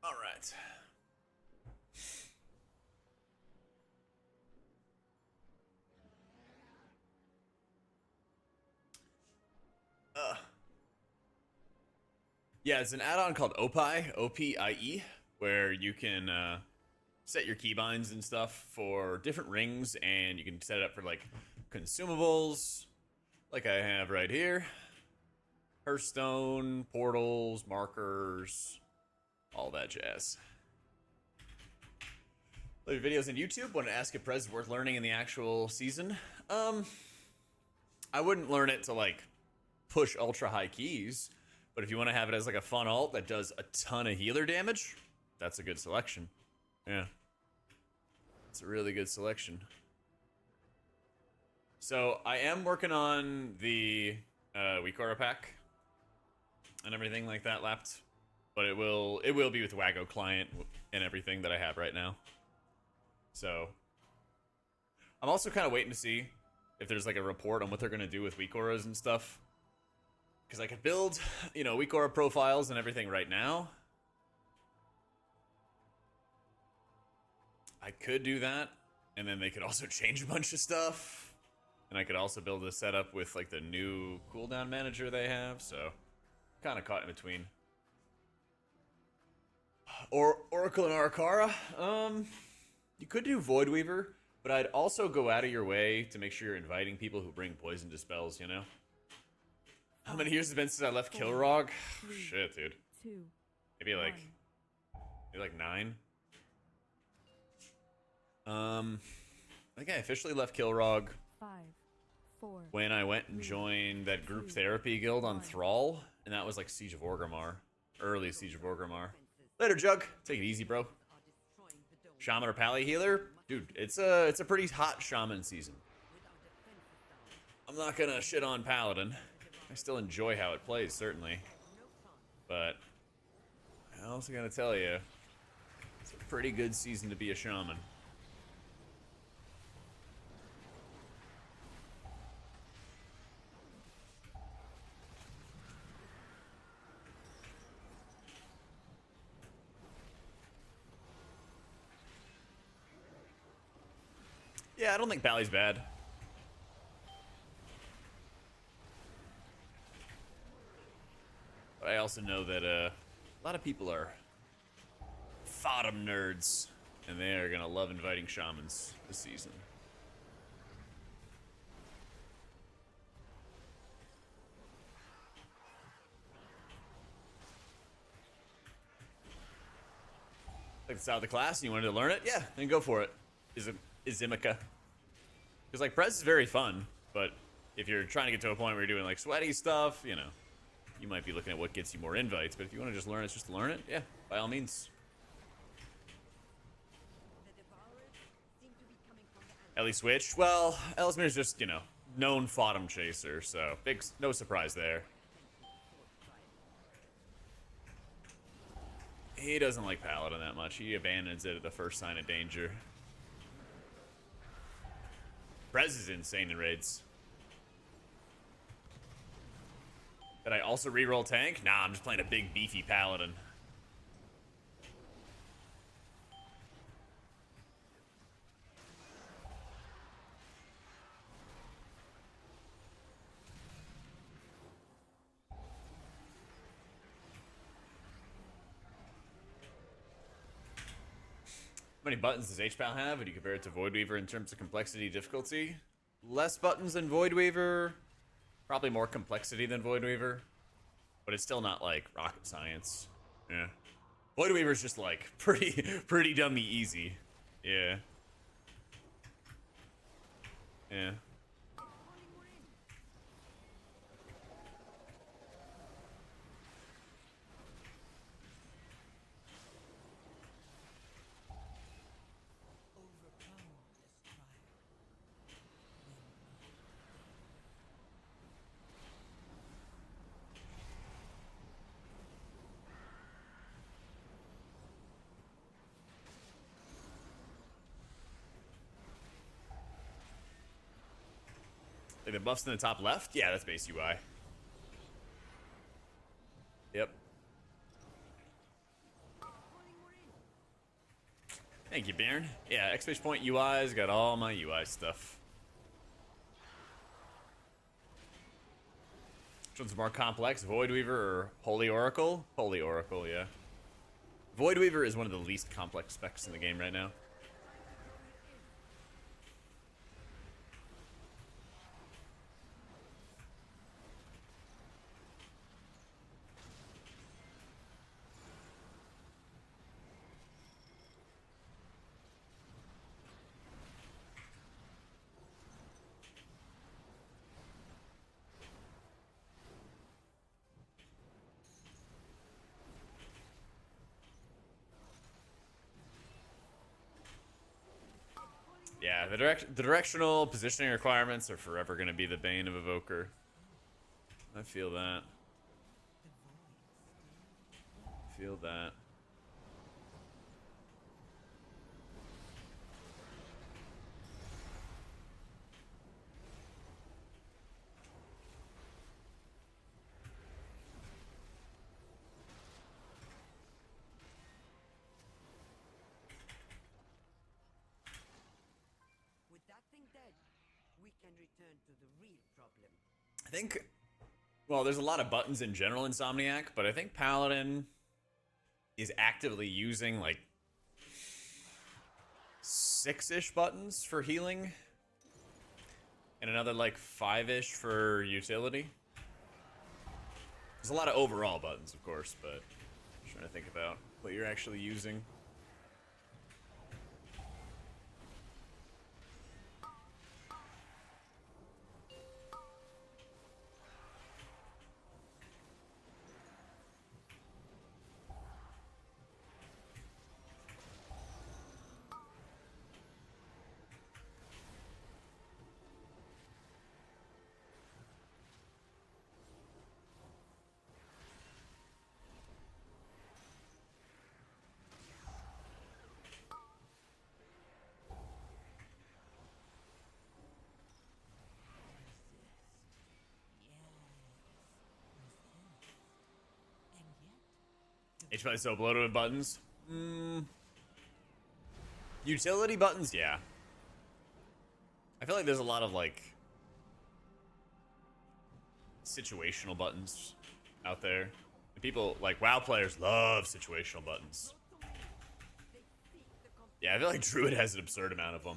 All right. Yeah, it's an add-on called OPIE, O-P-I-E, where you can set your keybinds and stuff for different rings, and you can set it up for like consumables, like I have right here. Hearthstone, portals, markers, all that jazz. Love your videos on YouTube. Want to ask if Prez is worth learning in the actual season? I wouldn't learn it to like push ultra high keys, but if you want to have it as like a fun alt that does a ton of healer damage, that's a good selection. Yeah. It's a really good selection. So I am working on the weak aura pack and everything like that lapped, but it will be with Wago client and everything that I have right now. So I'm also kind of waiting to see if there's like a report on what they're going to do with weak auras and stuff, because I could build, you know, weak aura profiles and everything right now. I could do that, and then they could also change a bunch of stuff, and I could also build a setup with like the new cooldown manager they have, so kind of caught in between. Or Oracle and Arakara, you could do Void Weaver, but I'd also go out of your way to make sure you're inviting people who bring poison to spells, you know? How many years has it been since I left Kilrog? Shit, dude. 2, Maybe like 9. I think I officially left Kilrog 5, 4. when I went and joined that group therapy guild on Thrall, and that was like Siege of Orgrimmar. Early Siege of Orgrimmar. Later, Jug. Take it easy, bro. Shaman or Pally healer? Dude, it's a pretty hot Shaman season. I'm not gonna shit on Paladin. I still enjoy how it plays, certainly. But I also gotta tell you, it's a pretty good season to be a Shaman. Yeah, I don't think Pally's bad. But I also know that a lot of people are Fodom nerds, and they are gonna love inviting shamans this season. Like the style of the class, and you wanted to learn it? Yeah, then go for it. Izimica. Because like Prez is very fun, but if you're trying to get to a point where you're doing like sweaty stuff, you know, you might be looking at what gets you more invites. But if you want to just learn it, just learn it. Yeah, by all means. Ellie switched. Well, Ellesmere's just, you know, known Fodom chaser, so no surprise there. He doesn't like Paladin that much. He abandons it at the first sign of danger. Prez is insane in raids. Did I also reroll tank? Nah, I'm just playing a big beefy Paladin. How many buttons does HPAL have? Would you compare it to Void Weaver in terms of complexity, difficulty? Less buttons than Void Weaver. Probably more complexity than Void Weaver. But it's still not like rocket science. Yeah. Void Weaver's just like pretty dummy easy. Yeah. Yeah. Like the buffs in the top left? Yeah, that's base UI. Yep. Thank you, Baron. Yeah, exclamation point UI's got all my UI stuff. Which one's more complex, Void Weaver or Holy Oracle? Holy Oracle, yeah. Void Weaver is one of the least complex specs in the game right now. Yeah, the directional positioning requirements are forever going to be the bane of Evoker. I feel that. Feel that. With that thing dead, we can return to the real problem. I think, well, there's a lot of buttons in general in Insomniac, but I think Paladin is actively using like 6-ish buttons for healing and another like 5-ish for utility. There's a lot of overall buttons, of course, but I'm trying to think about what you're actually using. HP is so bloated with buttons. Utility buttons, yeah. I feel like there's a lot of like situational buttons out there. And people like WoW players love situational buttons. Yeah, I feel like Druid has an absurd amount of them.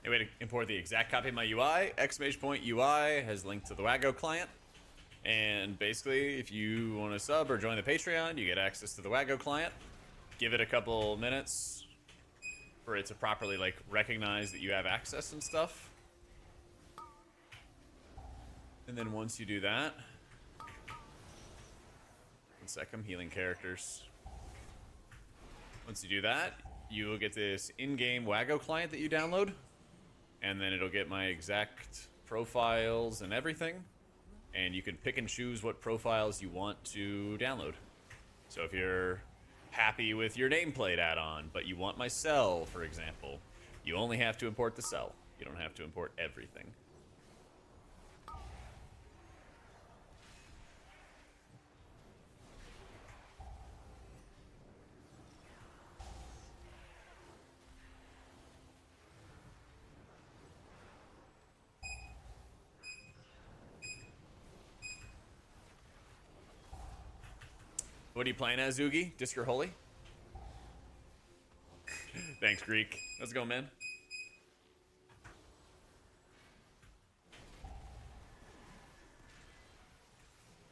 A way to import the exact copy of my UI, exclamation point UI has linked to the Wago client. And basically, if you want to sub or join the Patreon, you get access to the Wago client. Give it a couple minutes for it to properly like recognize that you have access and stuff. And then once you do that, 1 sec, I'm healing characters. Once you do that, you will get this in-game Wago client that you download. And then it'll get my exact profiles and everything. And you can pick and choose what profiles you want to download. So if you're happy with your nameplate add-on, but you want my cell, for example, you only have to import the cell. You don't have to import everything. What are you playing as, Zoogie? Disc or Holy? Thanks, Greek. Let's go, man.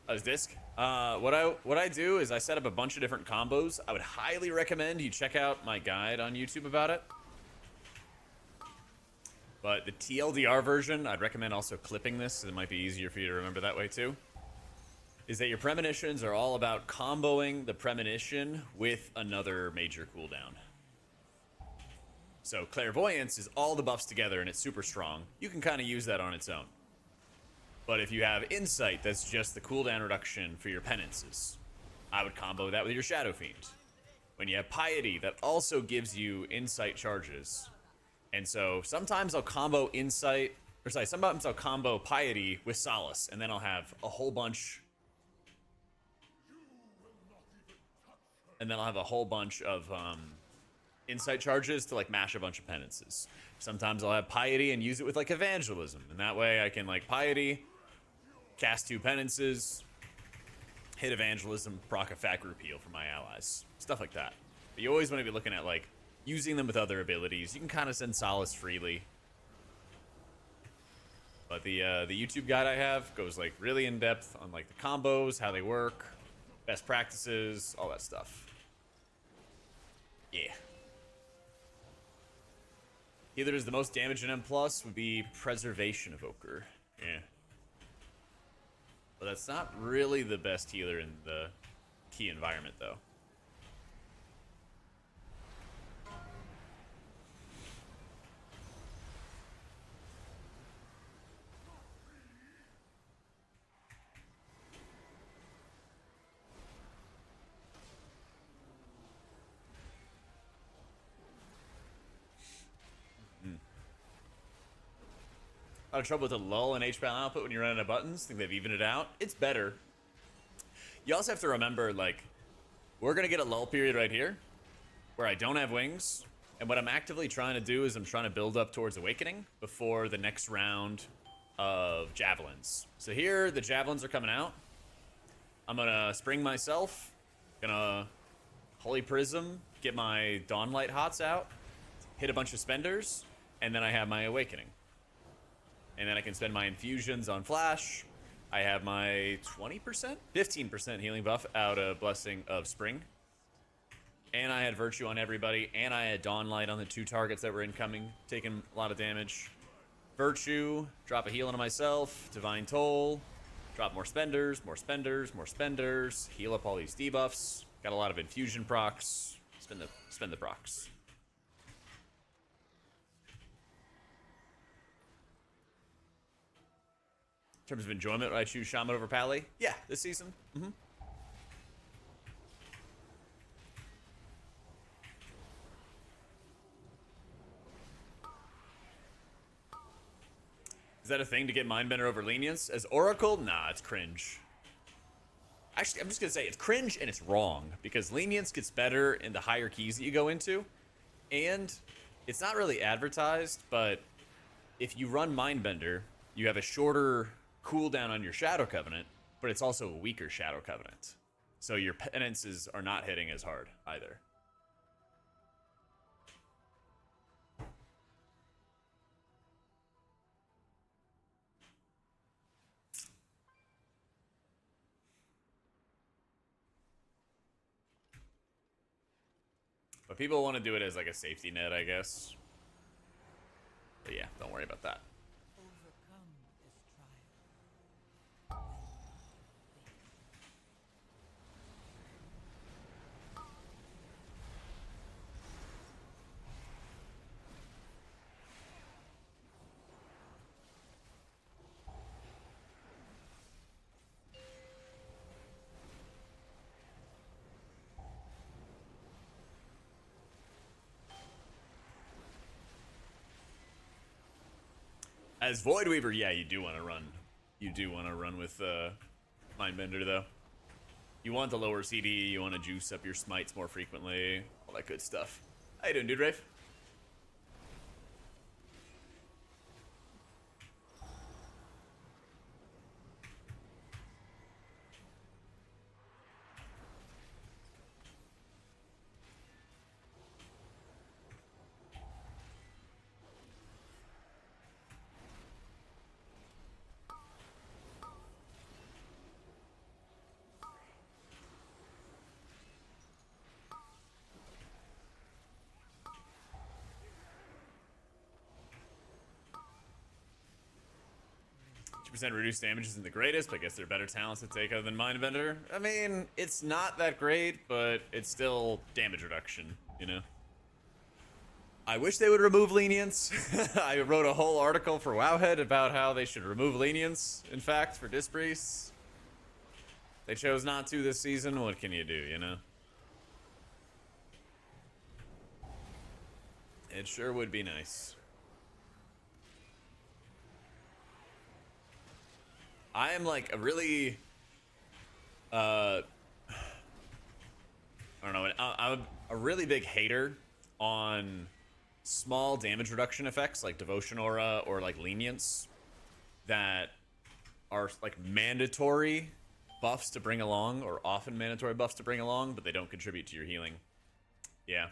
How's Disc? What I do is I set up a bunch of different combos. I would highly recommend you check out my guide on YouTube about it. But the TLDR version, I'd recommend also clipping this, so it might be easier for you to remember that way too. is that your premonitions are all about comboing the premonition with another major cooldown. So clairvoyance is all the buffs together and it's super strong. You can kind of use that on its own. But if you have insight, that's just the cooldown reduction for your penances. I would combo that with your Shadow Fiend. When you have piety, that also gives you insight charges. And so sometimes I'll combo insight, or sorry, sometimes I'll combo piety with solace, and then I'll have a whole bunch. And then I'll have a whole bunch of insight charges to like mash a bunch of penances. Sometimes I'll have piety and use it with like evangelism, and that way I can like piety, cast 2 penances, hit evangelism, proc a fat group heal for my allies, stuff like that. But you always want to be looking at like using them with other abilities. You can kind of send solace freely, but the YouTube guide I have goes like really in depth on like the combos, how they work, best practices, all that stuff. Yeah. Healer does the most damage in M+ would be Preservation Evoker. Yeah. But that's not really the best healer in the key environment, though. A lot of trouble with the lull in HP output when you're running out of buttons. Think they've evened it out. It's better. You also have to remember, like, we're gonna get a lull period right here where I don't have wings, and what I'm actively trying to do is I'm trying to build up towards Awakening before the next round of javelins. So here the javelins are coming out. I'm gonna spring myself, gonna Holy Prism, get my Dawnlight Hots out, hit a bunch of spenders, and then I have my Awakening. And then I can spend my infusions on Flash. I have my 20%? 15% healing buff out of Blessing of Spring. And I had Virtue on everybody. And I had Dawnlight on the 2 targets that were incoming, taking a lot of damage. Virtue, drop a heal on myself. Divine Toll, drop more spenders, more spenders, more spenders. Heal up all these debuffs. Got a lot of infusion procs. Spend the procs. In terms of enjoyment, would I choose Shaman over Pally? Yeah, this season. Is that a thing to get Mindbender over Lenience? As Oracle? Nah, it's cringe. Actually, I'm just going to say it's cringe and it's wrong, because Lenience gets better in the higher keys that you go into, and it's not really advertised, but if you run Mindbender, you have a shorter cooldown on your Shadow Covenant, but it's also a weaker Shadow Covenant. So your penances are not hitting as hard either. But people want to do it as like a safety net, I guess. But yeah, don't worry about that. Overcome this trial. As Void Weaver, yeah, you do want to run. You do want to run with Mindbender, though. You want the lower CD, you want to juice up your smites more frequently, all that good stuff. How you doing, dude, Rafe? 50% reduced damage isn't the greatest, but I guess there are better talents to take other than Mindbender. I mean, it's not that great, but it's still damage reduction, you know? I wish they would remove lenience. I wrote a whole article for Wowhead about how they should remove lenience, in fact, for Disc Priests. They chose not to this season. What can you do, you know? It sure would be nice. I am like a really, I don't know, I'm a really big hater on small damage reduction effects like Devotion Aura or like Lenience that are like mandatory buffs to bring along, or often mandatory buffs to bring along, but they don't contribute to your healing. Yeah.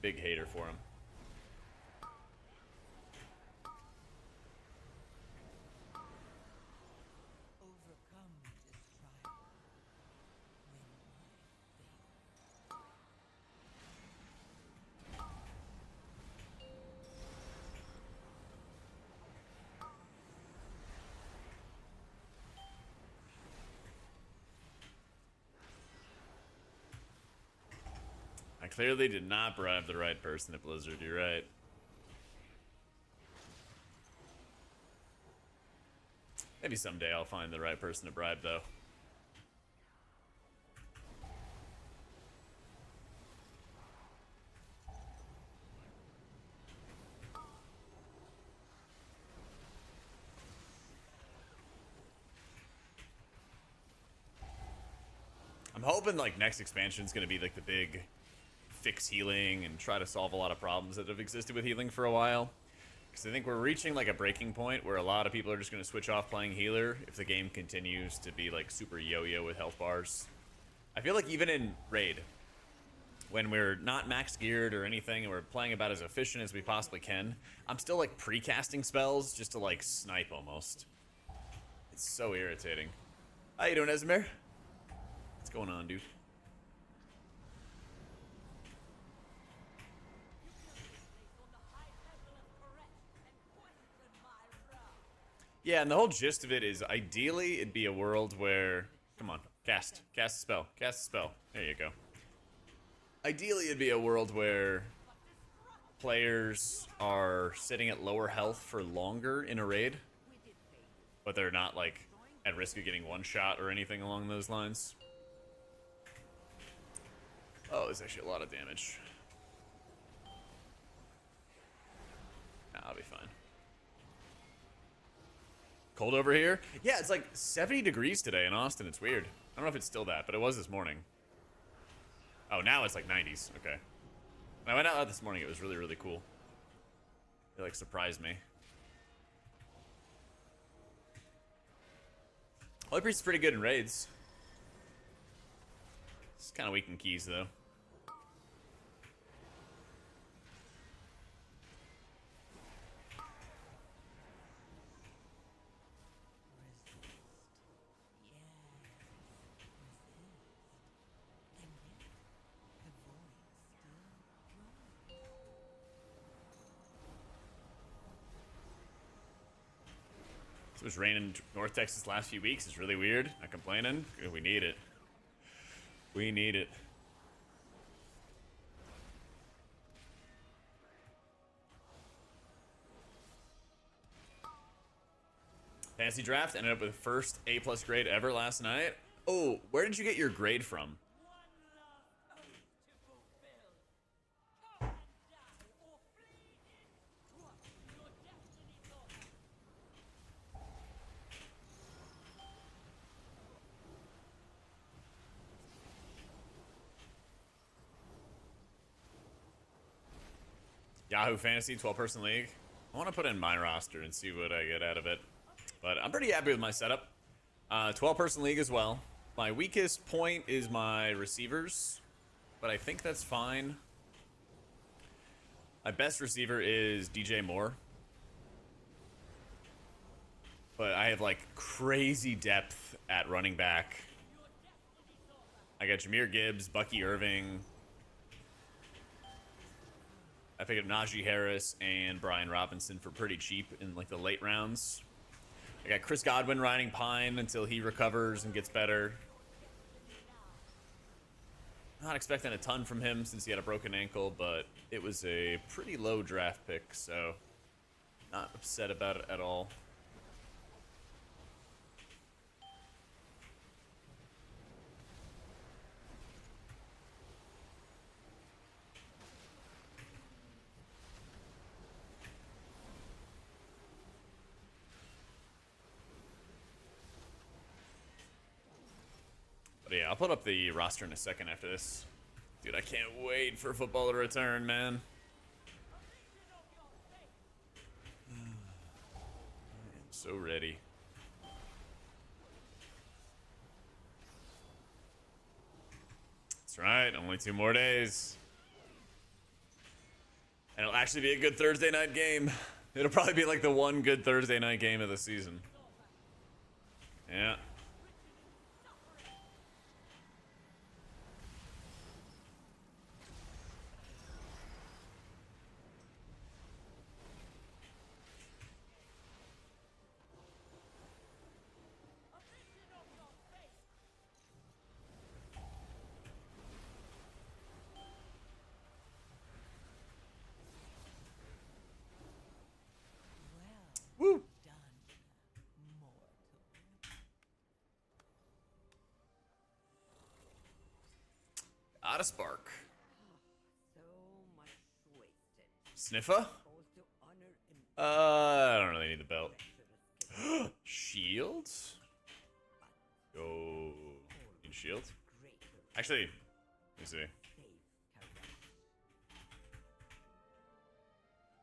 Big hater for him. Overcome this trial. I clearly did not bribe the right person at Blizzard, you're right. Maybe someday I'll find the right person to bribe, though. I'm hoping, like, next expansion is going to be, like, the big fix healing and try to solve a lot of problems that have existed with healing for a while. Because I think we're reaching like a breaking point where a lot of people are just going to switch off playing healer if the game continues to be like super yo-yo with health bars. I feel like even in Raid, when we're not max geared or anything and we're playing about as efficient as we possibly can, I'm still like pre-casting spells just to like snipe almost. It's so irritating. How you doing, Esmer? What's going on, dude? Yeah, and the whole gist of it is ideally it'd be a world where, come on, cast a spell, there you go. Ideally it'd be a world where players are sitting at lower health for longer in a raid, but they're not like at risk of getting one shot or anything along those lines. Oh, there's actually a lot of damage. Nah, I'll be fine. Cold over here? Yeah, it's like 70 degrees today in Austin. It's weird. I don't know if it's still that, but it was this morning. Oh, now it's like 90s. Okay. When I went out this morning, it was really, really cool. It like surprised me. Holy Priest is pretty good in raids. It's kind of weak in keys, though. It was raining in North Texas last few weeks. It's really weird. Not complaining. We need it. We need it. Fantasy draft ended up with first A+ grade ever last night. Oh, where did you get your grade from? Yahoo Fantasy 12-person league. I want to put in my roster and see what I get out of it. But I'm pretty happy with my setup. 12-person league as well. My weakest point is my receivers, but I think that's fine. My best receiver is DJ Moore. But I have like crazy depth at running back I got Jameer Gibbs, Bucky Irving. I picked up Najee Harris and Brian Robinson for pretty cheap in like the late rounds. I got Chris Godwin riding Pine until he recovers and gets better. Not expecting a ton from him since he had a broken ankle, but it was a pretty low draft pick, so not upset about it at all. But yeah, I'll put up the roster in a second after this. Dude, I can't wait for football to return, man. I am so ready. That's right, only 2 more days. And it'll actually be a good Thursday night game. It'll probably be like the one good Thursday night game of the season. Yeah. Woo! Out of spark. So much wasted. Sniffer? Calls to honor and I don't really need the belt. should Shield? Go. Need shield? greater Actually, let me see. save caress.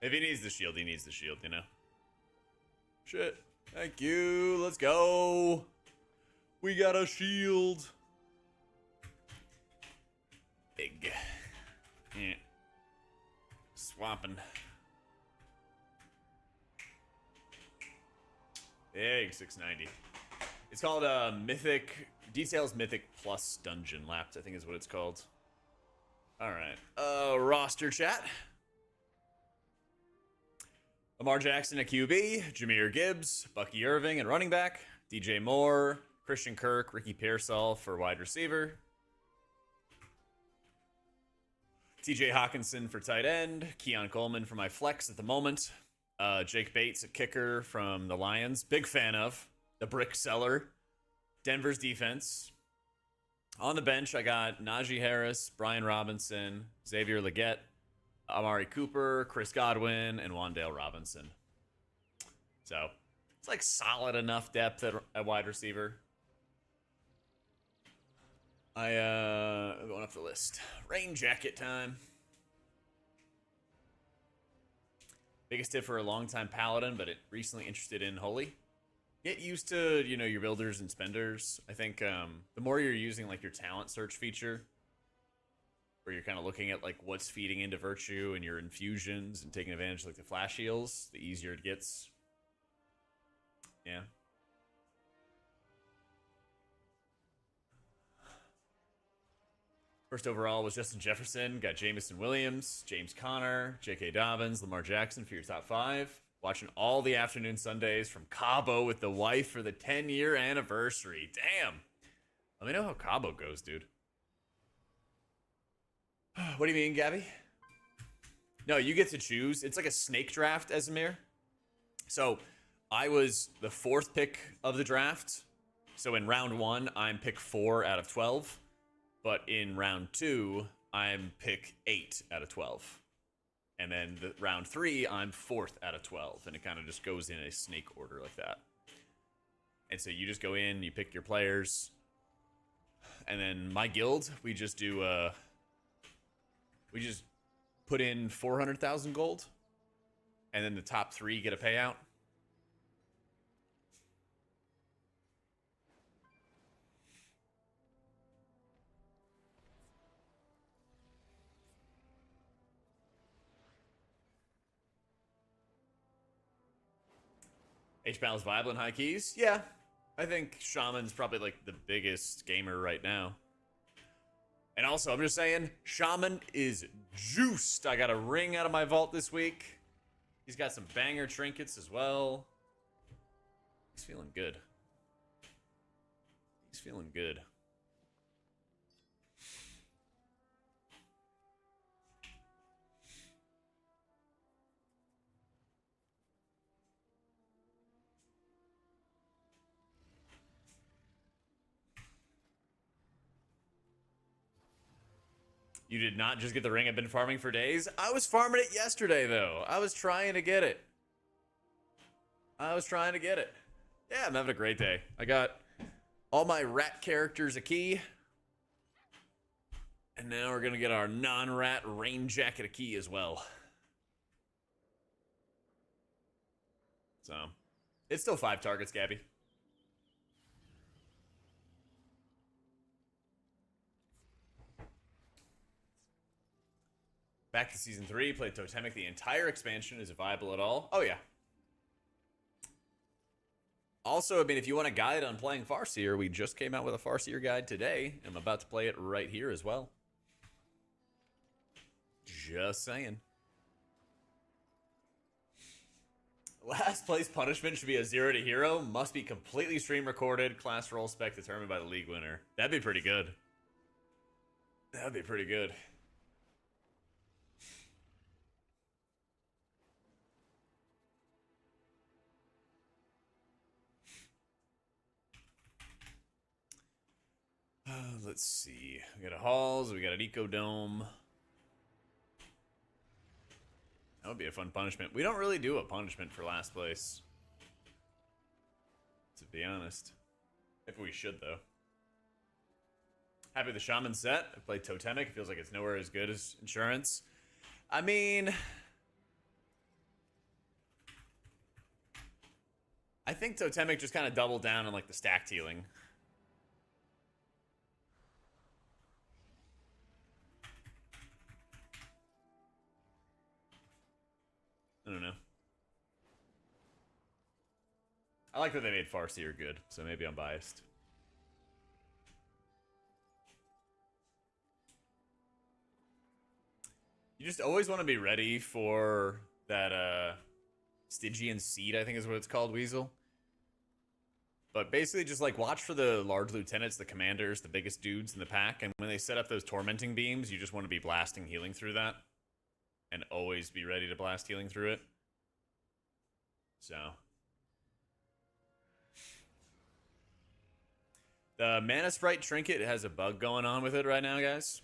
If he needs the shield, he needs the shield, you know? Shit. Thank you. Let's go. We got a shield. Big. Yeah. Swapping. Big 690. It's called Mythic. Details Mythic Plus Dungeon Lapped, I think is what it's called. Alright. Roster chat. Lamar Jackson at QB, Jameer Gibbs, Bucky Irving at running back, DJ Moore, Christian Kirk, Ricky Pearsall for wide receiver, TJ Hawkinson for tight end, Keon Coleman for my flex at the moment, Jake Bates at kicker from the Lions, big fan of, the brick seller, Denver's defense. On the bench, I got Najee Harris, Brian Robinson, Xavier Legette, Amari Cooper, Chris Godwin, and Wan'Dale Robinson. So, it's like solid enough depth at wide receiver. Going up the list. Rain jacket time. Biggest tip for a long-time Paladin, but recently interested in Holy. Get used to, you know, your builders and spenders. I think the more you're using like your talent search feature, where you're kind of looking at like what's feeding into virtue and your infusions and taking advantage of like the flash heals, the easier it gets. Yeah. First overall was Justin Jefferson. Got Jamison Williams, James Conner, J.K. Dobbins, Lamar Jackson for your top 5. Watching all the afternoon Sundays from Cabo with the wife for the 10-year anniversary. Damn. Let me know how Cabo goes, dude. What do you mean, Gabby? No, you get to choose. It's like a snake draft, Esamir. So I was the 4th pick of the draft. So in round 1, I'm pick 4 out of 12. But in round 2, I'm pick 8 out of 12. And then the round 3, I'm 4th out of 12. And it kind of just goes in a snake order like that. And so you just go in, you pick your players. And then my guild, we just do... we just put in 400,000 gold, and then the top 3 get a payout. H-Battle is viable in high keys? Yeah. I think Shaman's probably like the biggest gamer right now. And also, I'm just saying, Shaman is juiced. I got a ring out of my vault this week. He's got some banger trinkets as well. He's feeling good. He's feeling good. You did not just get the ring I've been farming for days? I was farming it yesterday, though. I was trying to get it. Yeah, I'm having a great day. I got all my rat characters a key. And now we're going to get our non-rat rain jacket a key as well. So, it's still 5 targets, Gabby. Back to Season 3, played Totemic the entire expansion. Is it viable at all? Oh, yeah. Also, I mean, if you want a guide on playing Farseer, we just came out with a Farseer guide today. I'm about to play it right here as well. Just saying. Last place punishment should be a 0 to hero. Must be completely stream recorded. Class roll spec determined by the league winner. That'd be pretty good. That'd be pretty good. Let's see. We got a Halls. We got an Eco Dome. That would be a fun punishment. We don't really do a punishment for last place, to be honest. If we should, though. Happy with the Shaman set. I played Totemic. It feels like it's nowhere as good as Insurance. I mean, I think Totemic just kind of doubled down on like the stacked healing. I don't know. I like that they made Farseer good, so maybe I'm biased. You just always want to be ready for that Stygian Seed, I think is what it's called, Weasel. But basically just like watch for the large lieutenants, the commanders, the biggest dudes in the pack, and when they set up those tormenting beams, you just want to be blasting healing through that. And always be ready to blast healing through it. So. The Mana Sprite Trinket has a bug going on with it right now, guys.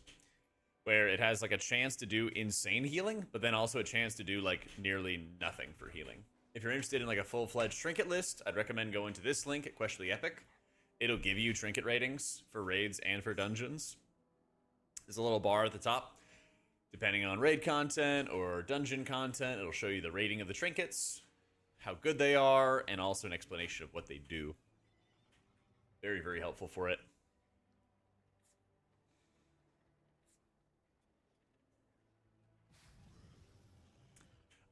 Where it has like a chance to do insane healing, but then also a chance to do like nearly nothing for healing. If you're interested in like a full-fledged trinket list, I'd recommend going to this link at Questly Epic. It'll give you trinket ratings for raids and for dungeons. There's a little bar at the top. Depending on raid content or dungeon content, it'll show you the rating of the trinkets, how good they are, and also an explanation of what they do. Very, very helpful for it.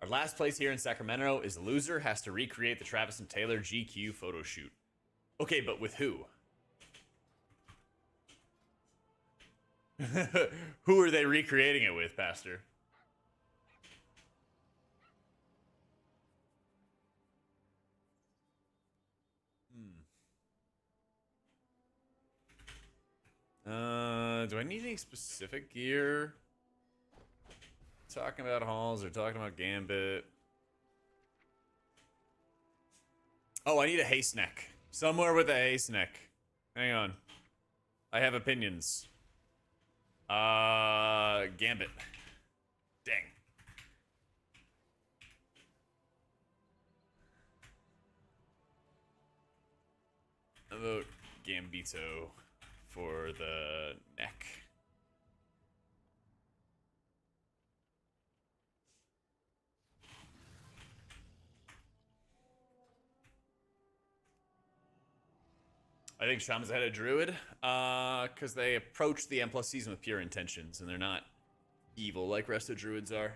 Our last place here in Sacramento is the loser has to recreate the Travis and Taylor GQ photo shoot. Okay, but with who? Who are they recreating it with, Pastor? Do I need any specific gear? Talking about Halls or talking about Gambit? Oh, I need a haste neck. Somewhere with a haste neck. Hang on. I have opinions. Gambit. Dang. How about Gambito for the neck? I think Shaman's ahead of Druid, because they approach the M+ season with pure intentions, and they're not evil like Resto Druids are.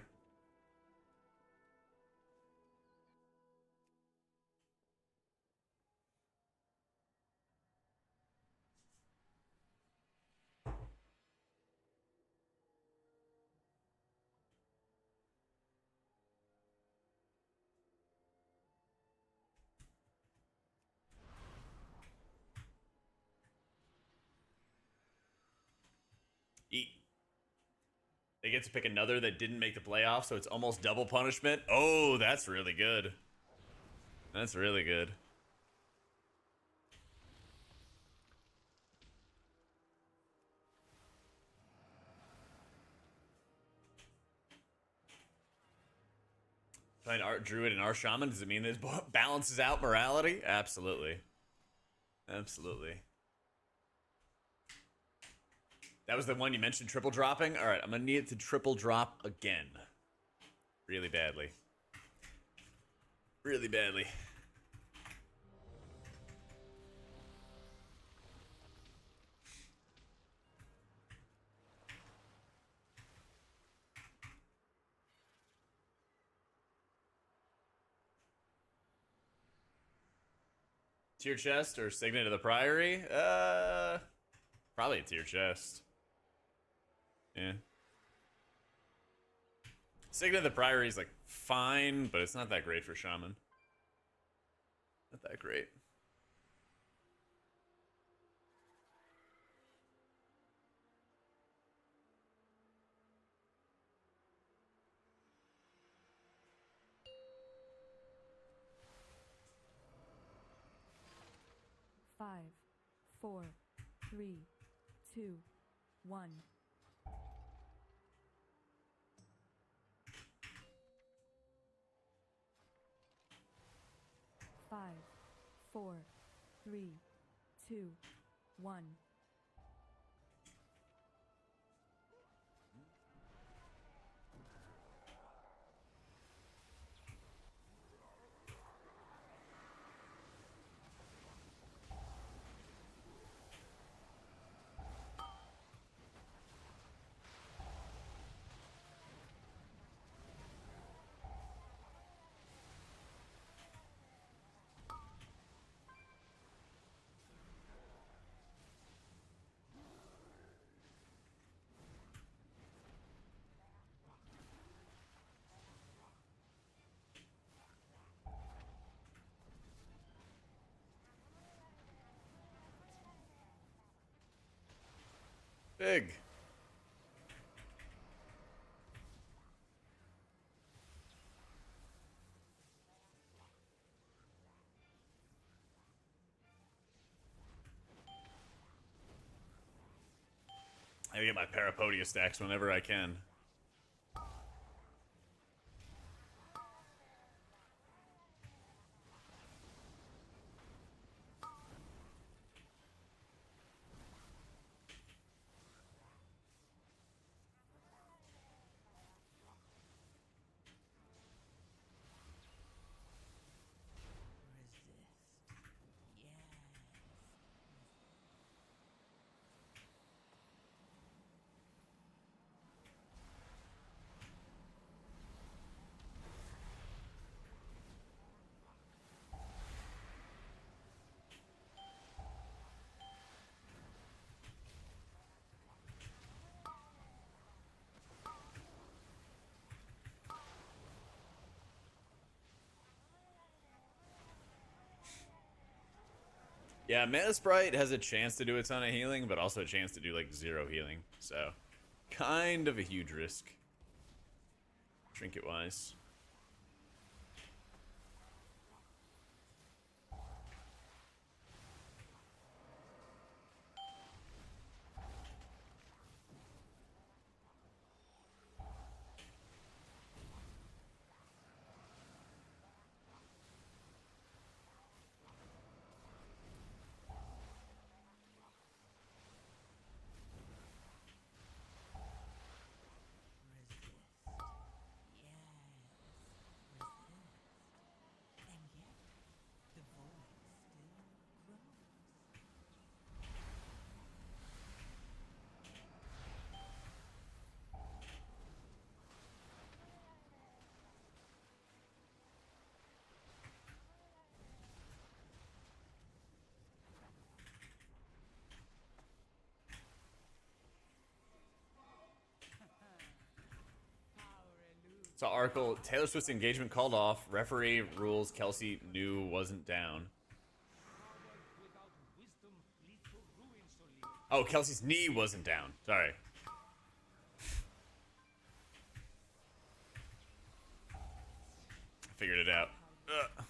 Eat. They get to pick another that didn't make the playoff, so it's almost double punishment. Oh, that's really good. That's really good. Find our druid and our shaman. Does it mean this balances out morality? Absolutely. Absolutely. That was the one you mentioned, triple dropping? Alright, I'm gonna need it to triple drop again. Really badly. Really badly. Tier chest or signet of the priory? Probably a tier chest. Yeah. Signet of the priory is like fine, but it's not that great for shaman. Not that great. Five, four, three, two, one. Five, four, three, two, one. Big. I gotta get my Parapodia stacks whenever I can. Yeah, Mana Sprite has a chance to do a ton of healing, but also a chance to do like 0 healing. So, kind of a huge risk. Trinket wise. So Arkle, Taylor Swift's engagement called off. Referee rules Kelsey knew wasn't down. Oh, Kelsey's knee wasn't down. Sorry. figured it out. Ugh.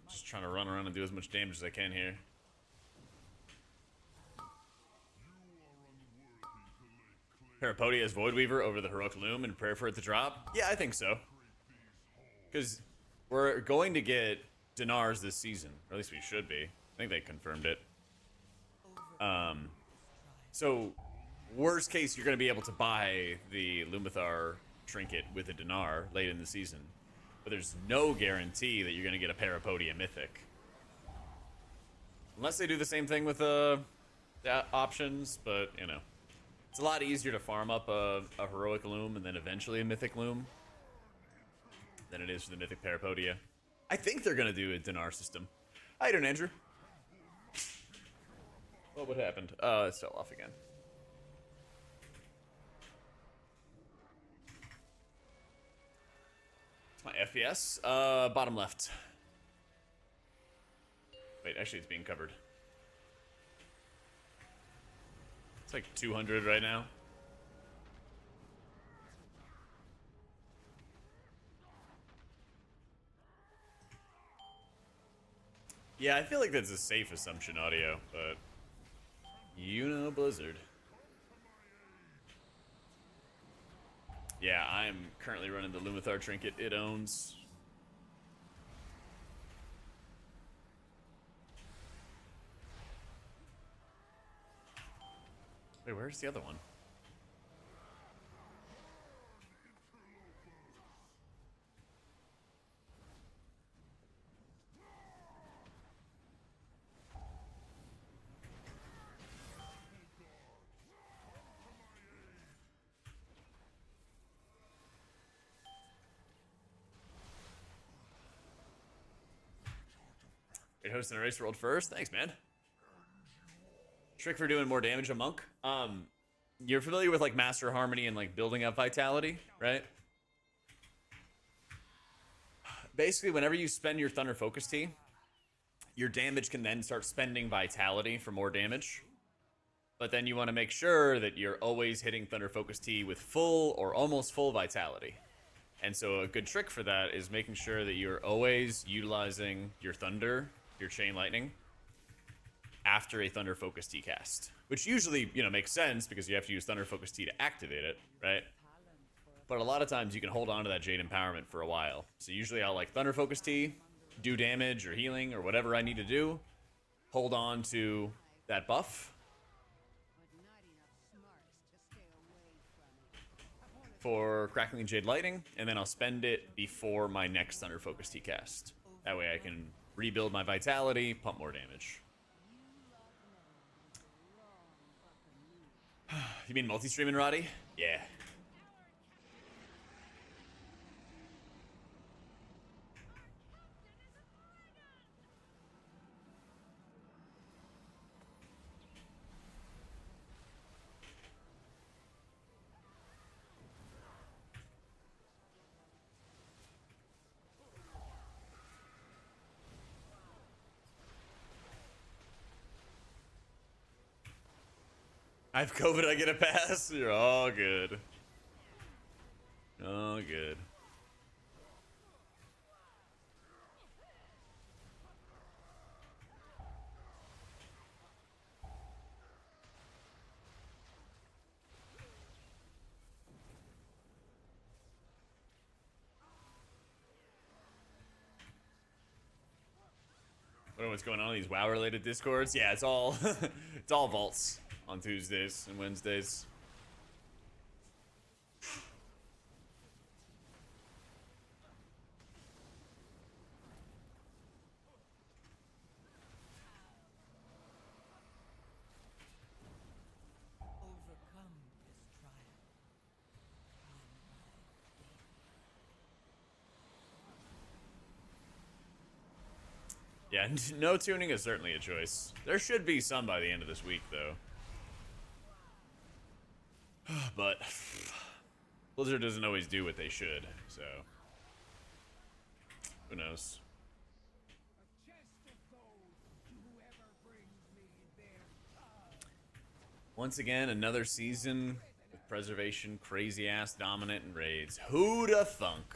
Just trying to run around and do as much damage as I can here. Parapodia as Void Weaver over the Heroic Loom and pray for it to drop? Yeah, I think so. Because we're going to get dinars this season. Or at least we should be. I think they confirmed it. So, worst case, you're going to be able to buy the Lumathar trinket with a dinar late in the season. But there's no guarantee that you're going to get a Parapodia Mythic. Unless they do the same thing with the options, but, you know. It's a lot easier to farm up a Heroic Loom and then eventually a Mythic Loom than it is for the Mythic Parapodia. I think they're going to do a dinar system. How you doing, Andrew? What happened? It fell off again. It's my FPS. Bottom left. Wait, actually it's being covered. It's like 200 right now. Yeah, I feel like that's a safe assumption audio, but you know Blizzard. Yeah, I'm currently running the Lumathar trinket it owns. Wait, where's the other one? Great hosting a race world first. Thanks, man. Trick for doing more damage, a monk. You're familiar with like Master Harmony and like building up vitality, right? Basically, whenever you spend your Thunder Focus Tea, your damage can then start spending vitality for more damage. But then you want to make sure that you're always hitting Thunder Focus Tea with full or almost full vitality. And so a good trick for that is making sure that you're always utilizing your Thunder, your Chain Lightning, after a Thunder Focus Tea cast. Which usually, you know, makes sense because you have to use Thunder Focus Tea to activate it, right? But a lot of times you can hold on to that Jade Empowerment for a while. So usually I'll like Thunder Focus Tea, do damage or healing or whatever I need to do, hold on to that buff for Crackling Jade Lightning, and then I'll spend it before my next Thunder Focus Tea cast. That way I can rebuild my vitality, pump more damage. You mean multi-streaming, Roddy? Yeah. I have COVID, I get a pass. You're all good. All good. I don't know what's going on in these WoW related discords. Yeah, it's all it's all vaults on Tuesdays and Wednesdays. Overcome this trial. Yeah, no tuning is certainly a choice. There should be some by the end of this week, though. But Blizzard doesn't always do what they should, so who knows? Once again, another season with Preservation, crazy ass, dominant, and raids. Who'da thunk?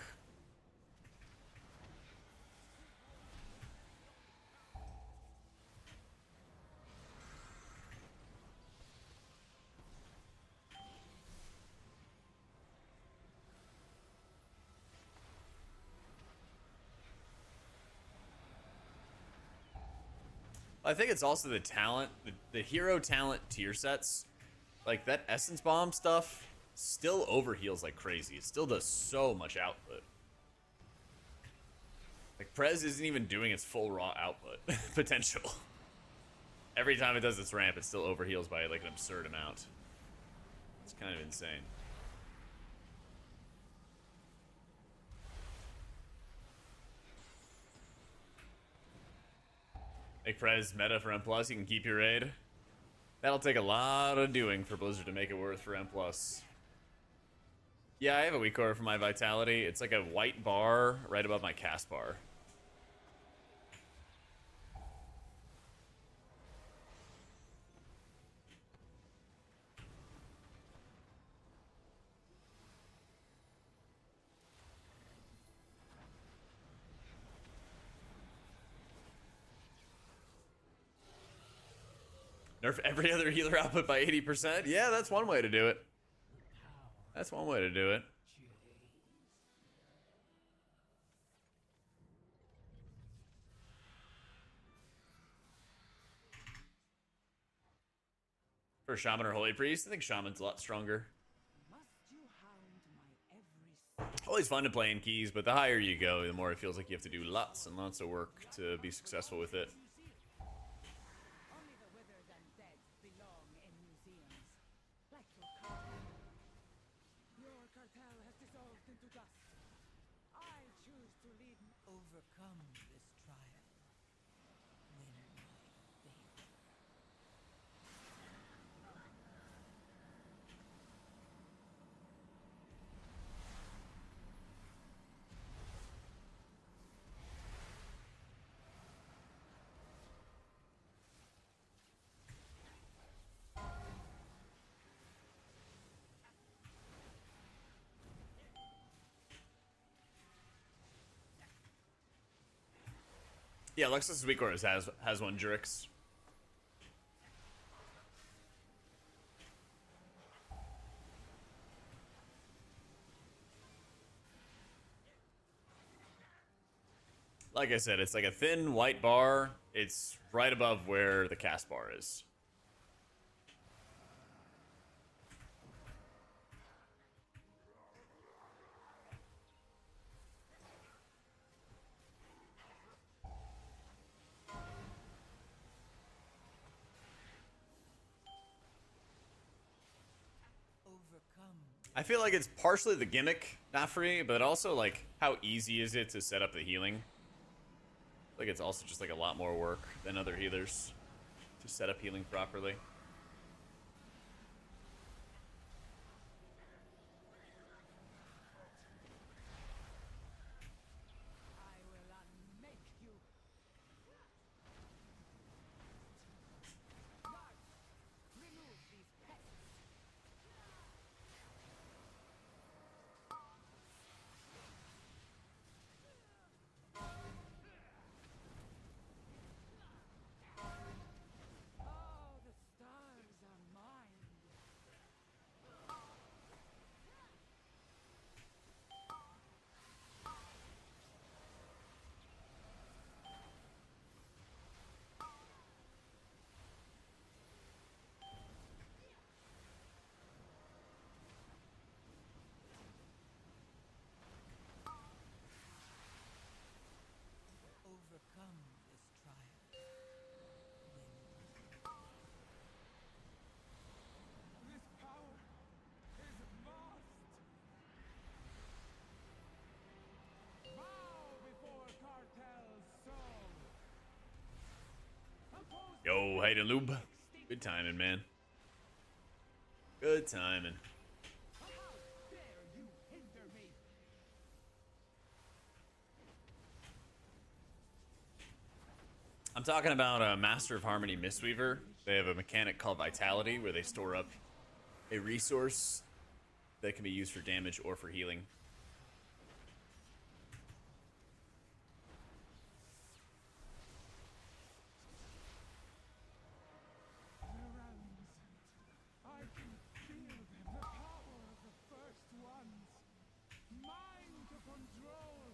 I think it's also the talent, the hero talent tier sets. Like that Essence Bomb stuff still overheals like crazy. It still does so much output. Like Prez isn't even doing its full raw output potential. Every time it does its ramp, it still overheals by like an absurd amount. It's kind of insane. Make Prez meta for M+, you can keep your raid. That'll take a lot of doing for Blizzard to make it worth for M+. Yeah, I have a weak order for my Vitality. It's like a white bar right above my cast bar. Nerf every other healer output by 80%? Yeah, that's one way to do it. That's one way to do it. For Shaman or Holy Priest, I think Shaman's a lot stronger. Must you hound my every Always fun to play in keys, but the higher you go, the more it feels like you have to do lots and lots of work to be successful with it. only the withered and dead belong in museums. Like your cartel. Your cartel has dissolved into dust. I choose to lead. Overcome this trial. Win my favor. Yeah, Lexus weak orders has one Jurix. Like I said, it's like a thin white bar. It's right above where the cast bar is. Overcome. I feel like it's partially the gimmick, not free, but also like how easy is it to set up the healing? Like it's also just like a lot more work than other healers to set up healing properly. I will unmake you. Guards, remove these pests. Oh, the stars are mine. Overcome this trial. This power is vast. Bow before cartel's soul. Oppose Yo, Hayden Lube. Good timing, man. Good timing. How dare you hinder me? I'm talking about Master of Harmony Mistweaver. They have a mechanic called Vitality where they store up a resource that can be used for damage or for healing. I can feel them, the power of the first ones. Mind control.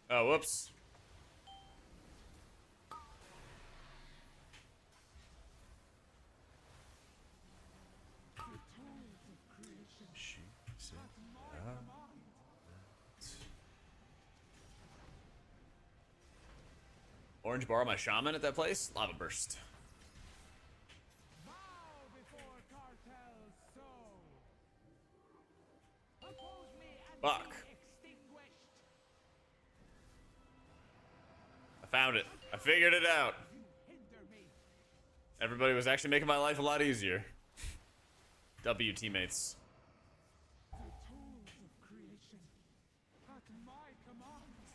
Oh, whoops. The tools of creation at my command. Orange bar my shaman at that place. Lava burst. Bow before cartel's soul. Oppose me and Fuck. be extinguished. I found it. I figured it out. You hinder me. Everybody was actually making my life a lot easier. W teammates. The tools of creation at my command. The realms.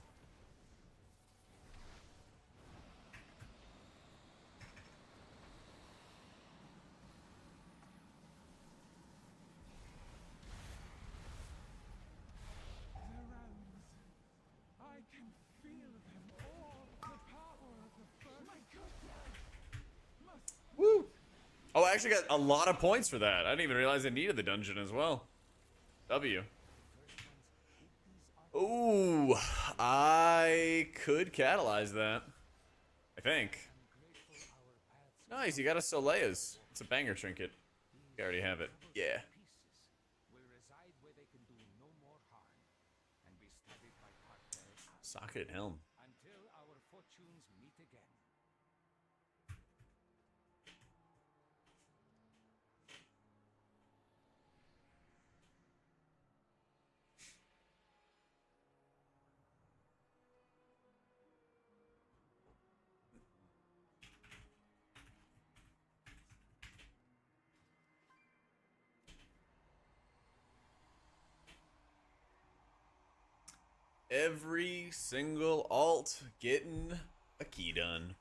I can feel them all. The power of the first. My God. Must Woo! Oh, I actually got a lot of points for that. I didn't even realize I needed the dungeon as well. W. Ooh, I could catalyze that. I think. Nice, you got a Solea's. It's a banger trinket. You already have it. Yeah. Will reside where they can do no more harm and be studied by cartel Socket and helm. until our fortunes meet again. Every single alt getting a key done.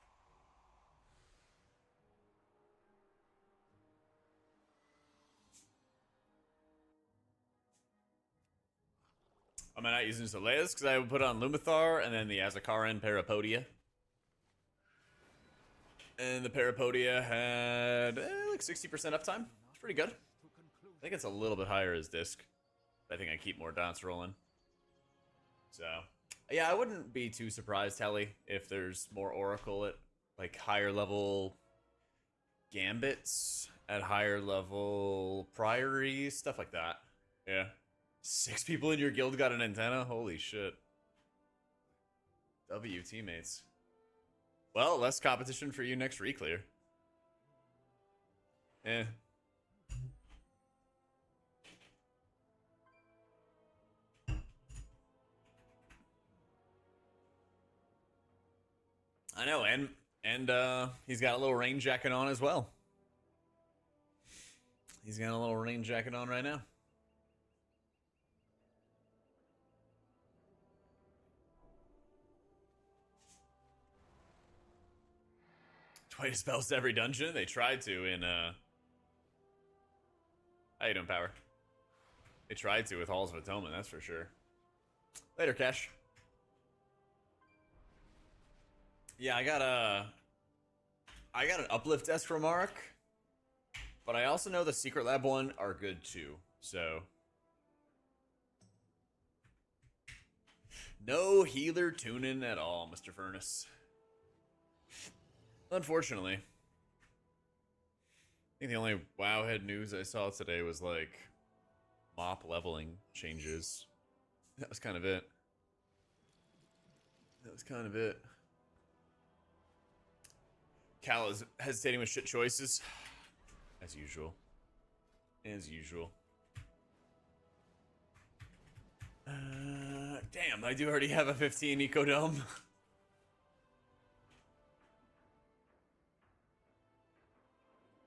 Am I not using Solea's? Because I would put on Lumathar and then the Azakaran Parapodia. And the Parapodia had like 60% uptime. It's pretty good. I think it's a little bit higher as disc. I think I keep more dots rolling. So, yeah, I wouldn't be too surprised, Helly, if there's more Oracle at like higher level Gambits, at higher level Priory, stuff like that. Yeah. 6 people in your guild got an antenna? Holy shit. W teammates. Well, less competition for you next reclear. Eh. I know, and he's got a little rain jacket on as well. He's got a little rain jacket on right now. Twice spells to every dungeon. They tried to in how you doing, Power? They tried to with Halls of Atonement, that's for sure. Later, Cash. Yeah, I got an uplift desk from Mark, but I also know the Secret Lab one are good too. So no healer tuning at all, Mr. Furnace. Unfortunately. I think the only Wowhead news I saw today was like mop leveling changes. That was kind of it. Cal is hesitating with shit choices. As usual. Damn, I do already have a 15 Ecodome.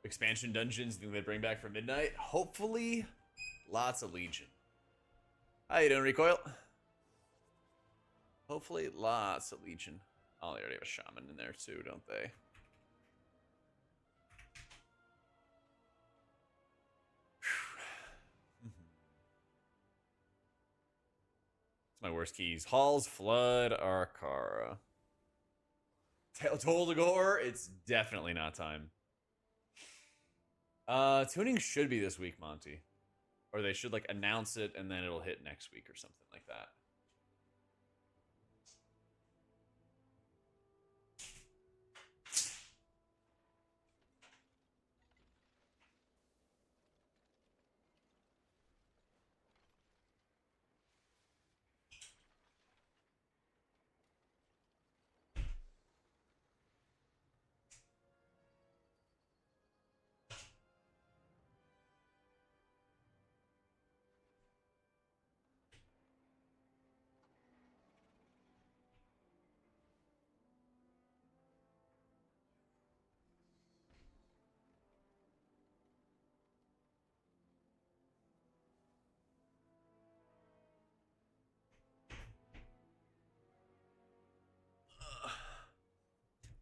Expansion dungeons, think they bring back for midnight? Hopefully, lots of Legion. How you doing, Recoil? Hopefully, lots of Legion. Oh, they already have a Shaman in there too, don't they? It's my worst keys. Halls, Flood, Arcara. Toldagor, it's definitely not time. Tuning should be this week, Monty. Or they should, like, announce it and then it'll hit next week or something like that.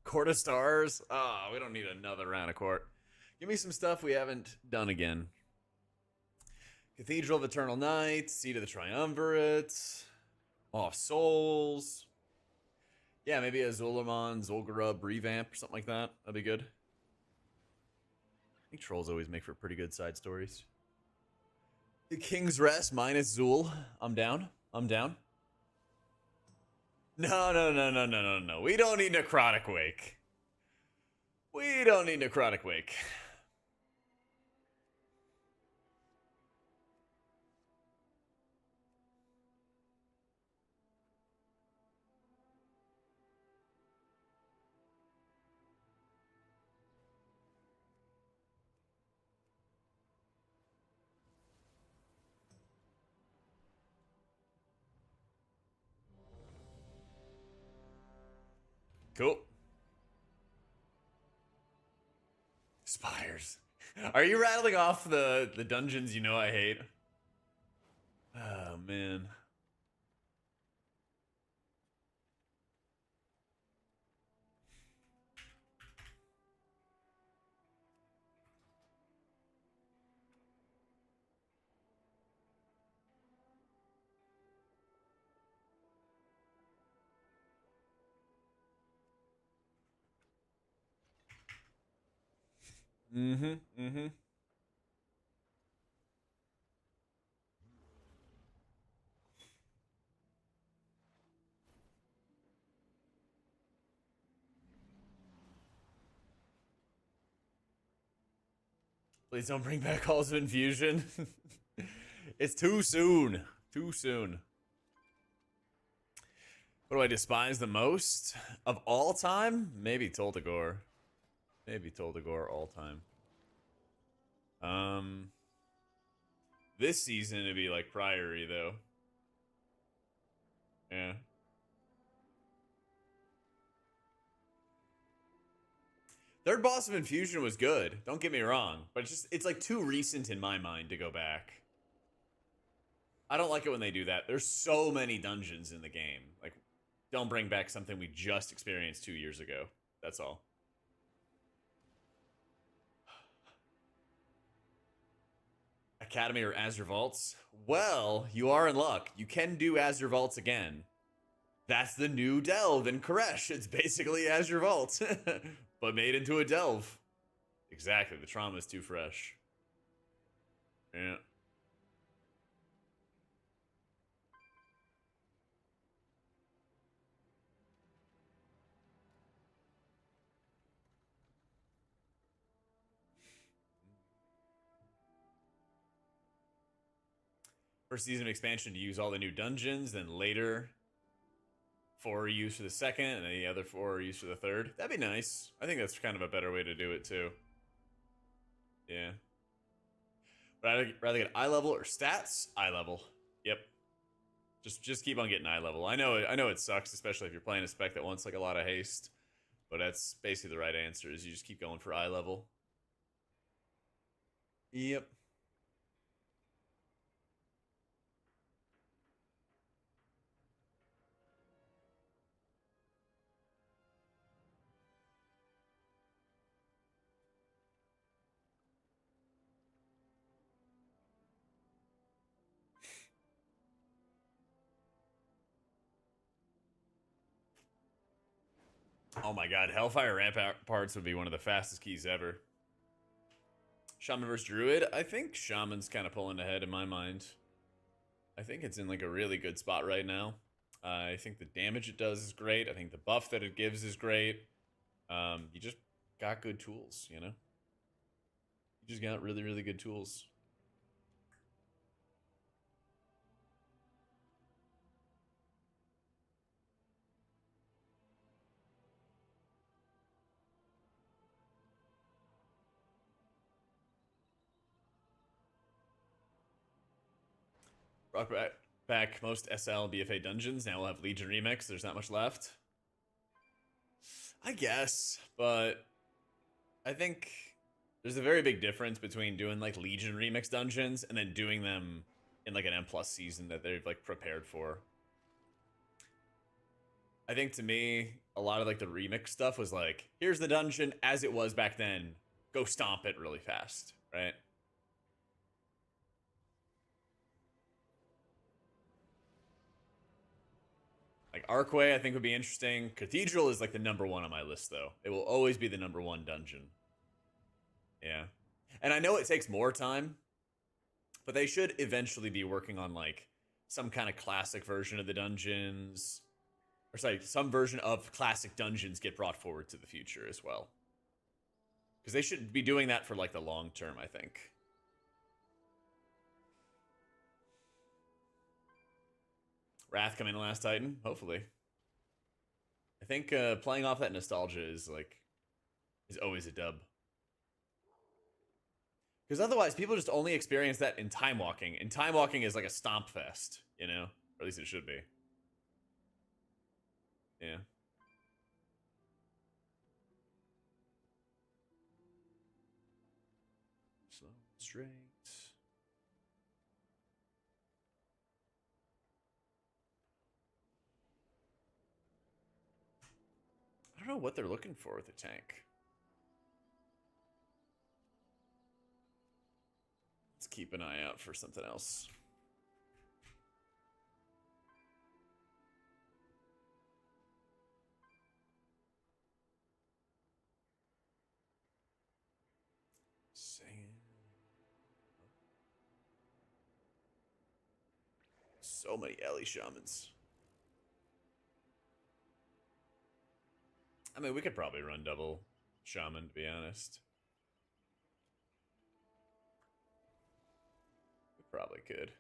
Court of Stars? Oh, we don't need another round of court. Give me some stuff we haven't done again. Cathedral of Eternal Night, Seat of the Triumvirate, Off Souls. Yeah, maybe a Zolomon, Zolgarub revamp or something like that. That'd be good. I think trolls always make for pretty good side stories. The King's Rest minus Zul. I'm down. I'm down. No. We don't need Necrotic Wake. We don't need Necrotic Wake. Cool. Spires. Are you rattling off the dungeons you know I hate? Oh, man. Mm-hmm. Please don't bring back Halls of Infusion. It's too soon. Too soon. What do I despise the most? Of all time? Maybe Toldagor. Maybe Toldagor all time. This season it'd be like Priory though. Yeah. Third boss of Infusion was good. Don't get me wrong, but it's like too recent in my mind to go back. I don't like it when they do that. There's so many dungeons in the game. Like, don't bring back something we just experienced 2 years ago. That's all. Academy or Azure Vaults? Well, you are in luck. You can do Azure Vaults again. That's the new Delve in Koresh. It's basically Azure Vault, but made into a Delve. Exactly. The trauma is too fresh. Yeah. First season expansion to use all the new dungeons, then later 4 are used for the second, and then the other 4 are used for the third. That'd be nice. I think that's kind of a better way to do it too. Yeah. But I'd rather get eye level or stats. Eye level. Yep. Just keep on getting eye level. I know it sucks, especially if you're playing a spec that wants like a lot of haste. But that's basically the right answer. Is you just keep going for eye level. Yep. Oh my god, Hellfire Ramparts would be one of the fastest keys ever. Shaman versus Druid? I think Shaman's kind of pulling ahead in my mind. I think it's in like a really good spot right now. I think the damage it does is great. I think the buff that it gives is great. You just got good tools, you know? You just got really, really good tools. Brought back most SL BFA dungeons. Now we'll have Legion Remix. There's not much left. I guess, but I think there's a very big difference between doing like Legion Remix dungeons and then doing them in like an M+ season that they've like prepared for. I think to me, a lot of like the remix stuff was like, here's the dungeon as it was back then. Go stomp it really fast, right? Like Archway, I think would be interesting. Cathedral is like the #1 on my list, though. It will always be the #1 dungeon. Yeah. And I know it takes more time, but they should eventually be working on like some kind of classic version of the dungeons. Or sorry, some version of classic dungeons get brought forward to the future as well. Because they should be doing that for like the long term, I think. Wrath coming to Last Titan, hopefully. I think playing off that nostalgia is always a dub. Because otherwise, people just only experience that in Time Walking. And Time Walking is like a stomp fest, you know? Or at least it should be. Yeah. Slow, straight. I don't know what they're looking for with the tank. Let's keep an eye out for something else. So many Ellie Shamans. I mean, we could probably run double Shaman, to be honest. We probably could.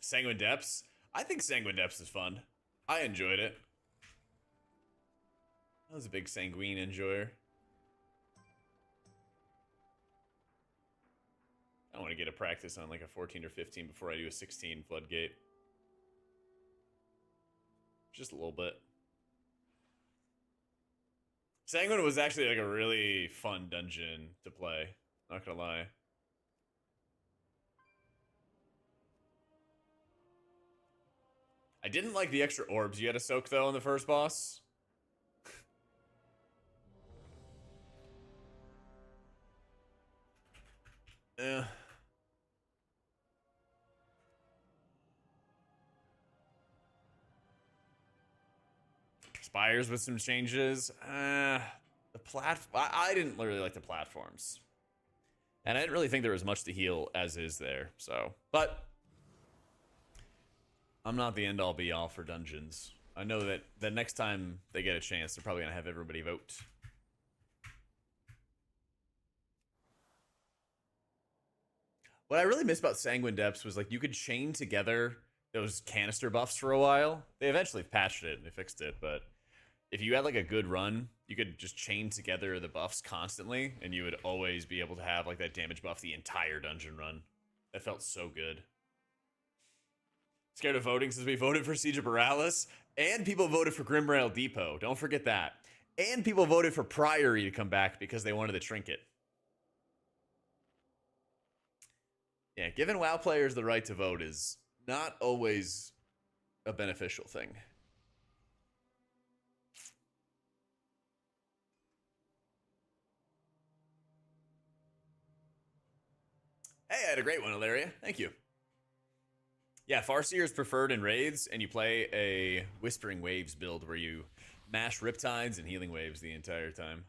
Sanguine Depths? I think Sanguine Depths is fun. I enjoyed it. I was a big Sanguine enjoyer. I want to get a practice on like a 14 or 15 before I do a 16 Floodgate. Just a little bit. Sanguine was actually like a really fun dungeon to play. Not gonna lie. I didn't like the extra orbs you had to soak, though, in the first boss. Yeah. Spires with some changes. I didn't really like the platforms. And I didn't really think there was much to heal as is there, so. But I'm not the end-all be-all for dungeons. I know that the next time they get a chance, they're probably going to have everybody vote. What I really miss about Sanguine Depths was, like, you could chain together those canister buffs for a while. They eventually patched it and they fixed it, but if you had, like, a good run, you could just chain together the buffs constantly, and you would always be able to have, like, that damage buff the entire dungeon run. That felt so good. Scared of voting since we voted for Siege of Borealis, and people voted for Grimrail Depot. Don't forget that. And people voted for Priory to come back because they wanted the trinket. Yeah, giving WoW players the right to vote is not always a beneficial thing. Hey, I had a great one, Ilaria. Thank you. Yeah, Farseer is preferred in raids, and you play a Whispering Waves build where you mash Riptides and Healing Waves the entire time.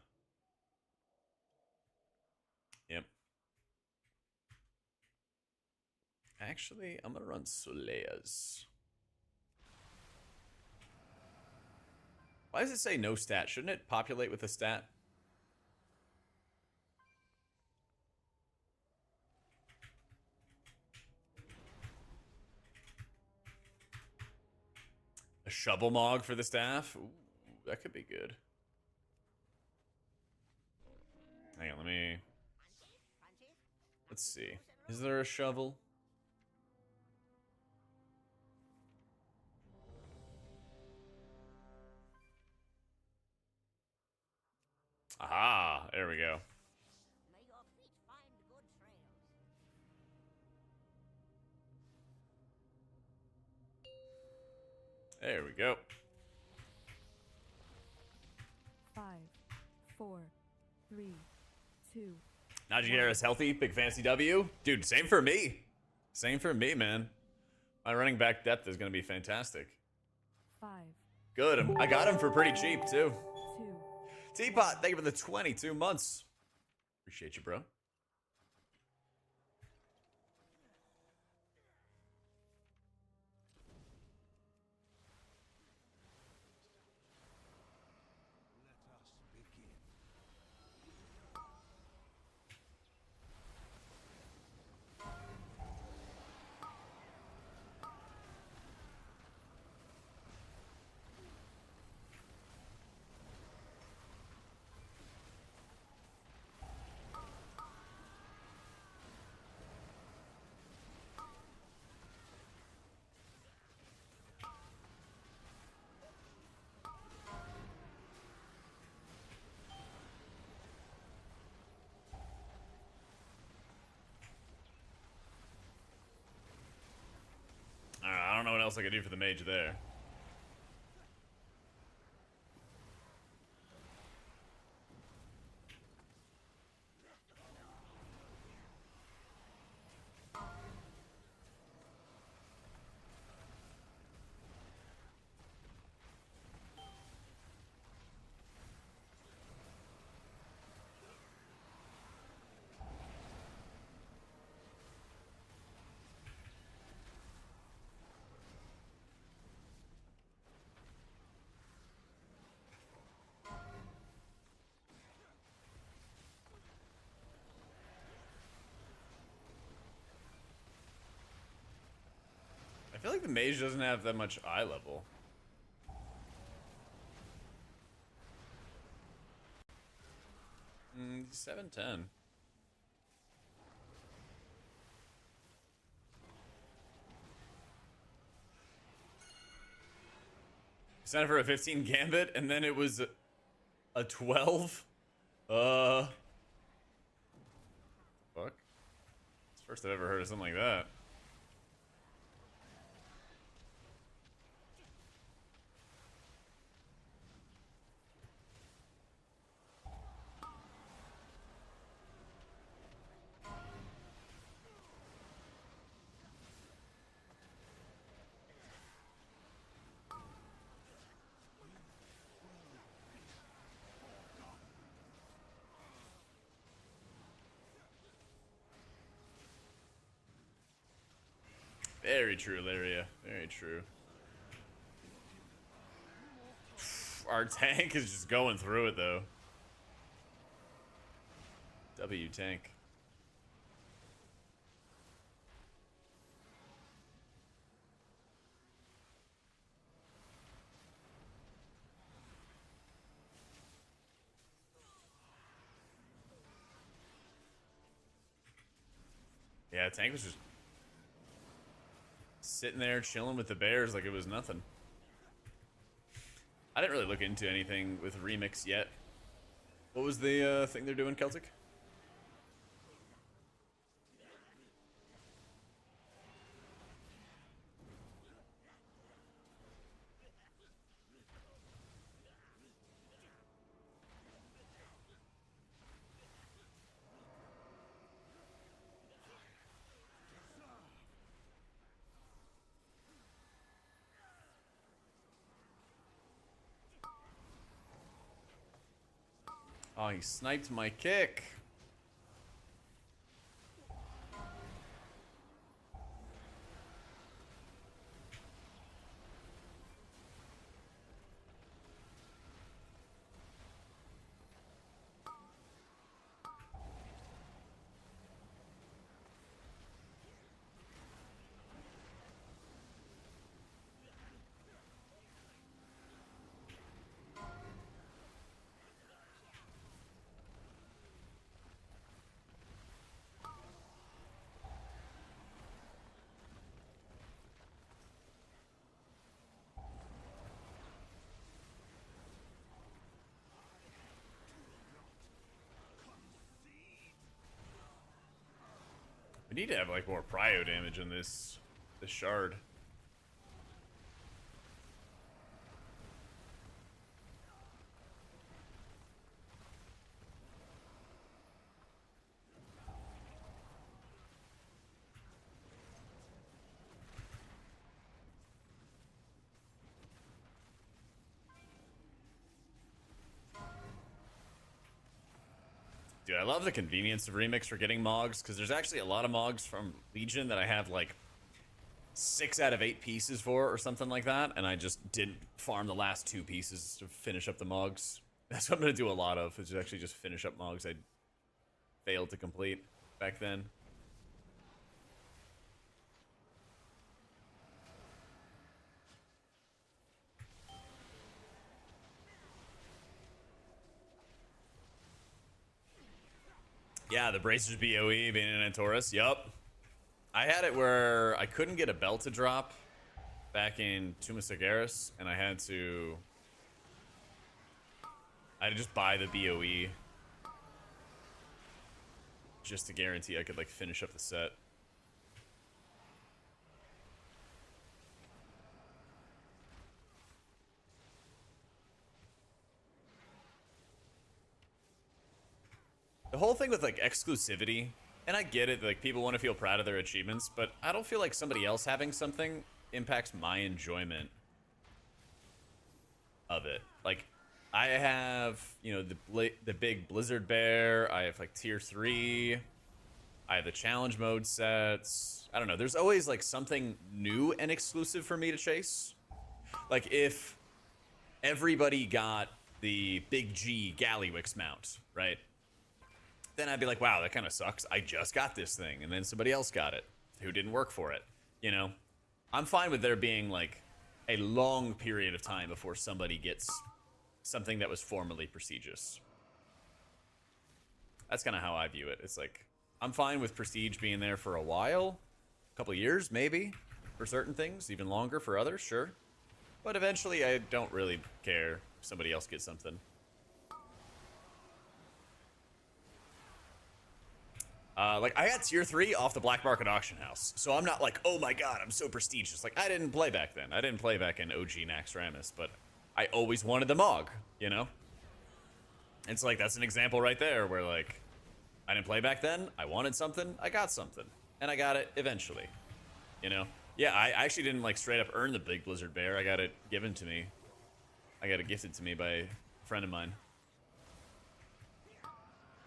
Yep. Actually, I'm gonna run Soleas. Why does it say no stat? Shouldn't it populate with a stat? A shovel mog for the staff? Ooh, that could be good. Hang on, let's see. Is there a shovel? Aha, there we go. May your feet find good trails. There we go. 5, 4, 3, 2. Najee Harris healthy, big fantasy W. Dude, same for me. Same for me, man. My running back depth is going to be fantastic. 5, Good. I got him for pretty cheap, too. 2. Teapot, thank you for the 22 months. Appreciate you, bro. Let us begin. I don't know what else I could do for the mage there. I feel like the mage doesn't have that much eye level. Mm, 710. Signed for a 15 gambit, and then it was a 12. Fuck. It's the first I've ever heard of something like that. Very true, Laria. Very true. Our tank is just going through it, though. W tank. Yeah, tank was just sitting there chilling with the bears like it was nothing. I didn't really look into anything with Remix yet. What was the thing they're doing, Celtic? Oh, he sniped my kick. We need to have like more prio damage in this shard. Dude, I love the convenience of Remix for getting Mogs, because there's actually a lot of Mogs from Legion that I have like 6 out of 8 pieces for or something like that, and I just didn't farm the last 2 pieces to finish up the Mogs. That's what I'm going to do a lot of, is actually just finish up Mogs I failed to complete back then. Yeah, the Bracers BOE being in Taurus. Yup. I had it where I couldn't get a belt to drop back in Tomb of Sagaris, and I had to just buy the BOE just to guarantee I could like finish up the set. The whole thing with like exclusivity, and I get it, like people want to feel proud of their achievements, but I don't feel like somebody else having something impacts my enjoyment of it. Like I have, you know, the big Blizzard Bear, I have like tier 3, I have the challenge mode sets. I don't know, there's always like something new and exclusive for me to chase. Like if everybody got the Big G Gallywix mount, right? Then I'd be like, wow, that kind of sucks. I just got this thing, and then somebody else got it who didn't work for it. You know, I'm fine with there being like a long period of time before somebody gets something that was formerly prestigious. That's kind of how I view it. It's like, I'm fine with prestige being there for a while, a couple years maybe, for certain things, even longer for others, sure. But eventually I don't really care if somebody else gets something. Like, I had tier 3 off the Black Market Auction House, so I'm not like, oh my god, I'm so prestigious. Like, I didn't play back then. I didn't play back in OG Naxxramas, but I always wanted the Mog, you know? It's like, that's an example right there where, like, I didn't play back then, I wanted something, I got something. And I got it eventually, you know? Yeah, I actually didn't, like, straight up earn the big Blizzard Bear. I got it given to me. I got it gifted to me by a friend of mine.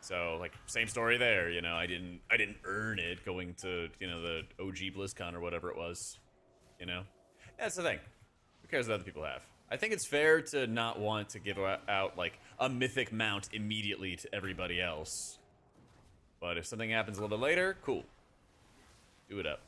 So, like, same story there, you know, I didn't earn it going to, you know, the OG BlizzCon or whatever it was, you know? Yeah, that's the thing. Who cares what other people have? I think it's fair to not want to give out, like, a mythic mount immediately to everybody else. But if something happens a little bit later, cool. Do it up.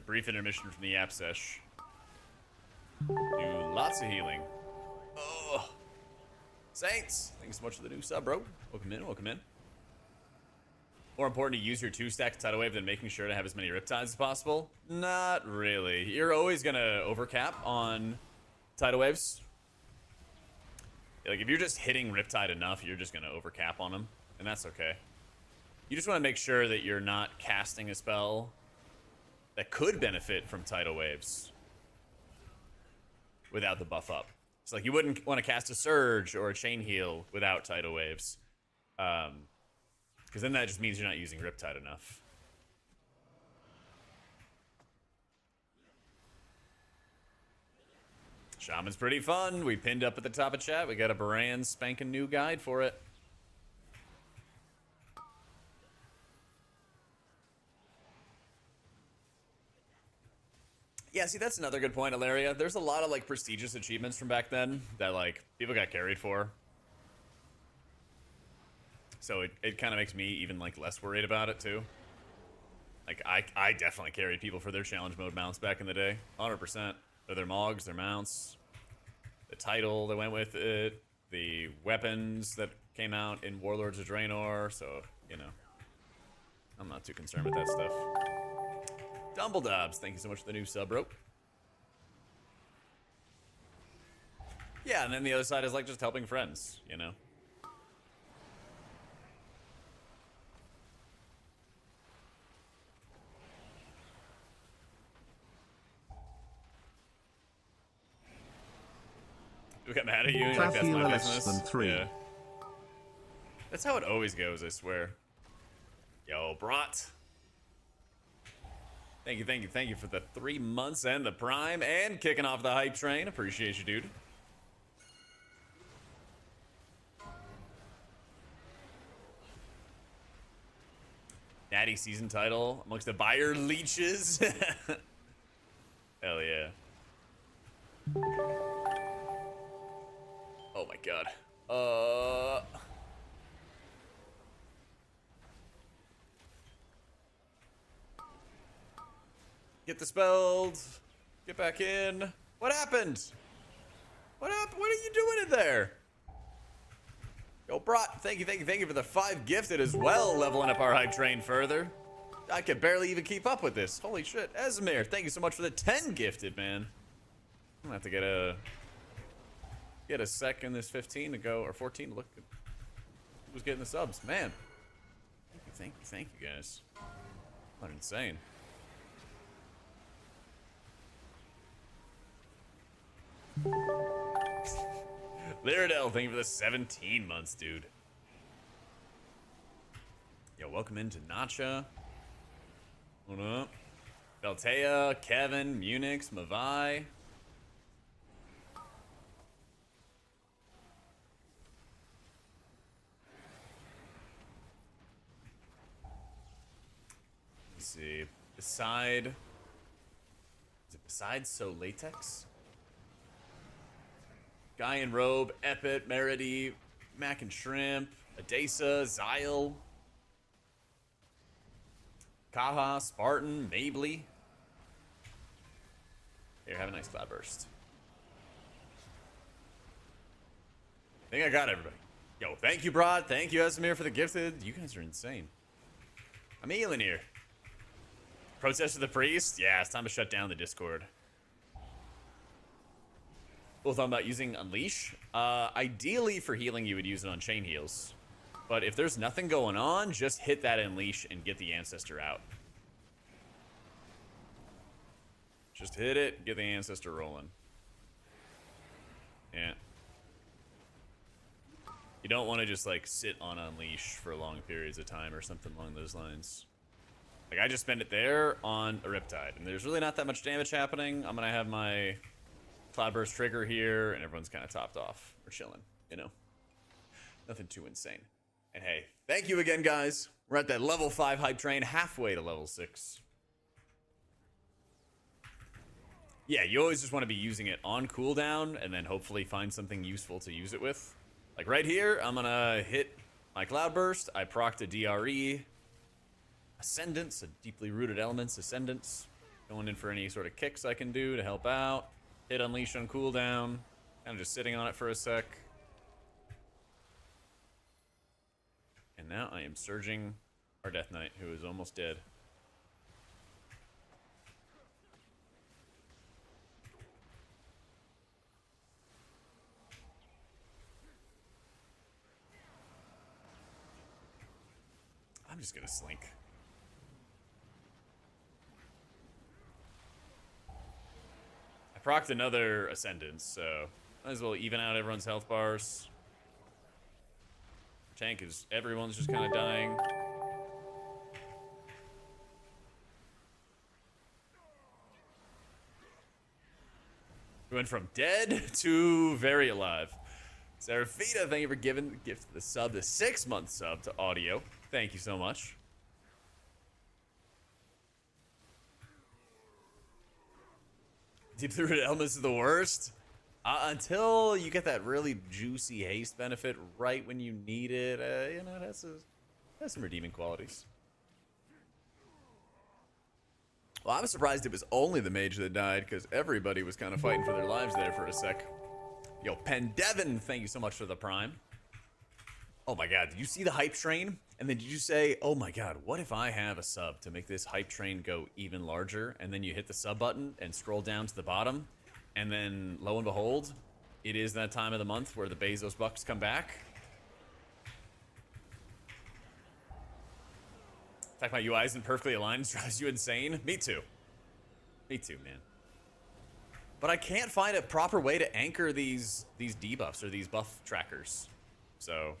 brief intermission from the Yap Sesh. Do lots of healing. Oh, Saints, thanks so much for the new sub, bro. Welcome in, welcome in. More important to use your 2-stack tidal wave than making sure to have as many riptides as possible? Not really. You're always gonna overcap on tidal waves. Like, if you're just hitting riptide enough, you're just gonna overcap on them, and that's okay. You just want to make sure that you're not casting a spell that could benefit from tidal waves without the buff up. So, like, you wouldn't want to cast a Surge or a Chain Heal without tidal waves. Because then that just means you're not using Riptide enough. Shaman's pretty fun. We pinned up at the top of chat. We got a brand spanking new guide for it. Yeah, see, that's another good point, Ilaria. There's a lot of, like, prestigious achievements from back then that, like, people got carried for. So it kind of makes me even, like, less worried about it, too. Like, I definitely carried people for their challenge mode mounts back in the day. 100%. Or their Mogs, their mounts, the title that went with it, the weapons that came out in Warlords of Draenor, so, you know. I'm not too concerned with that stuff. Dumbledobs, thank you so much for the new sub, bro. Yeah, and then the other side is, like, just helping friends, you know? We got mad at you, and like, that's my business. Than 3. Yeah. That's how it always goes, I swear. Yo, Brat. Thank you for the 3 months and the prime and kicking off the hype train. Appreciate you, dude. Natty season title amongst the buyer leeches. Hell yeah. Oh my god. Get dispelled. Get back in. What happened? What happened? What are you doing in there? Yo, Brat, thank you for the 5 gifted as well, leveling up our hype train further. I could barely even keep up with this. Holy shit. Esmir, thank you so much for the 10 gifted, man. I'm gonna have to get a sec in this 15 to go, or 14 to look at who's getting the subs. Man. Thank you guys. What insane. Lyradel, thank you for the 17 months, dude. Yo, welcome into Nacha. What up? Beltea, Kevin, Munich, Mavai. Let's see. Is it besides so latex? Guy in Robe, Epit, Merity, Mac and Shrimp, Adesa, Zyle, Kaha, Spartan, Mabley. Here, have a nice cloudburst. I think I got everybody. Yo, thank you, Brod. Thank you, Esmir, for the gifted. You guys are insane. I'm healing here. Protest of the Priest? Yeah, it's time to shut down the Discord. We'll talk about using Unleash. Ideally, for healing, you would use it on Chain Heals. But if there's nothing going on, just hit that Unleash and get the Ancestor out. Just hit it, get the Ancestor rolling. Yeah. You don't want to just, like, sit on Unleash for long periods of time or something along those lines. Like, I just spend it there on a Riptide, and there's really not that much damage happening. I'm gonna have my Cloudburst trigger here, and everyone's kind of topped off. We're chilling, you know? Nothing too insane. And hey, thank you again, guys. We're at that level 5 hype train, halfway to level 6. Yeah, you always just want to be using it on cooldown, and then hopefully find something useful to use it with. Like right here, I'm gonna hit my Cloudburst. I procced a DRE. Ascendance, a deeply rooted elements, Ascendance. Going in for any sort of kicks I can do to help out. Hit Unleash on cooldown. Kind of just sitting on it for a sec. And now I am surging our Death Knight, who is almost dead. I'm just gonna slink. I procced another Ascendance, so might as well even out everyone's health bars. Tank is everyone's just kind of dying. We went from dead to very alive. Seraphita, thank you for giving the gift of the sub, the 6-month sub to Audio. Thank you so much. Deep Through Elmas is the worst. Until you get that really juicy haste benefit right when you need it, you know, that's some redeeming qualities. Well, I'm surprised it was only the mage that died, because everybody was kind of fighting for their lives there for a sec. Yo, Pendevin, thank you so much for the prime. Oh my god, did you see the hype train? And then did you say, oh my god, what if I have a sub to make this hype train go even larger? And then you hit the sub button and scroll down to the bottom. And then, lo and behold, it is that time of the month where the Bezos bucks come back. In fact, my UI isn't perfectly aligned, drives you insane. Me too. Me too, man. But I can't find a proper way to anchor these debuffs or these buff trackers. So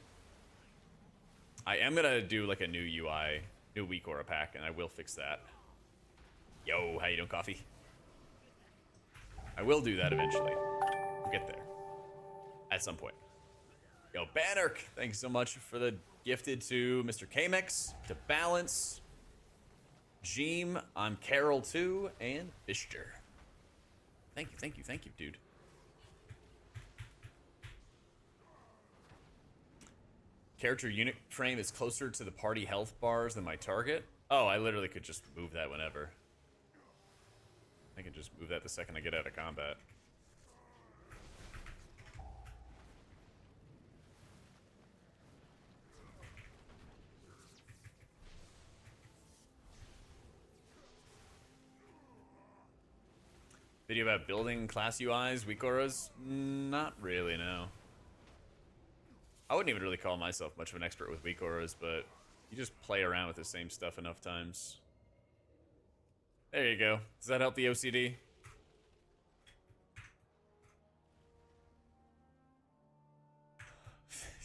I am gonna do like a new UI, new week aura pack, and I will fix that. Yo, how you doing, coffee? I will do that eventually. We'll get there. At some point. Yo, Bannerk, thanks so much for the gifted to Mr. Kamex, to Balance, Jeem, I'm Carol too, and Bishter. Thank you, thank you, thank you, dude. Character unit frame is closer to the party health bars than my target. Oh, I literally could just move that whenever. I can just move that the second I get out of combat. Video about building class UIs, weak auras? Not really, no. I wouldn't even really call myself much of an expert with weak auras, but you just play around with the same stuff enough times. There you go. Does that help the OCD?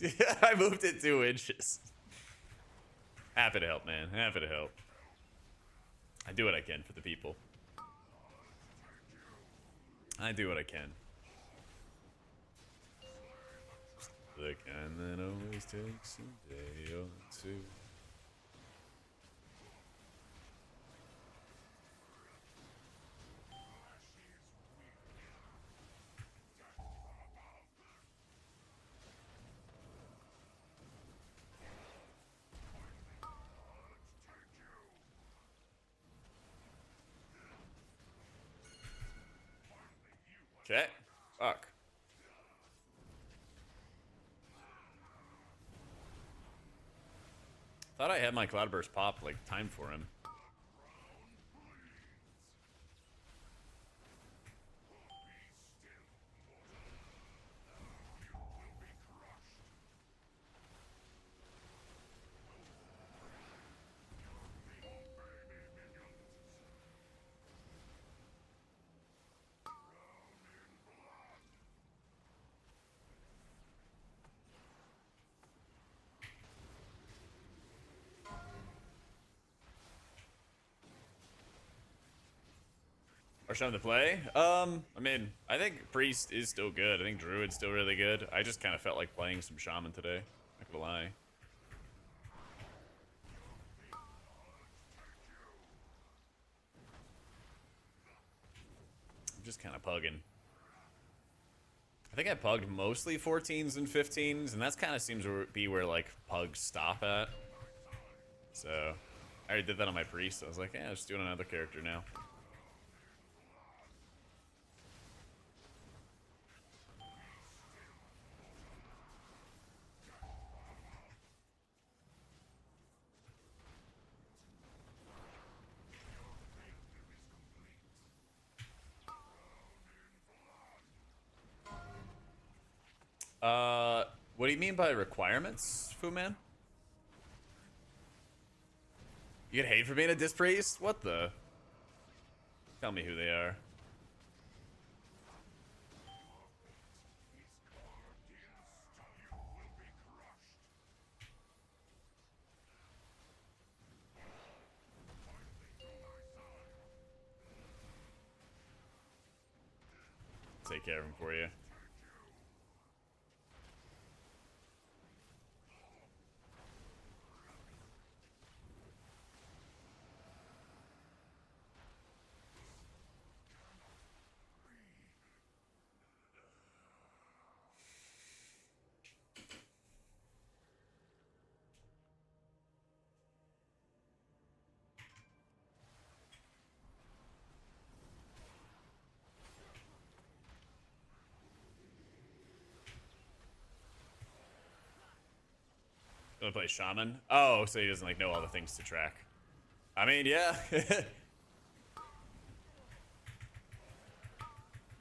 Yeah, I moved it 2 inches. Happy to help, man. Happy to help. I do what I can for the people. I do what I can. The kind that always takes a day or two. Okay. Fuck. Thought I had my Cloudburst pop, like, timed for him. Or show him to play? I mean, I think Priest is still good. I think Druid's still really good. I just kind of felt like playing some Shaman today. Not gonna lie. I'm just kind of pugging. I think I pugged mostly 14s and 15s, and that's kind of seems to be where, like, pugs stop at. So, I already did that on my Priest. I was like, yeah, just doing another character now. What do you mean by requirements, Fu Man? You get hate for being a disc priest? What the? Tell me who they are. Take care of him for you. Gonna play Shaman? Oh, so he doesn't like know all the things to track. I mean, yeah.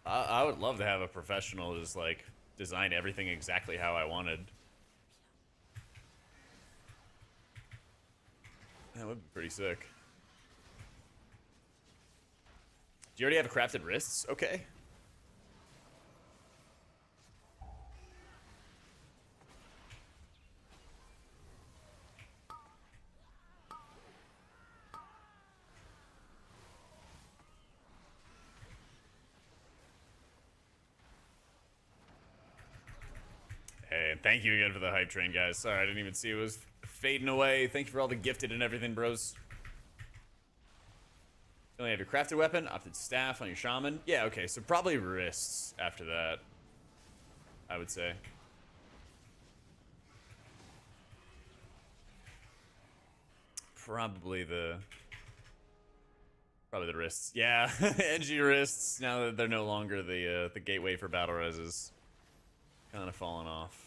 I would love to have a professional just like design everything exactly how I wanted. That would be pretty sick. Do you already have crafted wrists? Okay. Hey, and thank you again for the hype train, guys. Sorry, I didn't even see it was fading away. Thank you for all the gifted and everything, bros. You only have your crafted weapon, opted staff on your shaman. Yeah, okay, so probably wrists after that, I would say. Probably the wrists. Yeah, NG wrists. Now that they're no longer the gateway for battle reses, kind of falling off.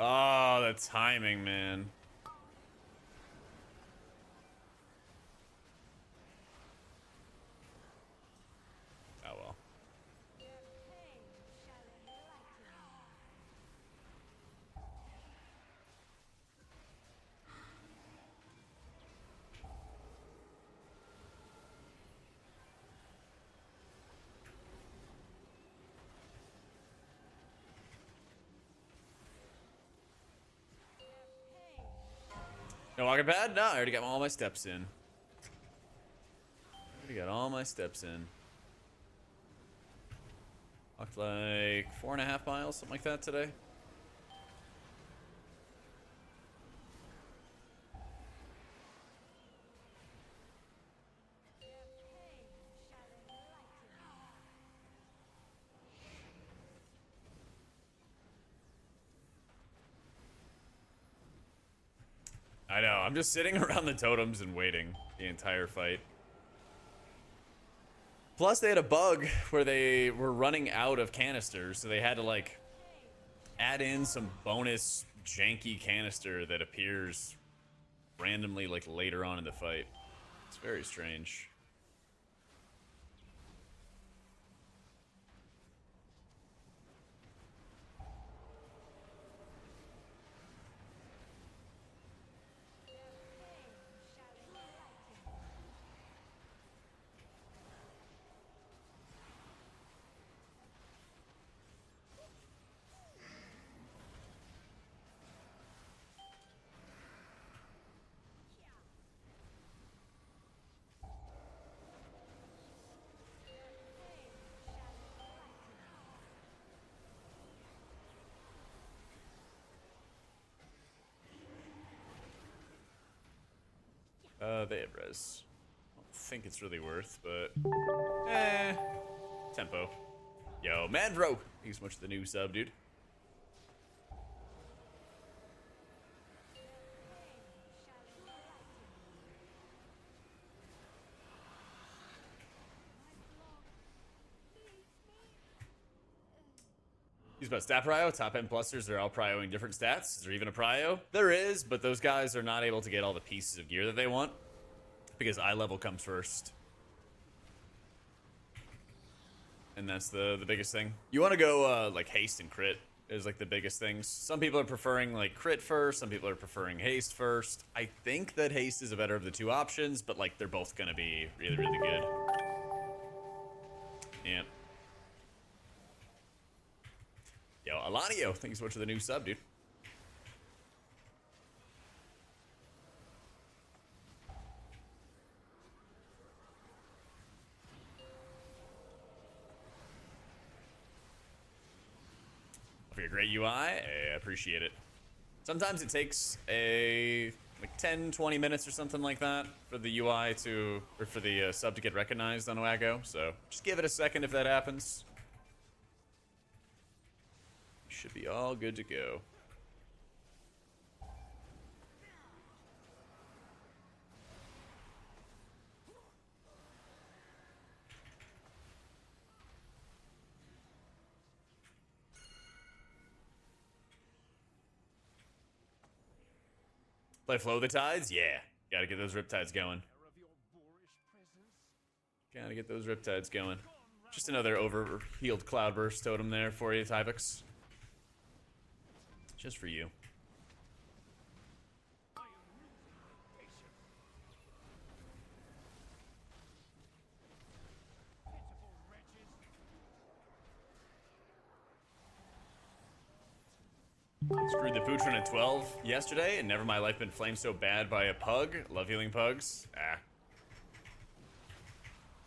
Oh, the timing, man. Oh well. No walking pad? No, I already got all my steps in. Already got all my steps in. Walked like 4.5 miles, something like that today. I know, I'm just sitting around the totems and waiting the entire fight. Plus, they had a bug where they were running out of canisters, so they had to, like, add in some bonus janky canister that appears randomly, like, later on in the fight. It's very strange. They have res. I don't think it's really worth, but tempo. Yo, Manvro. Thanks so much for the new sub, dude. He's about stat prio. Top end plusters are all prioing different stats. Is there even a prio? There is, but those guys are not able to get all the pieces of gear that they want because eye level comes first. And that's the biggest thing. You want to go like haste and crit is like the biggest things. Some people are preferring like crit first. Some people are preferring haste first. I think that haste is the better of the two options, but like they're both gonna be really, really good. Yeah. Yo, Alanio, thanks so much for the new sub, dude. For your great UI, I appreciate it. Sometimes it takes like 10-20 minutes or something like that for the UI to, or for the sub to get recognized on Wago, so just give it a second if that happens. Should be all good to go. Play Flow the Tides? Yeah. Gotta get those Riptides going. Gotta get those Riptides going. Just another overhealed Cloudburst totem there for you, Tyvix. Just for you. Screwed the Putrin at 12 yesterday, and never my life been flamed so bad by a pug. Love healing pugs. Ah.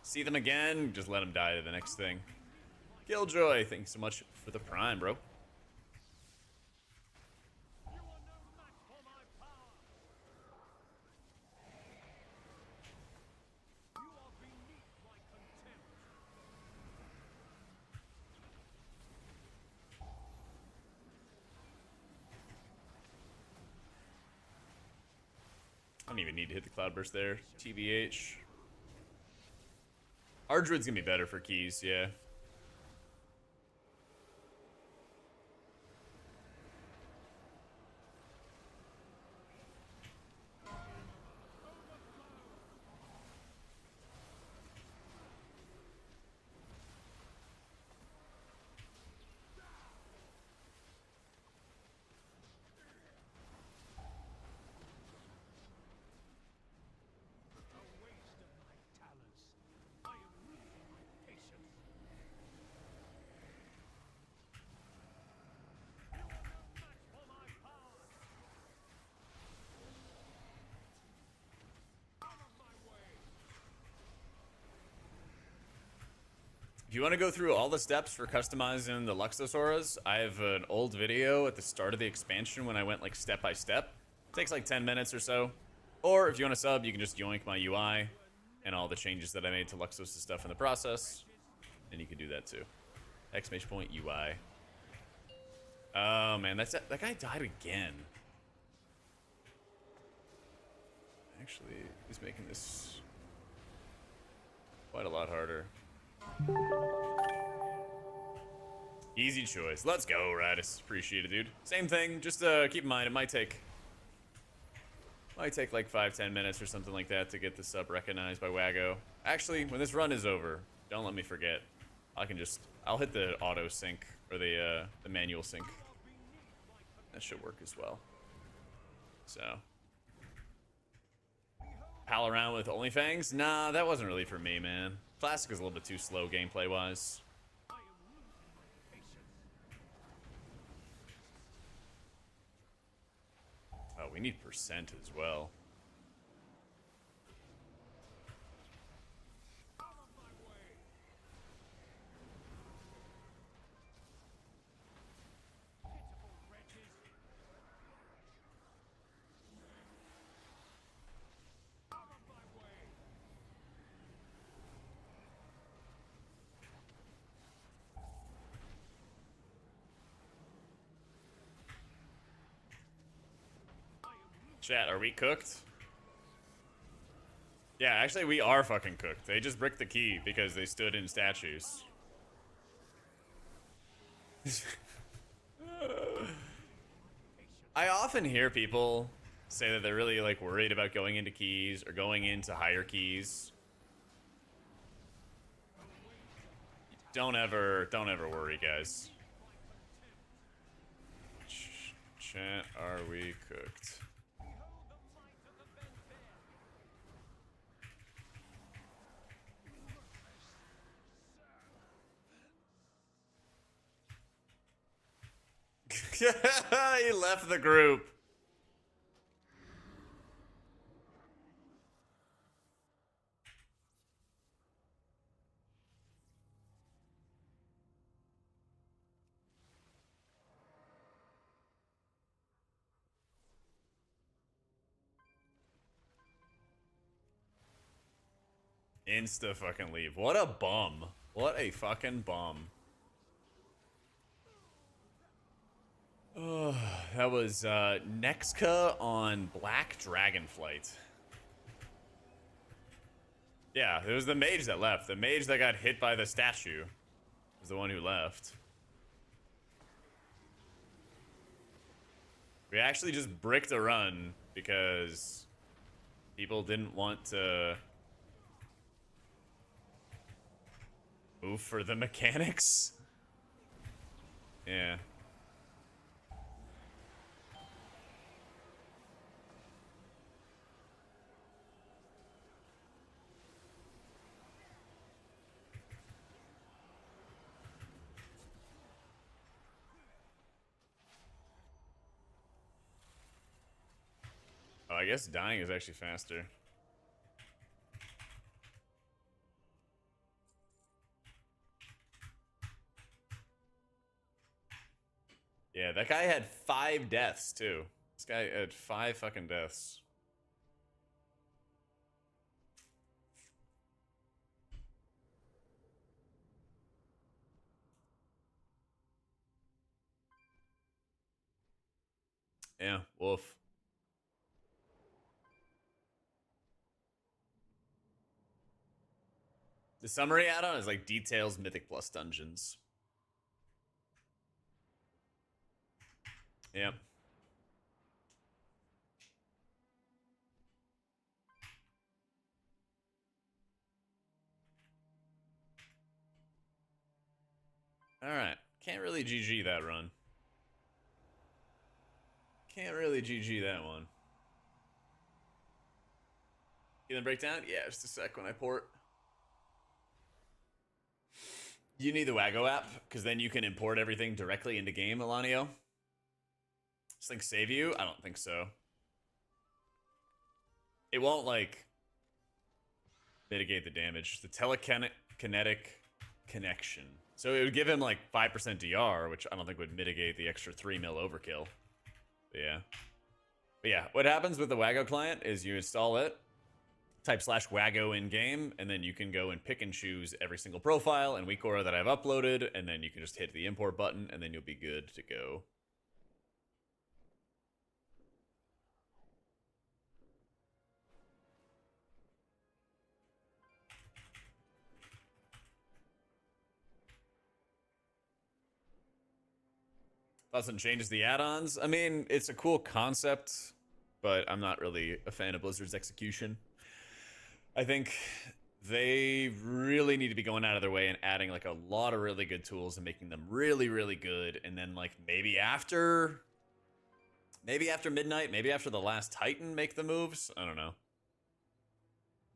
See them again, just let them die to the next thing. Killjoy, thanks so much for the prime, bro. I don't even need to hit the Cloudburst there. TBH. Our druid's gonna be better for keys, yeah. If you want to go through all the steps for customizing the Luxosauras, I have an old video at the start of the expansion when I went like step by step. It takes like 10 minutes or so. Or if you want to sub, you can just yoink my UI and all the changes that I made to Luxos' stuff in the process. And you can do that too. Exclamation point UI. Oh man, that guy died again. Actually, he's making this quite a lot harder. Easy choice. Let's go, Radis. Appreciate it, dude. Same thing. Just keep in mind, it might take like 5-10 minutes or something like that to get the sub recognized by Wago. Actually, when this run is over, don't let me forget. I'll hit the auto sync or the manual sync. That should work as well. So, pal around with OnlyFangs? Nah, that wasn't really for me, man. Classic is a little bit too slow gameplay-wise. Oh, we need percent as well. Chat, are we cooked? Yeah, actually we are fucking cooked. They just bricked the key because they stood in statues. I often hear people say that they're really like worried about going into keys or going into higher keys. Don't ever worry, guys. Chat, are we cooked? He left the group. Insta fucking leave. What a bum. What a fucking bum. Oh, that was Nexka on Black Dragonflight. Yeah, it was the mage that left. The mage that got hit by the statue was the one who left. We actually just bricked a run because people didn't want to move for the mechanics. Yeah. Oh, I guess dying is actually faster. Yeah, that guy had 5 deaths, too. This guy had 5 fucking deaths. Yeah, wolf. The summary add-on is like details Mythic plus dungeons. Yep. Alright. Can't really GG that run. Can't really GG that one. Healing breakdown? Yeah, just a sec when I port. You need the Waggo app, because then you can import everything directly into game, Elanio. Does Link save you? I don't think so. It won't, like, mitigate the damage. The telekinetic connection. So it would give him, like, 5% DR, which I don't think would mitigate the extra 3 mil overkill. But yeah. But yeah, what happens with the Waggo client is you install it, type /Waggo in game, and then you can go and pick and choose every single profile and weak aura that I've uploaded, and then you can just hit the import button, and then you'll be good to go. Thoughts and changes the add-ons? I mean, it's a cool concept, but I'm not really a fan of Blizzard's execution. I think they really need to be going out of their way and adding like a lot of really good tools and making them really, really good. And then like maybe after midnight, maybe after the last Titan, make the moves. I don't know.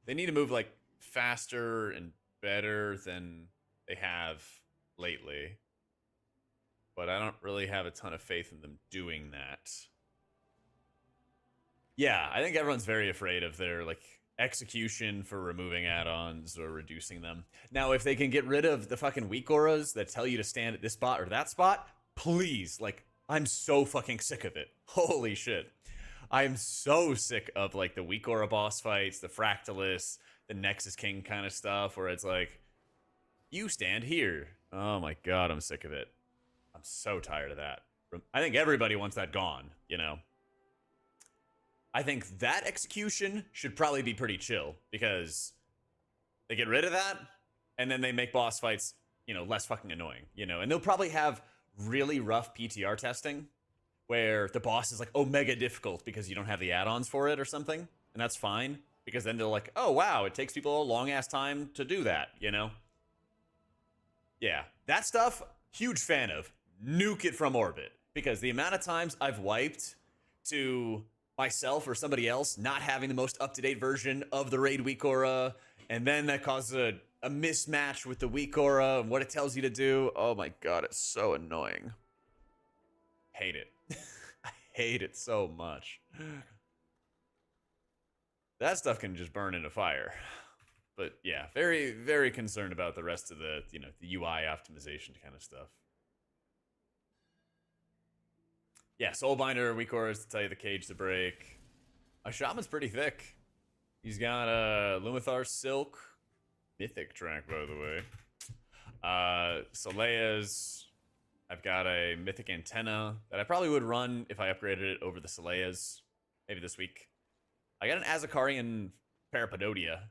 They need to move like faster and better than they have lately. But I don't really have a ton of faith in them doing that. Yeah, I think everyone's very afraid of their like execution for removing add-ons or reducing them. Now, if they can get rid of the fucking weak auras that tell you to stand at this spot or that spot, please, like, I'm so fucking sick of it. Holy shit. I'm so sick of, like, the weak aura boss fights, the Fractalus, the Nexus King kind of stuff, where it's like, you stand here. Oh my god, I'm sick of it. I'm so tired of that. I think everybody wants that gone, you know? I think that execution should probably be pretty chill because they get rid of that and then they make boss fights, you know, less fucking annoying, you know, and they'll probably have really rough PTR testing where the boss is like omega difficult because you don't have the add-ons for it or something, and that's fine because then they're like, oh wow, it takes people a long ass time to do that, you know? Yeah, that stuff, huge fan of. Nuke it from orbit because the amount of times I've wiped to myself or somebody else not having the most up-to-date version of the raid weak aura, and then that causes a mismatch with the weak aura and what it tells you to do. Oh my god, it's so annoying. Hate it. I hate it so much. That stuff can just burn into fire. But yeah, very, very concerned about the rest of the, you know, the UI optimization kind of stuff. Yeah, Soulbinder, weak auras to tell you the cage to break. Shaman's pretty thick. He's got Lumithar's Silk. Mythic track, by the way. Solea's. I've got a Mythic Antenna that I probably would run if I upgraded it over the Solea's. Maybe this week. I got an Azakarian Parapododia.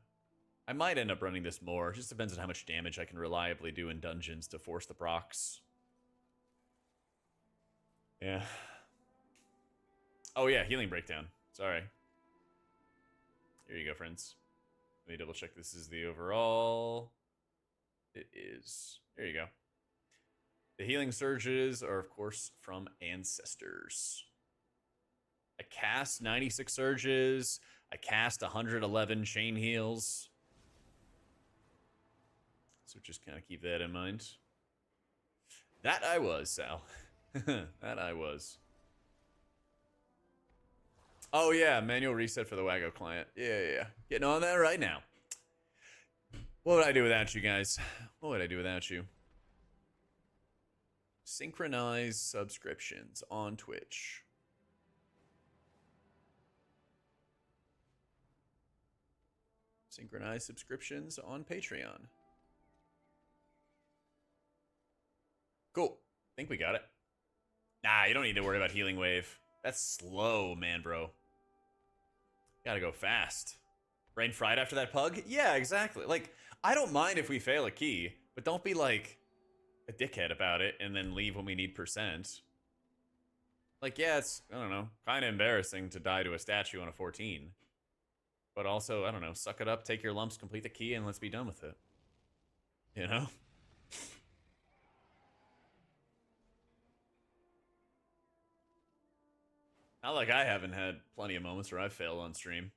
I might end up running this more. It just depends on how much damage I can reliably do in dungeons to force the procs. Yeah. Oh yeah, healing breakdown. Sorry. Here you go, friends. Let me double check this is the overall. It is. There you go. The healing surges are, of course, from Ancestors. I cast 96 surges. I cast 111 chain heals. So just kind of keep that in mind. That I was, Sal. That I was. Oh yeah, manual reset for the Wago client. Yeah. Getting on that right now. What would I do without you guys? What would I do without you? Synchronize subscriptions on Twitch. Synchronize subscriptions on Patreon. Cool. Think we got it. Nah, you don't need to worry about healing wave. That's slow, man, bro. Gotta go fast. Brain fried after that pug? Yeah, exactly. Like, I don't mind if we fail a key, but don't be like a dickhead about it and then leave when we need %. Like, yeah, it's, I don't know, kind of embarrassing to die to a statue on a 14. But also, I don't know, suck it up, take your lumps, complete the key, and let's be done with it. You know? Not like I haven't had plenty of moments where I've failed on stream.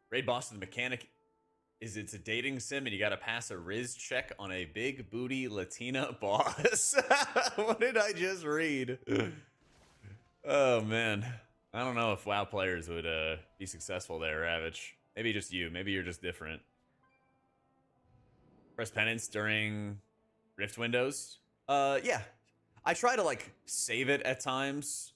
Raid boss of the mechanic is it's a dating sim and you gotta pass a Riz check on a big booty Latina boss. What did I just read? Oh man. I don't know if WoW players would be successful there, Ravage. Maybe just you. Maybe you're just different. Press penance during Rift windows? Yeah. I try to, like, save it at times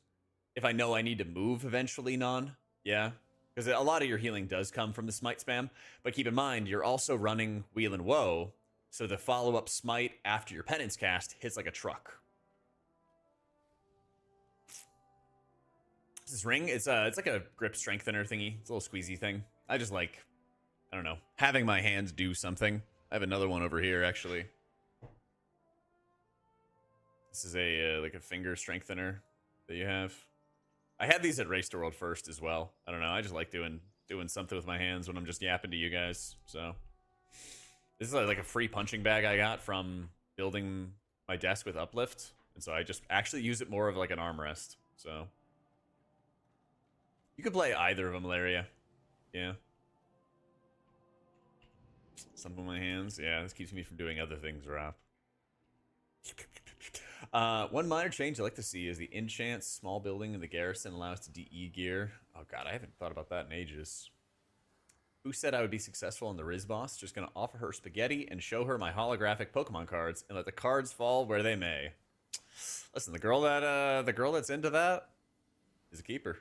if I know I need to move eventually, Non. Yeah. Because a lot of your healing does come from the smite spam. But keep in mind, you're also running Wheel and Woe, so the follow-up smite after your penance cast hits like a truck. This ring, it's like a grip strengthener thingy. It's a little squeezy thing. I just like, I don't know, having my hands do something. I have another one over here, actually. This is a like a finger strengthener that you have. I had these at Resto World first as well. I don't know. I just like doing something with my hands when I'm just yapping to you guys. So this is like a free punching bag I got from building my desk with Uplift, and so I just actually use it more of like an armrest. So you could play either of them, Laria. Yeah. Something with my hands. Yeah, this keeps me from doing other things, Rap. One minor change I like to see is the enchant small building in the garrison allows to DE gear. Oh god, I haven't thought about that in ages. Who said I would be successful in the Riz boss? Just gonna offer her spaghetti and show her my holographic Pokemon cards and let the cards fall where they may. Listen, the girl that's into that is a keeper.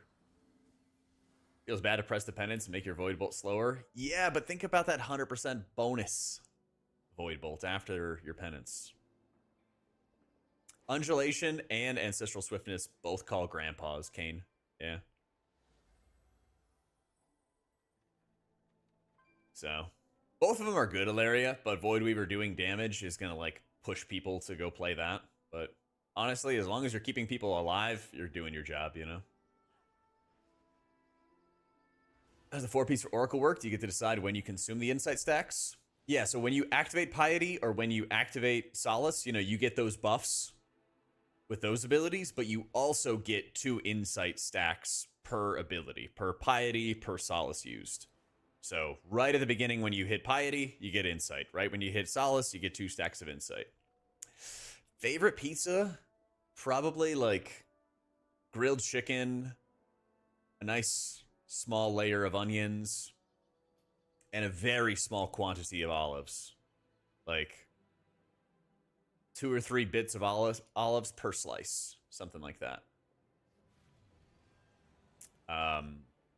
Feels bad to press the penance and make your Void Bolt slower. Yeah, but think about that 100% bonus Void Bolt after your penance. Undulation and Ancestral Swiftness both call grandpas, Kane. Yeah. So, both of them are good, Ilaria, but Voidweaver doing damage is going to, like, push people to go play that. But honestly, as long as you're keeping people alive, you're doing your job, you know? How does the 4-piece for Oracle work? Do you get to decide when you consume the insight stacks? Yeah, so when you activate Piety or when you activate Solace, you know, you get those buffs with those abilities, but you also get 2 insight stacks per ability, per Piety, per Solace used. So right at the beginning when you hit Piety, you get insight. Right when you hit Solace, you get 2 stacks of insight. Favorite pizza? Probably like grilled chicken, a nice small layer of onions, and a very small quantity of olives. Like 2 or 3 bits of olives per slice. Something like that.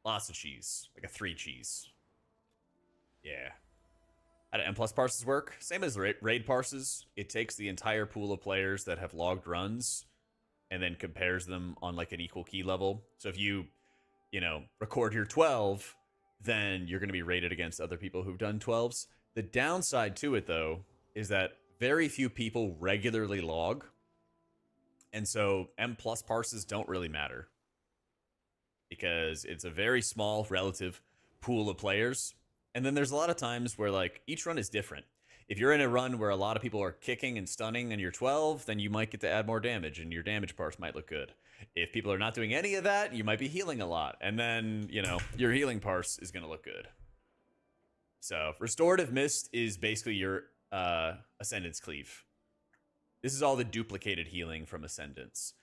Lots of cheese. Like a 3 cheese. Yeah. How do M+ parses work? Same as raid parses. It takes the entire pool of players that have logged runs and then compares them on like an equal key level. So if you know, record your 12, then you're going to be rated against other people who've done 12s. The downside to it, though, is that very few people regularly log. And so M+ parses don't really matter because it's a very small relative pool of players. And then there's a lot of times where, like, each run is different. If you're in a run where a lot of people are kicking and stunning and you're 12, then you might get to add more damage and your damage parse might look good. If people are not doing any of that, you might be healing a lot. And then, you know, your healing parse is going to look good. So, Restorative Mist is basically your Ascendance Cleave. This is all the duplicated healing from Ascendance.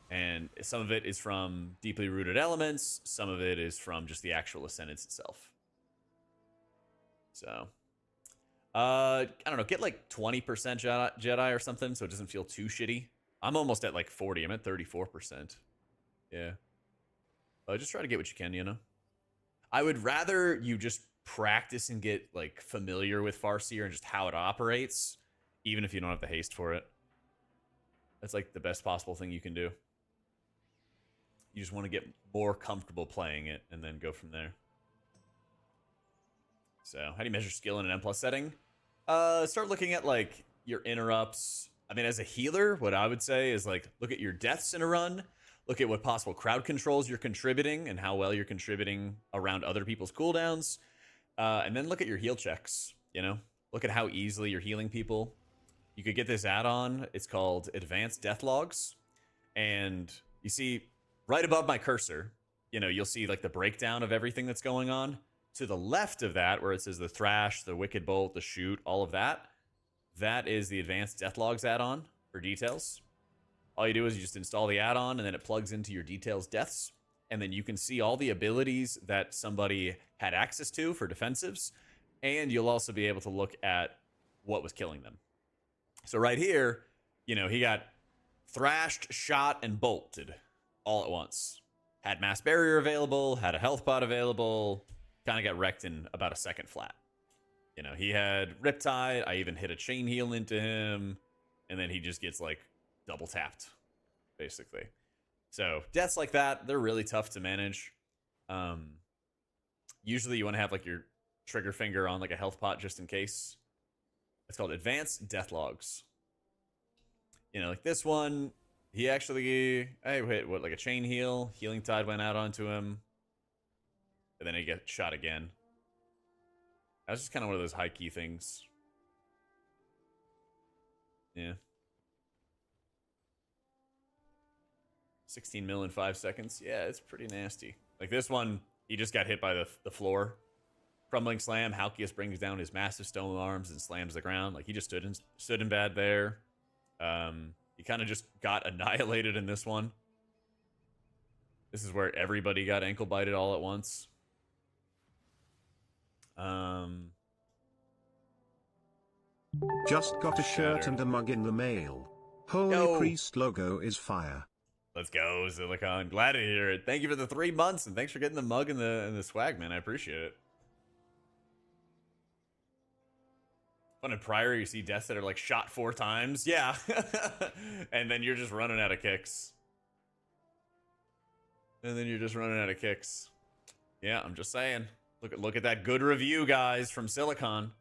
And some of it is from deeply rooted elements. Some of it is from just the actual Ascendance itself. So, I don't know, get like 20% Jedi or something so it doesn't feel too shitty. I'm almost at like 40. I'm at 34%. Yeah. Just try to get what you can, you know? I would rather you just practice and get like familiar with Farseer and just how it operates, even if you don't have the haste for it. That's like the best possible thing you can do. You just want to get more comfortable playing it and then go from there. So, how do you measure skill in an M+ setting? Start looking at, like, your interrupts. I mean, as a healer, what I would say is, like, look at your deaths in a run. Look at what possible crowd controls you're contributing and how well you're contributing around other people's cooldowns. And then look at your heal checks, you know? Look at how easily you're healing people. You could get this add-on. It's called Advanced Death Logs. And you see, right above my cursor, you know, you'll see, like, the breakdown of everything that's going on. To the left of that, where it says the Thrash, the Wicked Bolt, the Shoot, all of that, that is the Advanced Death Logs add-on for details. All you do is you just install the add-on, and then it plugs into your details deaths, and then you can see all the abilities that somebody had access to for defensives, and you'll also be able to look at what was killing them. So right here, you know, he got thrashed, shot, and bolted all at once. Had Mass Barrier available, had a health pot available, kind of got wrecked in about a second flat. You know, he had Riptide. I even hit a chain heal into him. And then he just gets, like, double tapped, basically. So, deaths like that, they're really tough to manage. Usually you want to have, like, your trigger finger on, like, a health pot just in case. It's called Advanced Death Logs. You know, like this one, he actually, I hit, what, like a chain heal. Healing Tide went out onto him. And then he gets shot again. That's just kind of one of those high key things. Yeah. 16 mil in 5 seconds. Yeah, it's pretty nasty. Like this one, he just got hit by the floor. Crumbling Slam. Halkias brings down his massive stone arms and slams the ground. Like he just stood in bad there. He kind of just got annihilated in this one. This is where everybody got ankle bited all at once. Just got a shirt and a mug in the mail. Holy Priest logo is fire. Let's go, Silicon. Glad to hear it. Thank you for the 3 months, and thanks for getting the mug and the swag, man. I appreciate it. Fun in Prior, you see deaths that are like shot 4 times. Yeah. And then you're just running out of kicks. Yeah, I'm just saying. Look at that good review, guys, from Silicon.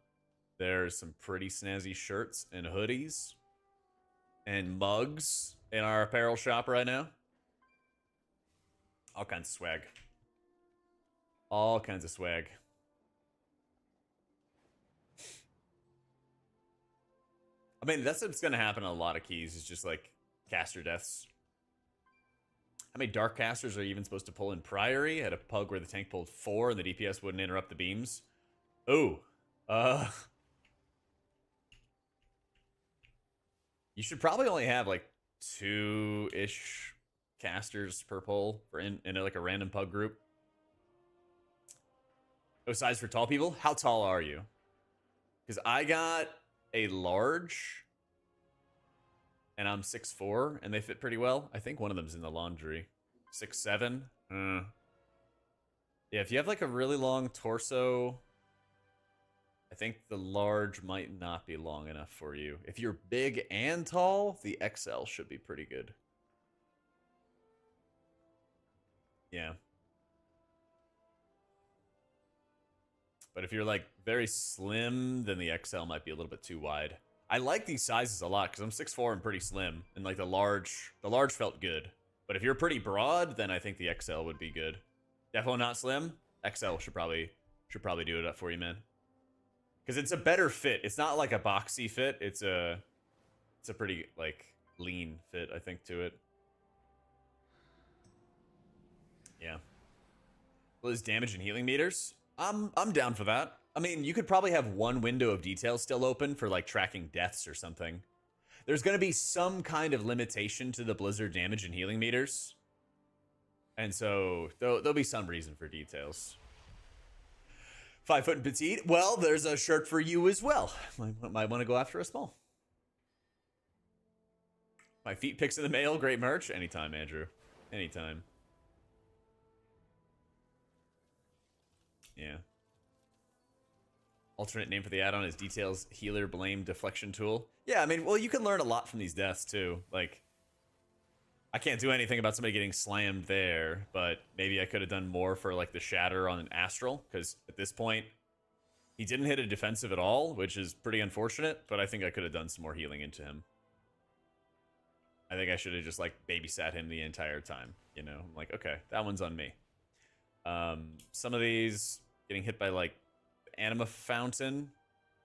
There's some pretty snazzy shirts and hoodies and mugs in our apparel shop right now. All kinds of swag. All kinds of swag. I mean, that's what's going to happen on a lot of keys. Is just like caster deaths. How many dark casters are you even supposed to pull in Priory? Had a pug where the tank pulled 4 and the DPS wouldn't interrupt the beams. Ooh. You should probably only have like 2-ish casters per pull for in like a random pug group. Oh, size for tall people? How tall are you? Because I got a large and I'm 6'4", and they fit pretty well. I think one of them's in the laundry. 6'7". Yeah, if you have like a really long torso, I think the large might not be long enough for you. If you're big and tall, the XL should be pretty good. Yeah. But if you're like very slim, then the XL might be a little bit too wide. I like these sizes a lot because I'm 6'4" and pretty slim, and like the large felt good. But if you're pretty broad, then I think the XL would be good. Definitely not slim. XL should probably do it up for you, man. Because it's a better fit. It's not like a boxy fit. It's a pretty like lean fit, I think, to it. Yeah. Well, those damage and healing meters. I'm down for that. I mean, you could probably have one window of detail still open for like tracking deaths or something. There's going to be some kind of limitation to the Blizzard damage and healing meters. And so there'll be some reason for details. 5 foot and petite. Well, there's a shirt for you as well. Might want to go after a small. My feet pics in the mail. Great merch. Anytime, Andrew. Anytime. Yeah. Alternate name for the add-on is Details Healer Blame Deflection Tool. Yeah, I mean, well, you can learn a lot from these deaths, too. Like, I can't do anything about somebody getting slammed there, but maybe I could have done more for, like, the Shatter on an Astral, because at this point, he didn't hit a defensive at all, which is pretty unfortunate, but I think I could have done some more healing into him. I think I should have just, like, babysat him the entire time, you know? I'm like, okay, that one's on me. Some of these, getting hit by, like, Anima Fountain,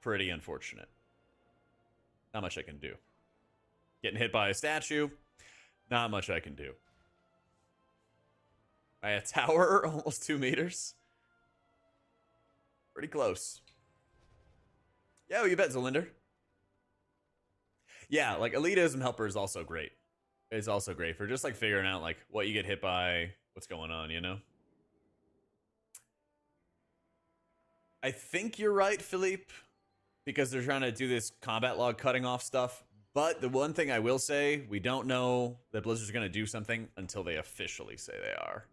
pretty unfortunate. Not much I can do. Getting hit by a statue, not much I can do. By a tower, almost 2 meters. Pretty close. Yeah, well, you bet, Zolinder. Yeah, like Elitism Helper is also great. It's also great for just like figuring out like what you get hit by, what's going on, you know? I think you're right, Philippe, because they're trying to do this combat log cutting off stuff. But the one thing I will say, we don't know that Blizzard's going to do something until they officially say they are.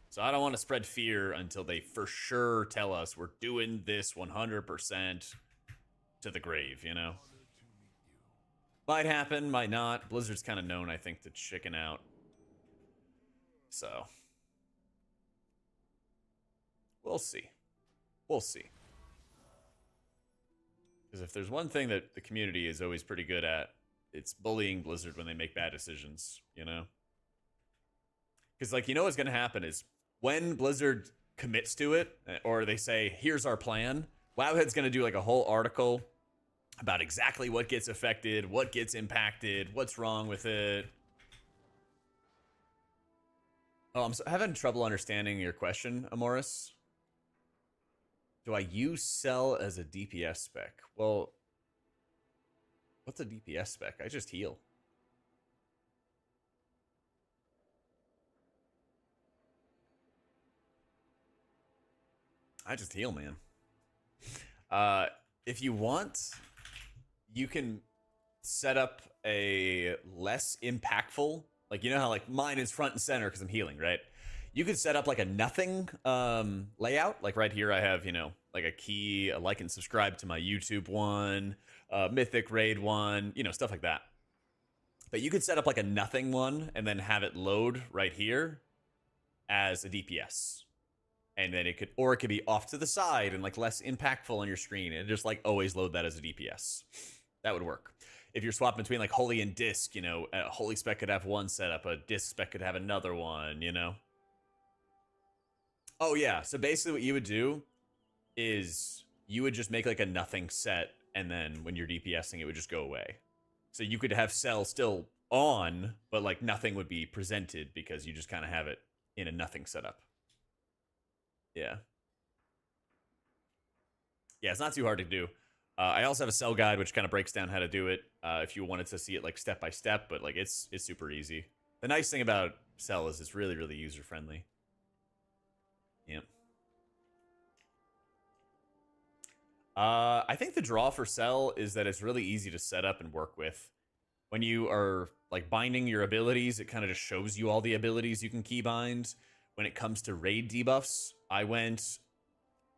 So I don't want to spread fear until they for sure tell us we're doing this 100% to the grave, you know? Might happen, might not. Blizzard's kind of known, I think, to chicken out. So. We'll see. We'll see. Because if there's one thing that the community is always pretty good at, it's bullying Blizzard when they make bad decisions, you know? Because, like, you know what's going to happen is when Blizzard commits to it, or they say, here's our plan, Wowhead's going to do, like, a whole article about exactly what gets affected, what gets impacted, what's wrong with it. Oh, I'm having trouble understanding your question, Amoris. Do I use Cell as a DPS spec? Well, what's a DPS spec? I just heal. I just heal, man. If you want, you can set up a less impactful, like, you know how like mine is front and center because I'm healing, right? You could set up like a nothing layout. Like right here, I have, you know, like a key, a like and subscribe to my YouTube one, Mythic raid one, you know, stuff like that. But you could set up like a nothing one and then have it load right here as a DPS. And then it could, or it could be off to the side and like less impactful on your screen and just like always load that as a DPS. That would work. If you're swapping between like Holy and Disc, you know, a Holy spec could have one setup, a Disc spec could have another one, you know? Oh yeah, so basically what you would do is you would just make like a nothing set, and then when you're DPSing, it would just go away. So you could have Cell still on, but like nothing would be presented because you just kind of have it in a nothing setup. Yeah. Yeah, it's not too hard to do. I also have a Cell guide which kind of breaks down how to do it if you wanted to see it like step by step, but like it's super easy. The nice thing about Cell is it's really, really user friendly. Yep. I think the draw for Cell is that it's really easy to set up and work with. When you are like binding your abilities, it kind of just shows you all the abilities you can keybind. When it comes to raid debuffs, I went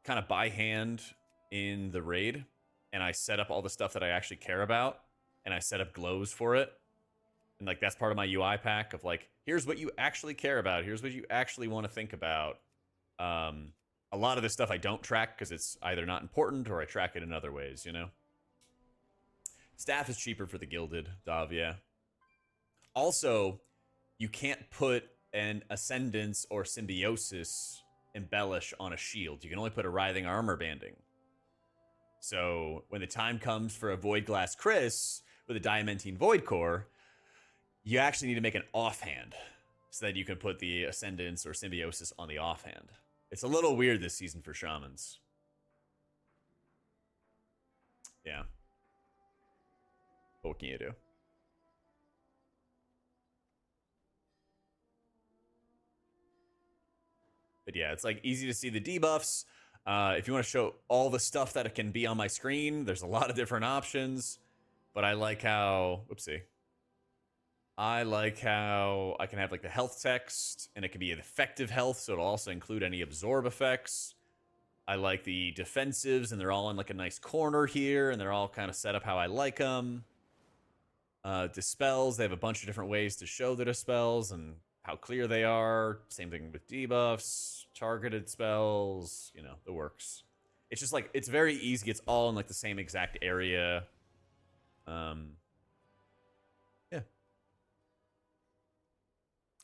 kind of by hand in the raid, and I set up all the stuff that I actually care about, and I set up glows for it. And like that's part of my UI pack of like, here's what you actually care about, here's what you actually want to think about. A lot of this stuff I don't track because it's either not important or I track it in other ways, you know? Staff is cheaper for the gilded, Dav, yeah. Also, you can't put an Ascendance or Symbiosis embellish on a shield. You can only put a Writhing Armor banding. So when the time comes for a Void Glass Chris with a Diamantine Void Core, you actually need to make an offhand so that you can put the Ascendance or Symbiosis on the offhand. It's a little weird this season for Shamans. Yeah. What can you do? But yeah, it's like easy to see the debuffs. If you want to show all the stuff that it can be on my screen, there's a lot of different options. But I like how, whoopsie. I like how I can have like the health text, and it can be an effective health, so it'll also include any absorb effects. I like the defensives, and they're all in like a nice corner here, and they're all kind of set up how I like them. Dispels, they have a bunch of different ways to show the dispels and how clear they are. Same thing with debuffs, targeted spells, you know, the works. It's just like, it's very easy. It's all in like the same exact area. Yeah.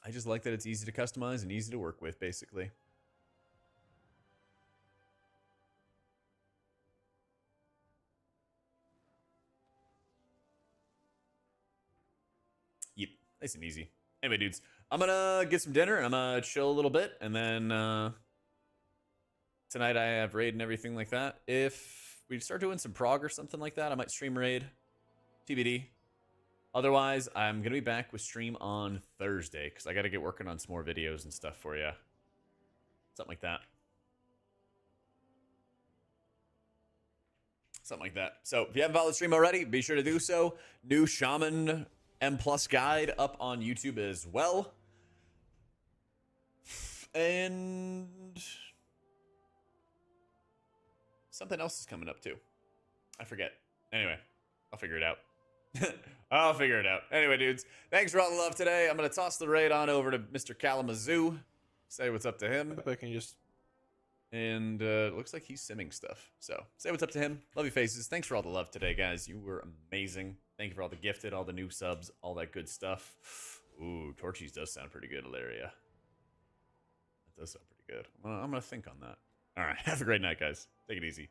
I just like that it's easy to customize and easy to work with, basically. Yep, nice and easy. Anyway, dudes, I'm gonna get some dinner and I'm gonna chill a little bit, and then tonight I have raid and everything like that. If we start doing some prog or something like that, I might stream raid. TBD. Otherwise, I'm gonna be back with stream on Thursday because I gotta get working on some more videos and stuff for you. Something like that. Something like that. So if you haven't followed the stream already, be sure to do so. New Shaman M+ guide up on YouTube as well. And something else is coming up too. I forget. Anyway, I'll figure it out. I'll figure it out. Anyway, dudes, thanks for all the love today. I'm going to toss the raid on over to Mr. Kalamazoo. Say what's up to him. If I can just... And it looks like he's simming stuff. So say what's up to him. Love you faces. Thanks for all the love today, guys. You were amazing. Thank you for all the gifted, all the new subs, all that good stuff. Ooh, Torchies does sound pretty good, Ilaria. That does sound pretty good. I'm gonna think on that. All right, have a great night, guys. Take it easy.